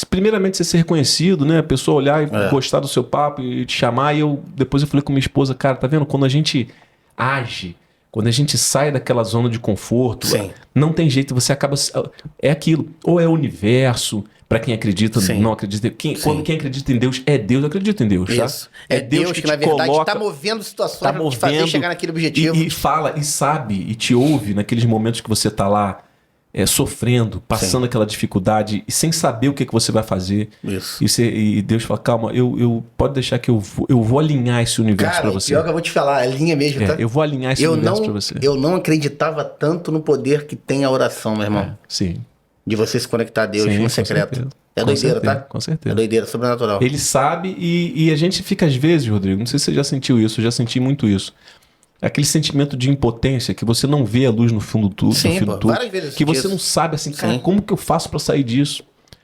primeiramente, você ser reconhecido, né? A pessoa olhar e gostar do seu papo e te chamar. E depois eu falei com minha esposa, cara, tá vendo? Quando a gente age, quando a gente sai daquela zona de conforto, não tem jeito, você acaba... É aquilo, ou é o universo... Para quem acredita, não acredita. Quando quem acredita em Deus, é Deus. Eu acredito em Deus, tá? É Deus que na verdade está movendo situações para te fazer chegar naquele objetivo. E fala, e sabe, e te ouve naqueles momentos que você está lá sofrendo, passando aquela dificuldade, e sem saber o que você vai fazer. Isso. E Deus fala, calma, pode deixar que eu vou alinhar esse universo para você. Pior que eu vou te falar, alinha mesmo, tá? Eu vou alinhar esse universo para você. Eu não acreditava tanto no poder que tem a oração, meu irmão. Sim. De você se conectar a Deus no secreto. É doideira, tá? Com certeza. É doideira, sobrenatural. Ele sabe e a gente fica às vezes, Rodrigo, não sei se você já sentiu isso, eu já senti muito isso. Aquele sentimento de impotência, que você não vê a luz no fundo do túnel. Várias vezes. Que você não sabe assim, cara, como que eu faço para sair disso?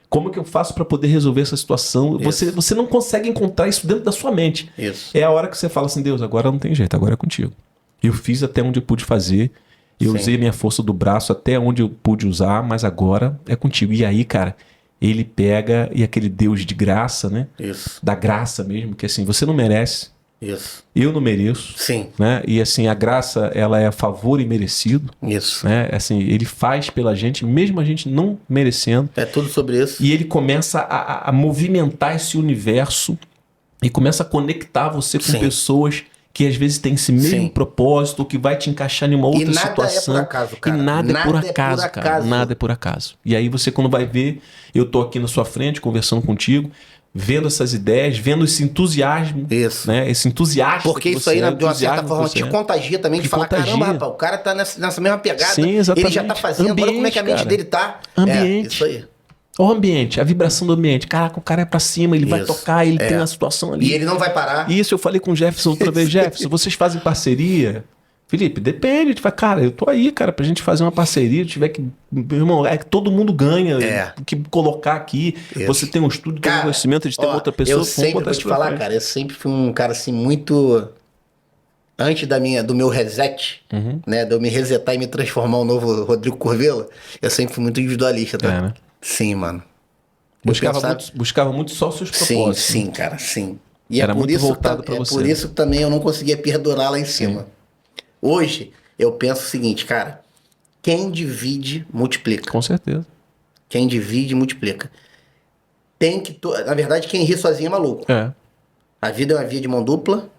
Como que eu faço para poder resolver essa situação? Você não consegue encontrar isso dentro da sua mente. Isso. É a hora que você fala assim, Deus, agora não tem jeito, agora é contigo. Eu fiz até onde eu pude fazer. Eu usei minha força do braço até onde eu pude usar, mas agora é contigo. E aí, cara, ele pega e aquele Deus de graça, né? Isso. Da graça mesmo, que assim, você não merece. Isso. Eu não mereço. Sim. Né? E assim, a graça, ela é a favor imerecido. Isso. Né? Assim, ele faz pela gente, mesmo a gente não merecendo. É tudo sobre isso. E ele começa a movimentar esse universo e começa a conectar você com pessoas que às vezes tem esse mesmo propósito, que vai te encaixar em uma outra situação. E nada é por acaso, cara. E nada é por acaso, cara. Nada é por acaso. E aí você, quando vai ver, eu tô aqui na sua frente, conversando contigo, vendo essas ideias, vendo esse entusiasmo. Isso. Né? Esse entusiasmo. Porque isso aí, de uma certa forma, te contagia também, de falar, caramba, rapaz, o cara tá nessa mesma pegada. Sim, exatamente. Ele já tá fazendo, olha como é que a mente dele tá. Ambiente. Isso aí. O ambiente, a vibração do ambiente. Caraca, o cara é pra cima, ele vai tocar, ele tem a situação ali. E ele não vai parar. Isso, eu falei com o Jefferson outra vez. Jefferson, vocês fazem parceria? Felipe, depende. A gente vai, cara, eu tô aí, cara, pra gente fazer uma parceria. Tiver que. Meu irmão, é que todo mundo ganha. Que colocar aqui. Isso. Você tem um estudo, tem um conhecimento, a gente tem outra pessoa. Eu sempre vou te falar, cara, eu sempre fui um cara assim, muito. Antes do meu reset, né? De eu me resetar e me transformar um novo Rodrigo Curvelo, eu sempre fui muito individualista, tá? Né? Sim, mano. Buscava muito só os seus propósitos. Sim, cara, sim. E era muito voltado pra você. Por isso que também eu não conseguia perdurar lá em cima. Hoje, eu penso o seguinte, cara. Quem divide, multiplica. Com certeza. Quem divide, multiplica. Na verdade, quem ri sozinho é maluco. A vida é uma via de mão dupla,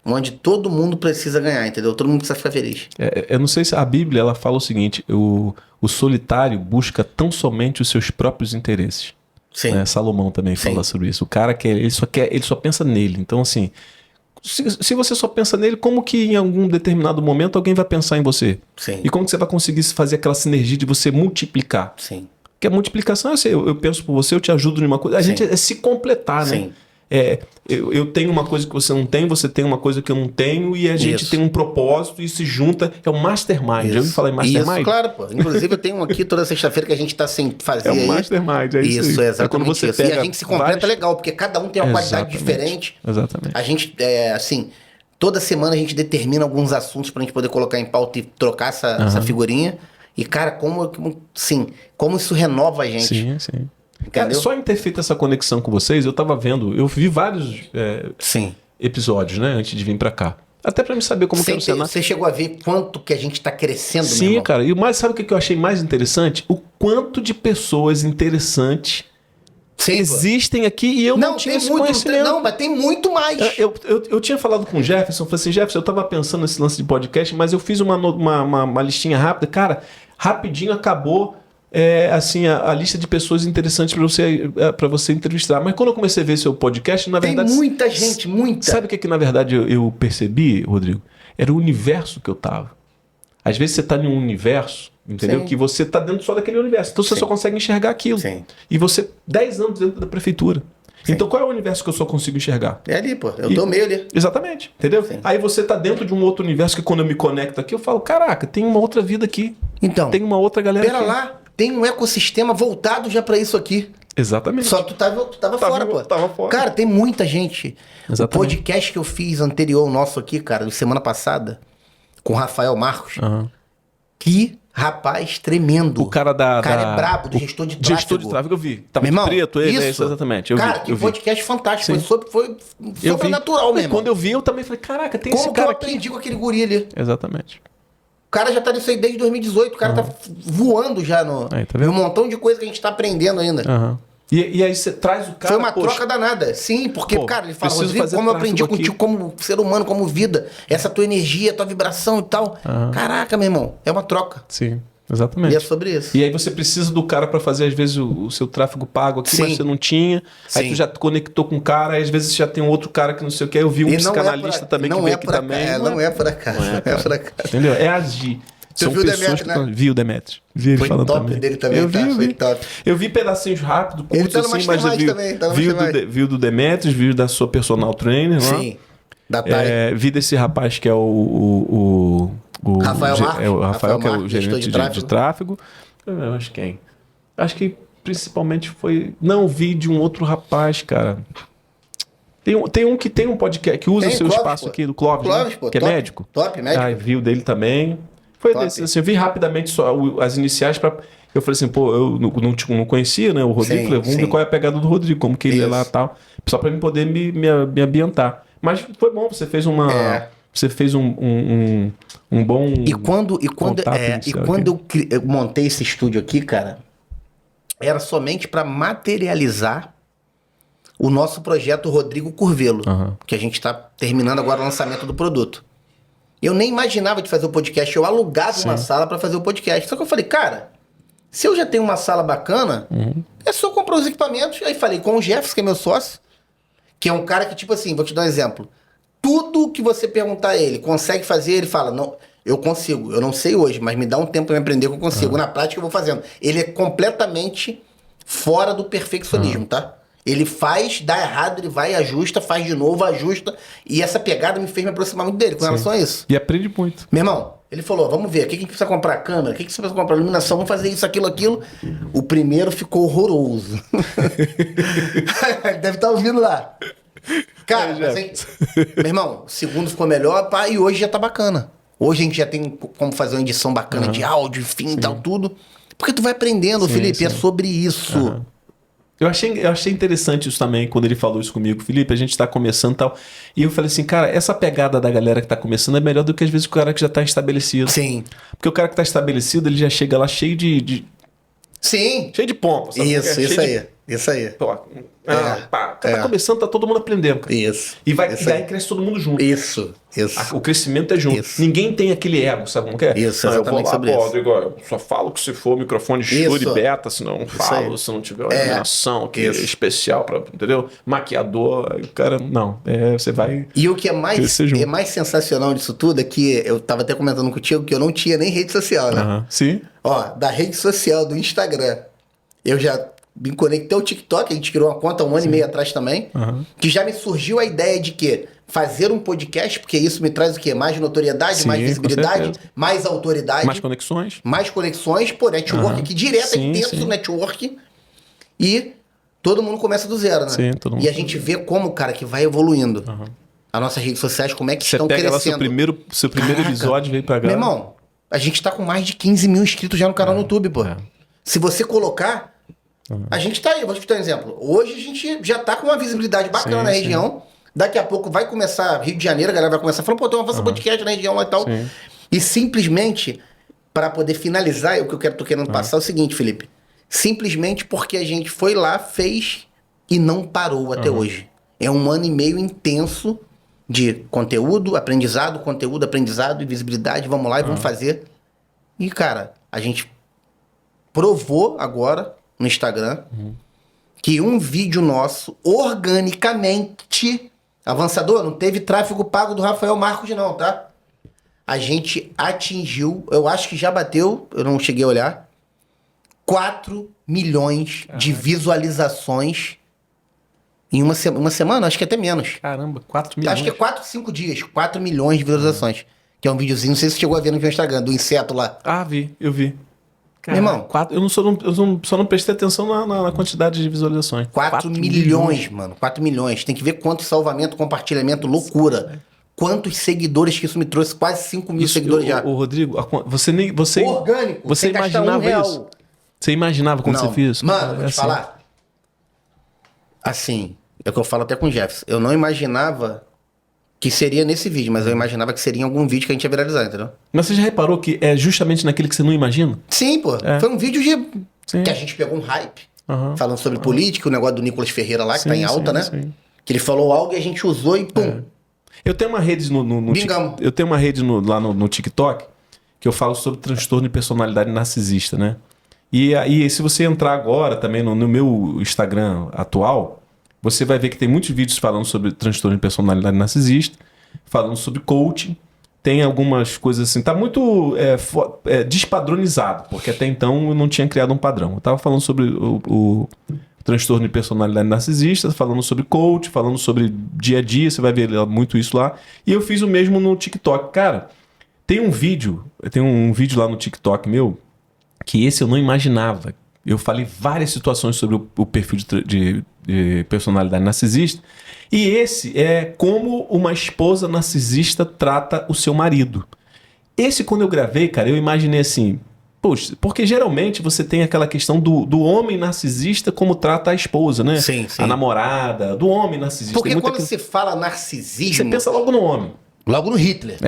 onde todo mundo precisa ganhar, entendeu? Todo mundo precisa ficar feliz. Eu não sei se a Bíblia ela fala o seguinte, o solitário busca tão somente os seus próprios interesses. Sim. Né? Salomão também fala sobre isso. O cara ele só pensa nele. Então, assim, se você só pensa nele, como que em algum determinado momento alguém vai pensar em você? Sim. E como que você vai conseguir fazer aquela sinergia de você multiplicar? Sim. Porque a multiplicação é assim, eu penso por você, eu te ajudo em uma coisa. A gente é se completar, né? Sim. Eu tenho uma coisa que você não tem, você tem uma coisa que eu não tenho, e a gente tem um propósito e se junta. É o mastermind. Já ouviu falar em mastermind? Isso, claro, pô. Inclusive, eu tenho um aqui toda sexta-feira que a gente tá sem fazer. É o mastermind, é isso. Isso, é exatamente isso. E a gente se completa legal, porque cada um tem uma qualidade diferente. Exatamente. A gente, assim, toda semana a gente determina alguns assuntos pra gente poder colocar em pauta e trocar essa figurinha. E, cara, como isso renova a gente. Sim, sim. Cara, só em ter feito essa conexão com vocês, eu tava vendo, eu vi vários episódios, né, antes de vir pra cá. Até pra me saber como que era o cenário. Você chegou a ver quanto que a gente tá crescendo, Sim, meu irmão? Cara. E sabe o que eu achei mais interessante? O quanto de pessoas interessantes existem aqui e eu não tinha esse conhecimento. Não, mas tem muito mais. Eu tinha falado com o Jefferson, falei assim, Jefferson, eu tava pensando nesse lance de podcast, mas eu fiz uma listinha rápida. Cara, rapidinho acabou... a lista de pessoas interessantes para você entrevistar. Mas quando eu comecei a ver seu podcast, na verdade... Tem muita gente, muita. Sabe o que na verdade eu percebi, Rodrigo? Era o universo que eu tava. Às vezes você tá em um universo, entendeu? Sim. Que você tá dentro só daquele universo. Então você só consegue enxergar aquilo. Sim. E você, 10 anos dentro da prefeitura. Sim. Então qual é o universo que eu só consigo enxergar? É ali, pô. Eu tô meio ali. Exatamente. Entendeu? Sim. Aí você tá dentro de um outro universo que quando eu me conecto aqui, eu falo, caraca, tem uma outra vida aqui. Então. Tem uma outra galera aqui. Pera lá. Tem um ecossistema voltado já pra isso aqui. Exatamente. Só que tu tava fora, pô. Tava fora. Cara, tem muita gente. Exatamente. O podcast que eu fiz anterior nosso aqui, cara, de semana passada, com o Rafael Marcos. Que rapaz tremendo. O cara é brabo, do gestor de tráfego. Gestor de tráfego eu vi. Tava de preto ele, isso. Exatamente. Cara, que podcast fantástico. Foi sobrenatural mesmo. Quando eu vi, eu também falei, caraca, tem esse cara aqui. Como que eu aprendi com aquele guri ali? Exatamente. O cara já tá nisso aí desde 2018. O cara tá voando já no um montão de coisa que a gente tá aprendendo ainda. E aí você traz o cara... Foi uma troca danada. Sim, porque, cara, ele fala, Rodrigo, como eu aprendi contigo como ser humano, como vida, essa tua energia, tua vibração e tal. Caraca, meu irmão, é uma troca. Sim, exatamente. E é sobre isso. E aí você precisa do cara para fazer, às vezes, o seu tráfego pago aqui, mas você não tinha. Aí tu já conectou com o cara, aí às vezes já tem um outro cara que não sei o que. Aí eu vi um psicanalista também que veio aqui também. Não é por acaso. Não é por acaso. Entendeu? É agir. Você viu o Demetrio, né? Vi o Demetrio. Vi ele falando top também. Dele também, Foi top. Eu vi pedacinhos rápidos, curtos assim, mas eu vi o do Demetrio, vi da sua personal trainer lá. Sim, da Thay. Vi desse rapaz que é o Rafael Marques. O Rafael, que é o gerente de tráfego. Eu acho quem? Acho que principalmente foi... Não, vi de um outro rapaz, cara. Tem um que tem um podcast, que usa o seu espaço aqui, do Clóvis, né? Pô, que é médico. Top, médico. Aí viu dele também. Foi desse, assim, eu vi rapidamente só as iniciais para... Eu falei assim, pô, eu não conhecia, né, o Rodrigo. Falei, vamos ver qual é a pegada do Rodrigo, como que ele é lá e tal. Só para eu poder me ambientar. Mas foi bom, você fez uma... Você fez um bom... E quando eu montei esse estúdio aqui, cara, era somente para materializar o nosso projeto Rodrigo Curvelo, que a gente está terminando agora o lançamento do produto. Eu nem imaginava de fazer o podcast, eu alugava uma sala para fazer o podcast. Só que eu falei, cara, Se eu já tenho uma sala bacana, é só comprar os equipamentos. Aí falei com o Jefferson, que é meu sócio, que é um cara que, tipo assim, vou te dar um exemplo. Tudo que você perguntar a ele, consegue fazer, ele fala, não, eu consigo, eu não sei hoje, mas me dá um tempo pra me aprender que eu consigo. Na prática eu vou fazendo. Ele é completamente fora do perfeccionismo, tá? Ele faz, dá errado, ele vai, ajusta, faz de novo, ajusta. E essa pegada me fez me aproximar muito dele com relação a isso. E aprende muito. Meu irmão, ele falou, vamos ver, o que a gente precisa comprar? Câmera, o que você precisa comprar? Iluminação, vamos fazer isso, aquilo. O primeiro ficou horroroso. Deve estar ouvindo lá. Cara, meu irmão, o segundo ficou melhor, pá, e hoje já tá bacana. Hoje a gente já tem como fazer uma edição bacana de áudio, enfim, tal, tudo. Porque tu vai aprendendo, Felipe, é sobre isso. Eu achei interessante isso também, quando ele falou isso comigo. Felipe, a gente tá começando e tal. E eu falei assim, cara, essa pegada da galera que tá começando é melhor do que às vezes o cara que já tá estabelecido. Sim. Porque o cara que tá estabelecido, ele já chega lá cheio de... Sim. Cheio de pompa, sabe? Isso aí. Pô, tá começando, tá todo mundo aprendendo, cara. Isso. E aí cresce todo mundo junto. Isso. O crescimento é junto. Isso. Ninguém tem aquele ego, sabe como que é? Isso, exatamente sobre isso. Rodrigo, eu só falo que se for microfone Shure beta, senão não falo, se não tiver uma iluminação que é especial pra, entendeu? Maquiador, o cara, não, você vai... E o que é mais sensacional disso tudo é que eu tava até comentando contigo que eu não tinha nem rede social, né? Sim. Ó, da rede social, do Instagram, eu já me conectei ao TikTok, a gente criou uma conta 1 ano e meio atrás também, que já me surgiu a ideia de que fazer um podcast, porque isso me traz o quê? Mais notoriedade, mais visibilidade, mais autoridade. Mais conexões, pô, network aqui direto, intenso network. E todo mundo começa do zero, né? Sim, todo mundo. E a gente vê como, cara, que vai evoluindo. As nossas redes sociais, como é que estão crescendo. Você pega lá seu primeiro episódio, veio pra cá. Meu irmão, a gente tá com mais de 15 mil inscritos já no canal no YouTube, pô. Se você colocar... A gente tá aí, vou te dar um exemplo. Hoje a gente já tá com uma visibilidade bacana na região. Daqui a pouco vai começar, Rio de Janeiro, a galera vai começar falando, pô, tem uma Avança Podcast na região lá e tal. E simplesmente, para poder finalizar, o que eu tô querendo passar é o seguinte, Felipe. Simplesmente porque a gente foi lá, fez e não parou até hoje. É 1 ano e meio intenso de conteúdo, aprendizado e visibilidade. Vamos lá e vamos fazer. E, cara, a gente provou agora no Instagram que um vídeo nosso, organicamente, avançador, não teve tráfego pago do Rafael Marcos não, tá? A gente atingiu, eu acho que já bateu, eu não cheguei a olhar, 4 milhões de visualizações em uma semana, acho que até menos. Caramba, 4 milhões. Acho que é 4, 5 dias, 4 milhões de visualizações. Que é um videozinho, não sei se você chegou a ver no meu Instagram, do inseto lá. Eu vi. Cara, meu irmão, eu só não prestei atenção na quantidade de visualizações. 4 milhões, mano. 4 milhões. Tem que ver quanto salvamento, compartilhamento, loucura. Quantos seguidores que isso me trouxe? Quase 5 mil seguidores já. Ô, Rodrigo, você orgânico. Você imaginava isso? Você imaginava quando você fez isso? Mano, vou te falar. Assim, é o que eu falo até com o Jefferson. Eu não imaginava que seria nesse vídeo, mas eu imaginava que seria em algum vídeo que a gente ia viralizar, entendeu? Mas você já reparou que é justamente naquele que você não imagina? Sim, pô. Foi um vídeo que a gente pegou um hype, falando sobre política, o negócio do Nicolas Ferreira lá, que tá em alta, né? Que ele falou algo e a gente usou e pum. Eu tenho uma rede eu tenho uma rede lá no TikTok que eu falo sobre transtorno de personalidade narcisista, né? E aí, se você entrar agora também no meu Instagram atual, você vai ver que tem muitos vídeos falando sobre transtorno de personalidade narcisista, falando sobre coaching. Tem algumas coisas assim, tá muito despadronizado, porque até então eu não tinha criado um padrão. Eu tava falando sobre o transtorno de personalidade narcisista, falando sobre coach, falando sobre dia a dia, você vai ver muito isso lá. E eu fiz o mesmo no TikTok. Cara, tem um vídeo lá no TikTok meu, que esse eu não imaginava. Eu falei várias situações sobre o perfil de personalidade narcisista. E esse é como uma esposa narcisista trata o seu marido. Esse, quando eu gravei, cara, eu imaginei assim... Poxa, porque geralmente você tem aquela questão do homem narcisista como trata a esposa, né? Sim. A namorada, do homem narcisista. Porque quando você fala narcisismo... Você pensa logo no homem. Logo no Hitler.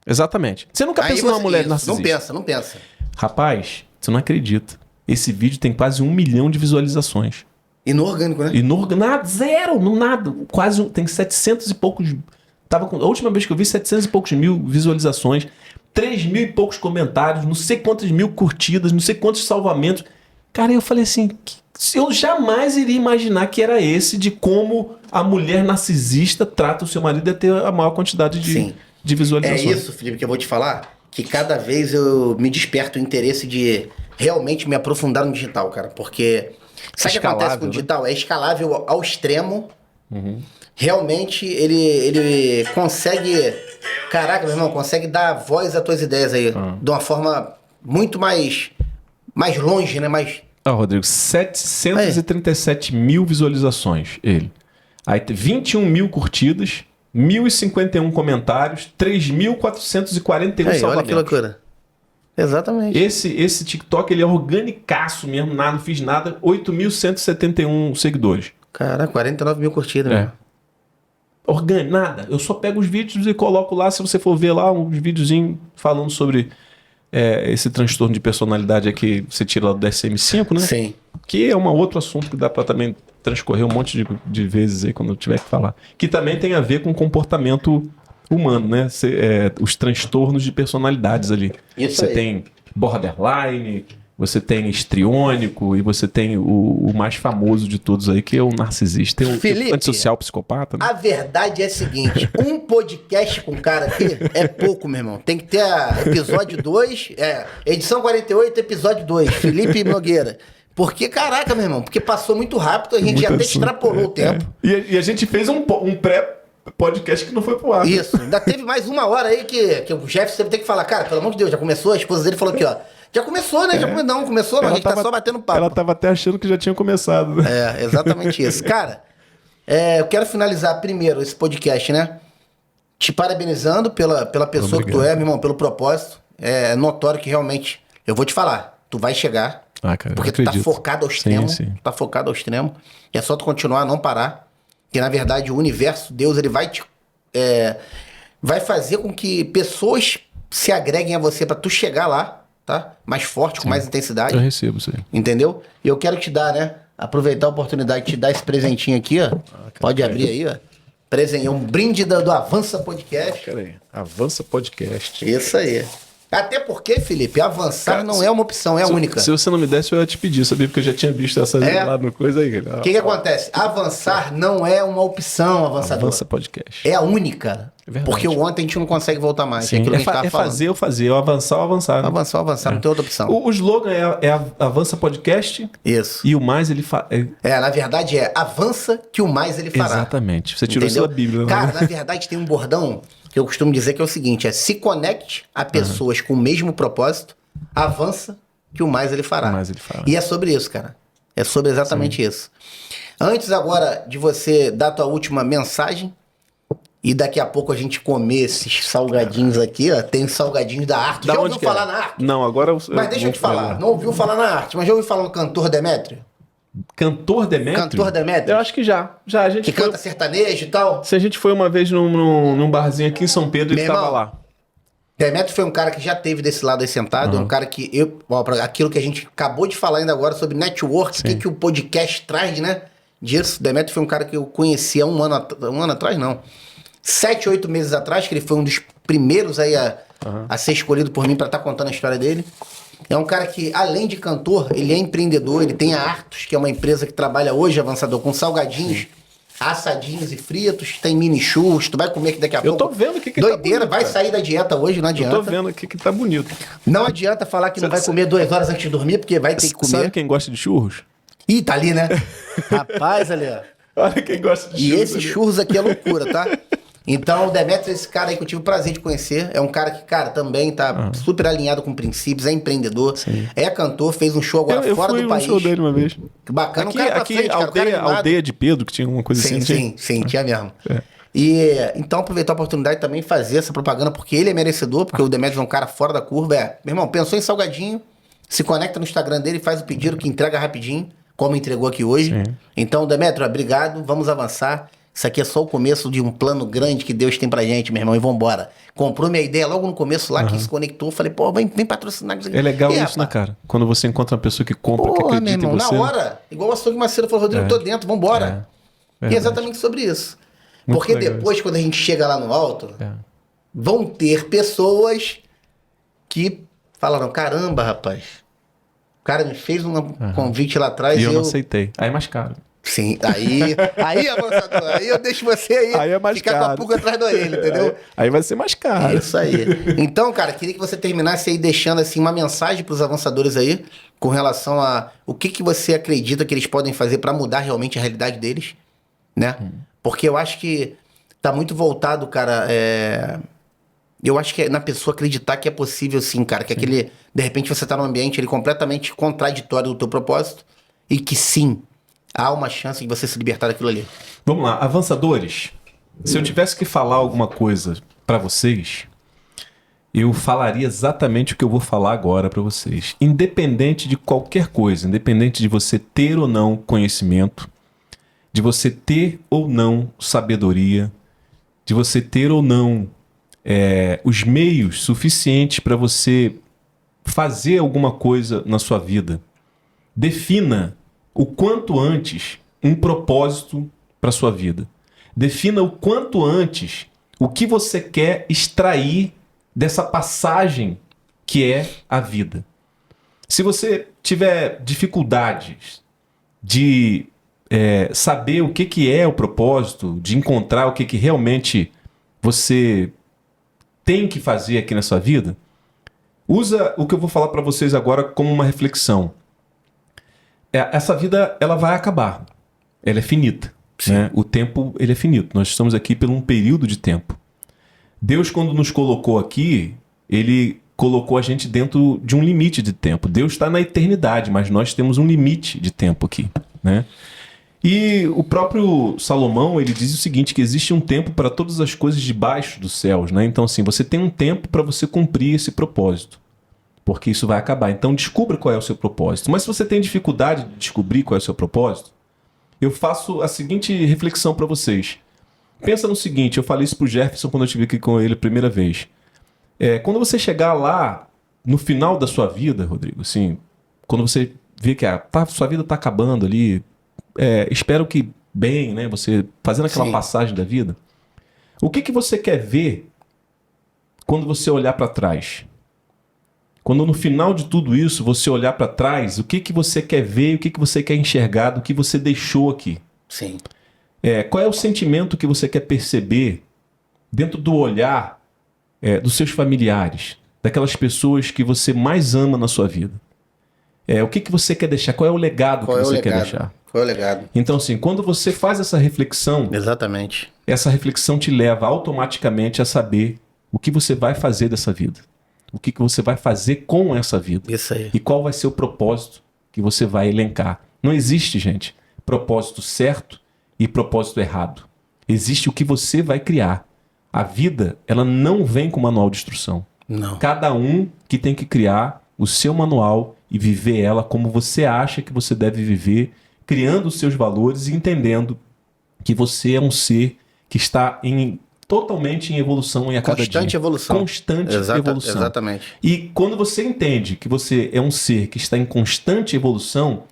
Exatamente. Você nunca pensa numa mulher narcisista. Não pensa. Rapaz, você não acredita. Esse vídeo tem quase 1 milhão de visualizações. E no orgânico, né? E no orgânico, zero, no nada. Quase tem 700 e poucos A última vez que eu vi, 700 e poucos mil visualizações, 3 mil e poucos comentários, não sei quantas mil curtidas, não sei quantos salvamentos. Cara, eu falei assim, eu jamais iria imaginar que era esse de como a mulher narcisista trata o seu marido a ter a maior quantidade de visualizações. É isso, Felipe, que eu vou te falar, que cada vez eu me desperto o interesse de realmente me aprofundar no digital, cara, porque sabe o que acontece com o digital? É escalável ao extremo. Realmente ele consegue, caraca, meu irmão, consegue dar voz às tuas ideias aí, de uma forma muito mais longe, né, Rodrigo, 737 mil visualizações, ele. Aí tem 21 mil curtidas, 1.051 comentários, 3.441 salvamentos. Olha que loucura. Exatamente. Esse TikTok, ele é organicaço mesmo, não fiz nada, 8.171 seguidores. Cara, 49 mil curtidas, né? Nada. Eu só pego os vídeos e coloco lá, se você for ver lá, uns videozinhos falando sobre... esse transtorno de personalidade aqui, você tira lá do DSM-5, né? Sim. Que é um outro assunto que dá para também transcorrer um monte de vezes aí quando eu tiver que falar. Que também tem a ver com comportamento humano, né? Os transtornos de personalidades ali. Isso você aí. tem borderline, você tem histriônico e você tem o mais famoso de todos aí, que é o narcisista. Tem Felipe, o antissocial psicopata. Né? A verdade é a seguinte, um podcast com cara aqui é pouco, meu irmão. Tem que ter episódio 2, edição 48, episódio 2, Felipe Nogueira. Porque, caraca, meu irmão, porque passou muito rápido, a gente já até extrapolou o tempo. E a gente fez um pré-podcast que não foi pro ar. Isso, ainda teve mais uma hora aí que o Jefferson teve que falar, cara, pelo amor de Deus, já começou? A esposa dele falou aqui, ó. Já começou, né? Não começou, não. A gente tá só batendo papo. Ela tava até achando que já tinha começado. Né? Exatamente isso. Cara, eu quero finalizar primeiro esse podcast, né? Te parabenizando pela pessoa que tu é, meu irmão, pelo propósito. É notório que realmente, eu vou te falar, tu vai chegar. Cara, porque tu tá focado ao extremo. Sim. Tu tá focado ao extremo. E é só tu continuar, não parar. Que na verdade o universo, Deus, ele vai vai fazer com que pessoas se agreguem a você pra tu chegar lá. Tá? Mais forte, com mais intensidade. Eu recebo isso aí. Entendeu? E eu quero te dar, né? Aproveitar a oportunidade de te dar esse presentinho aqui, ó. Pode abrir aí, ó. Um brinde do Avança Podcast. Peraí. Avança Podcast. Isso aí. Até porque, Felipe, avançar não é uma opção, é a única. Se você não me desse, eu ia te pedir, sabia? Porque eu já tinha visto essa lá no coisa aí. O que acontece? Avançar não é uma opção, avançador. Avança Podcast. É a única. Porque o ontem a gente não consegue voltar mais. Sim. Fazer ou fazer, avançar ou avançar. Né? Avançar ou avançar, não tem outra opção. O slogan é Avança Podcast. Isso. E o mais ele faz. Na verdade avança que o mais ele fará. Exatamente. Você tirou isso da Bíblia. Né? Cara, na verdade tem um bordão que eu costumo dizer que é o seguinte, se conecte a pessoas com o mesmo propósito, avança que o mais ele fará. E é sobre isso, cara. É sobre exatamente isso. Antes agora de você dar a tua última mensagem, e daqui a pouco a gente comer esses salgadinhos aqui, ó. Tem os salgadinhos da Arte. Já ouviu falar na Arte? Não, agora... Mas deixa eu te falar. Não ouviu falar na Arte, mas já ouviu falar no cantor Demétrio? Cantor Demétrio? Cantor Demétrio? Eu acho que já. A gente canta sertanejo e tal. Se a gente foi uma vez num barzinho aqui em São Pedro, ele tava lá. Demétrio foi um cara que já teve desse lado aí sentado, um cara que aquilo que a gente acabou de falar ainda agora sobre network, o que o podcast traz, né? Disso. Demétrio foi um cara que eu conhecia um ano atrás, não. 7, 8 meses atrás, que ele foi um dos primeiros aí a ser escolhido por mim para estar contando a história dele. É um cara que, além de cantor, ele é empreendedor, ele tem a Artus, que é uma empresa que trabalha hoje, avançador, com salgadinhos, assadinhos e fritos, tem mini churros, tu vai comer aqui daqui a pouco. Eu tô vendo que doideira, tá bonito, vai sair da dieta hoje, não adianta. Eu tô vendo que tá bonito. Não adianta falar que não vai comer 2 horas antes de dormir, porque vai ter que comer. Sabe quem gosta de churros? Ih, tá ali, né? Rapaz, ali, ó. Olha quem gosta de churros. E esse churros aqui é loucura, tá? Então, o Demétrio, esse cara aí que eu tive o prazer de conhecer, é um cara que, cara, também tá super alinhado com princípios, é empreendedor, é cantor, fez um show agora fora do país. Eu fui no show dele uma vez. Que bacana, aqui, um cara pra frente, cara, aldeia de Pedro, que tinha uma coisa assim. Sim, tinha mesmo. E então, aproveitar a oportunidade também fazer essa propaganda, porque ele é merecedor, porque o Demétrio é um cara fora da curva. Meu irmão, pensou em salgadinho, se conecta no Instagram dele, faz o pedido que entrega rapidinho, como entregou aqui hoje. Então, Demétrio, obrigado, vamos avançar. Isso aqui é só o começo de um plano grande que Deus tem pra gente, meu irmão, e vambora. Comprou minha ideia logo no começo lá, quem se conectou, falei, pô, vem patrocinar. É legal isso, né, cara? Quando você encontra uma pessoa que compra, que acredita meu irmão, em você. Na hora, igual o Açougue Macedo falou, Rodrigo, tô dentro, vambora. E é exatamente sobre isso. Porque depois, quando a gente chega lá no alto, vão ter pessoas que falaram, caramba, rapaz, o cara me fez um convite lá atrás e eu não aceitei. Aí é mais caro. Sim, aí avançador, aí eu deixo você aí é mais ficar caro. com a pulga atrás da orelha, entendeu? Aí vai ser mais caro. É isso aí. Então, cara, queria que você terminasse aí deixando assim uma mensagem para os avançadores aí com relação a o que você acredita que eles podem fazer para mudar realmente a realidade deles, né? Porque eu acho que tá muito voltado, cara, eu acho que é na pessoa acreditar que é possível sim, cara, que aquele, de repente você tá num ambiente ele completamente contraditório do teu propósito e que sim, há uma chance de você se libertar daquilo ali. Vamos lá, avançadores. Se eu tivesse que falar alguma coisa para vocês, eu falaria exatamente o que eu vou falar agora para vocês. Independente de qualquer coisa, independente de você ter ou não conhecimento, de você ter ou não sabedoria, de você ter ou não os meios suficientes para você fazer alguma coisa na sua vida, defina o quanto antes um propósito para sua vida. Defina o quanto antes o que você quer extrair dessa passagem que é a vida. Se você tiver dificuldades de saber o que é o propósito, de encontrar o que realmente você tem que fazer aqui na sua vida, usa o que eu vou falar para vocês agora como uma reflexão. Essa vida, ela vai acabar. Ela é finita. Né? O tempo, ele é finito. Nós estamos aqui por um período de tempo. Deus, quando nos colocou aqui, ele colocou a gente dentro de um limite de tempo. Deus está na eternidade, mas nós temos um limite de tempo aqui. Né? E o próprio Salomão, ele diz o seguinte, que existe um tempo para todas as coisas debaixo dos céus. Né? Então, assim, você tem um tempo para você cumprir esse propósito. Porque isso vai acabar. Então descubra qual é o seu propósito. Mas se você tem dificuldade de descobrir qual é o seu propósito, eu faço a seguinte reflexão para vocês. Pensa no seguinte, eu falei isso pro Jefferson quando eu estive aqui com ele a primeira vez. Quando você chegar lá, no final da sua vida, Rodrigo, assim, quando você vê que sua vida está acabando ali, espero que bem, né? Você fazendo aquela passagem da vida, o que você quer ver quando você olhar para trás? Quando no final de tudo isso você olhar para trás, o que você quer ver, o que você quer enxergar do que você deixou aqui? Sim. Qual é o sentimento que você quer perceber dentro do olhar dos seus familiares, daquelas pessoas que você mais ama na sua vida? O que você quer deixar? Qual é o legado que você quer deixar? Qual é o legado? Então, assim, quando você faz essa reflexão, exatamente, essa reflexão te leva automaticamente a saber o que você vai fazer dessa vida. O que você vai fazer com essa vida. Isso aí. E qual vai ser o propósito que você vai elencar. Não existe, gente, propósito certo e propósito errado. Existe o que você vai criar. A vida, ela não vem com manual de instrução. Não. Cada um que tem que criar o seu manual e viver ela como você acha que você deve viver, criando os seus valores e entendendo que você é um ser que está totalmente em evolução a cada dia. Constante evolução. Constante evolução. Exatamente. E quando você entende que você é um ser que está em constante evolução,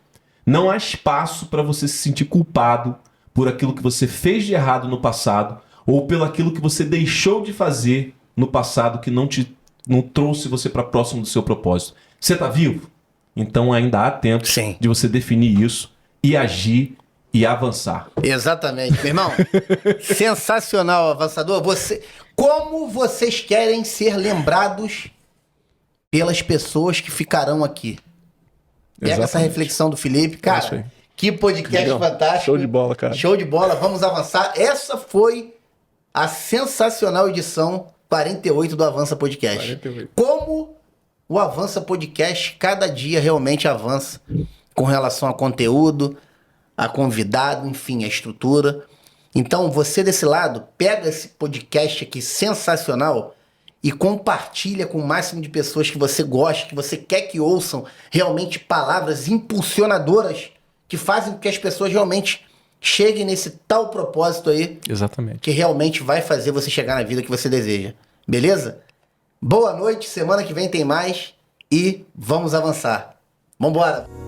não há espaço para você se sentir culpado por aquilo que você fez de errado no passado ou pelo aquilo que você deixou de fazer no passado que não trouxe você para próximo do seu propósito. Você está vivo? Então ainda há tempo de você definir isso e agir e avançar. Exatamente, meu irmão. Sensacional, avançador. Como vocês querem ser lembrados pelas pessoas que ficarão aqui? Pega essa reflexão do Felipe. Cara, que podcast fantástico. Show de bola, cara. Show de bola. Vamos avançar. Essa foi a sensacional edição 48 do Avança Podcast. 48. Como o Avança Podcast cada dia realmente avança com relação a conteúdo, a convidado, enfim, a estrutura. Então, você desse lado, pega esse podcast aqui sensacional e compartilha com o máximo de pessoas que você gosta, que você quer que ouçam realmente palavras impulsionadoras que fazem com que as pessoas realmente cheguem nesse tal propósito aí. Exatamente. Que realmente vai fazer você chegar na vida que você deseja. Beleza? Boa noite, semana que vem tem mais e vamos avançar. Vambora!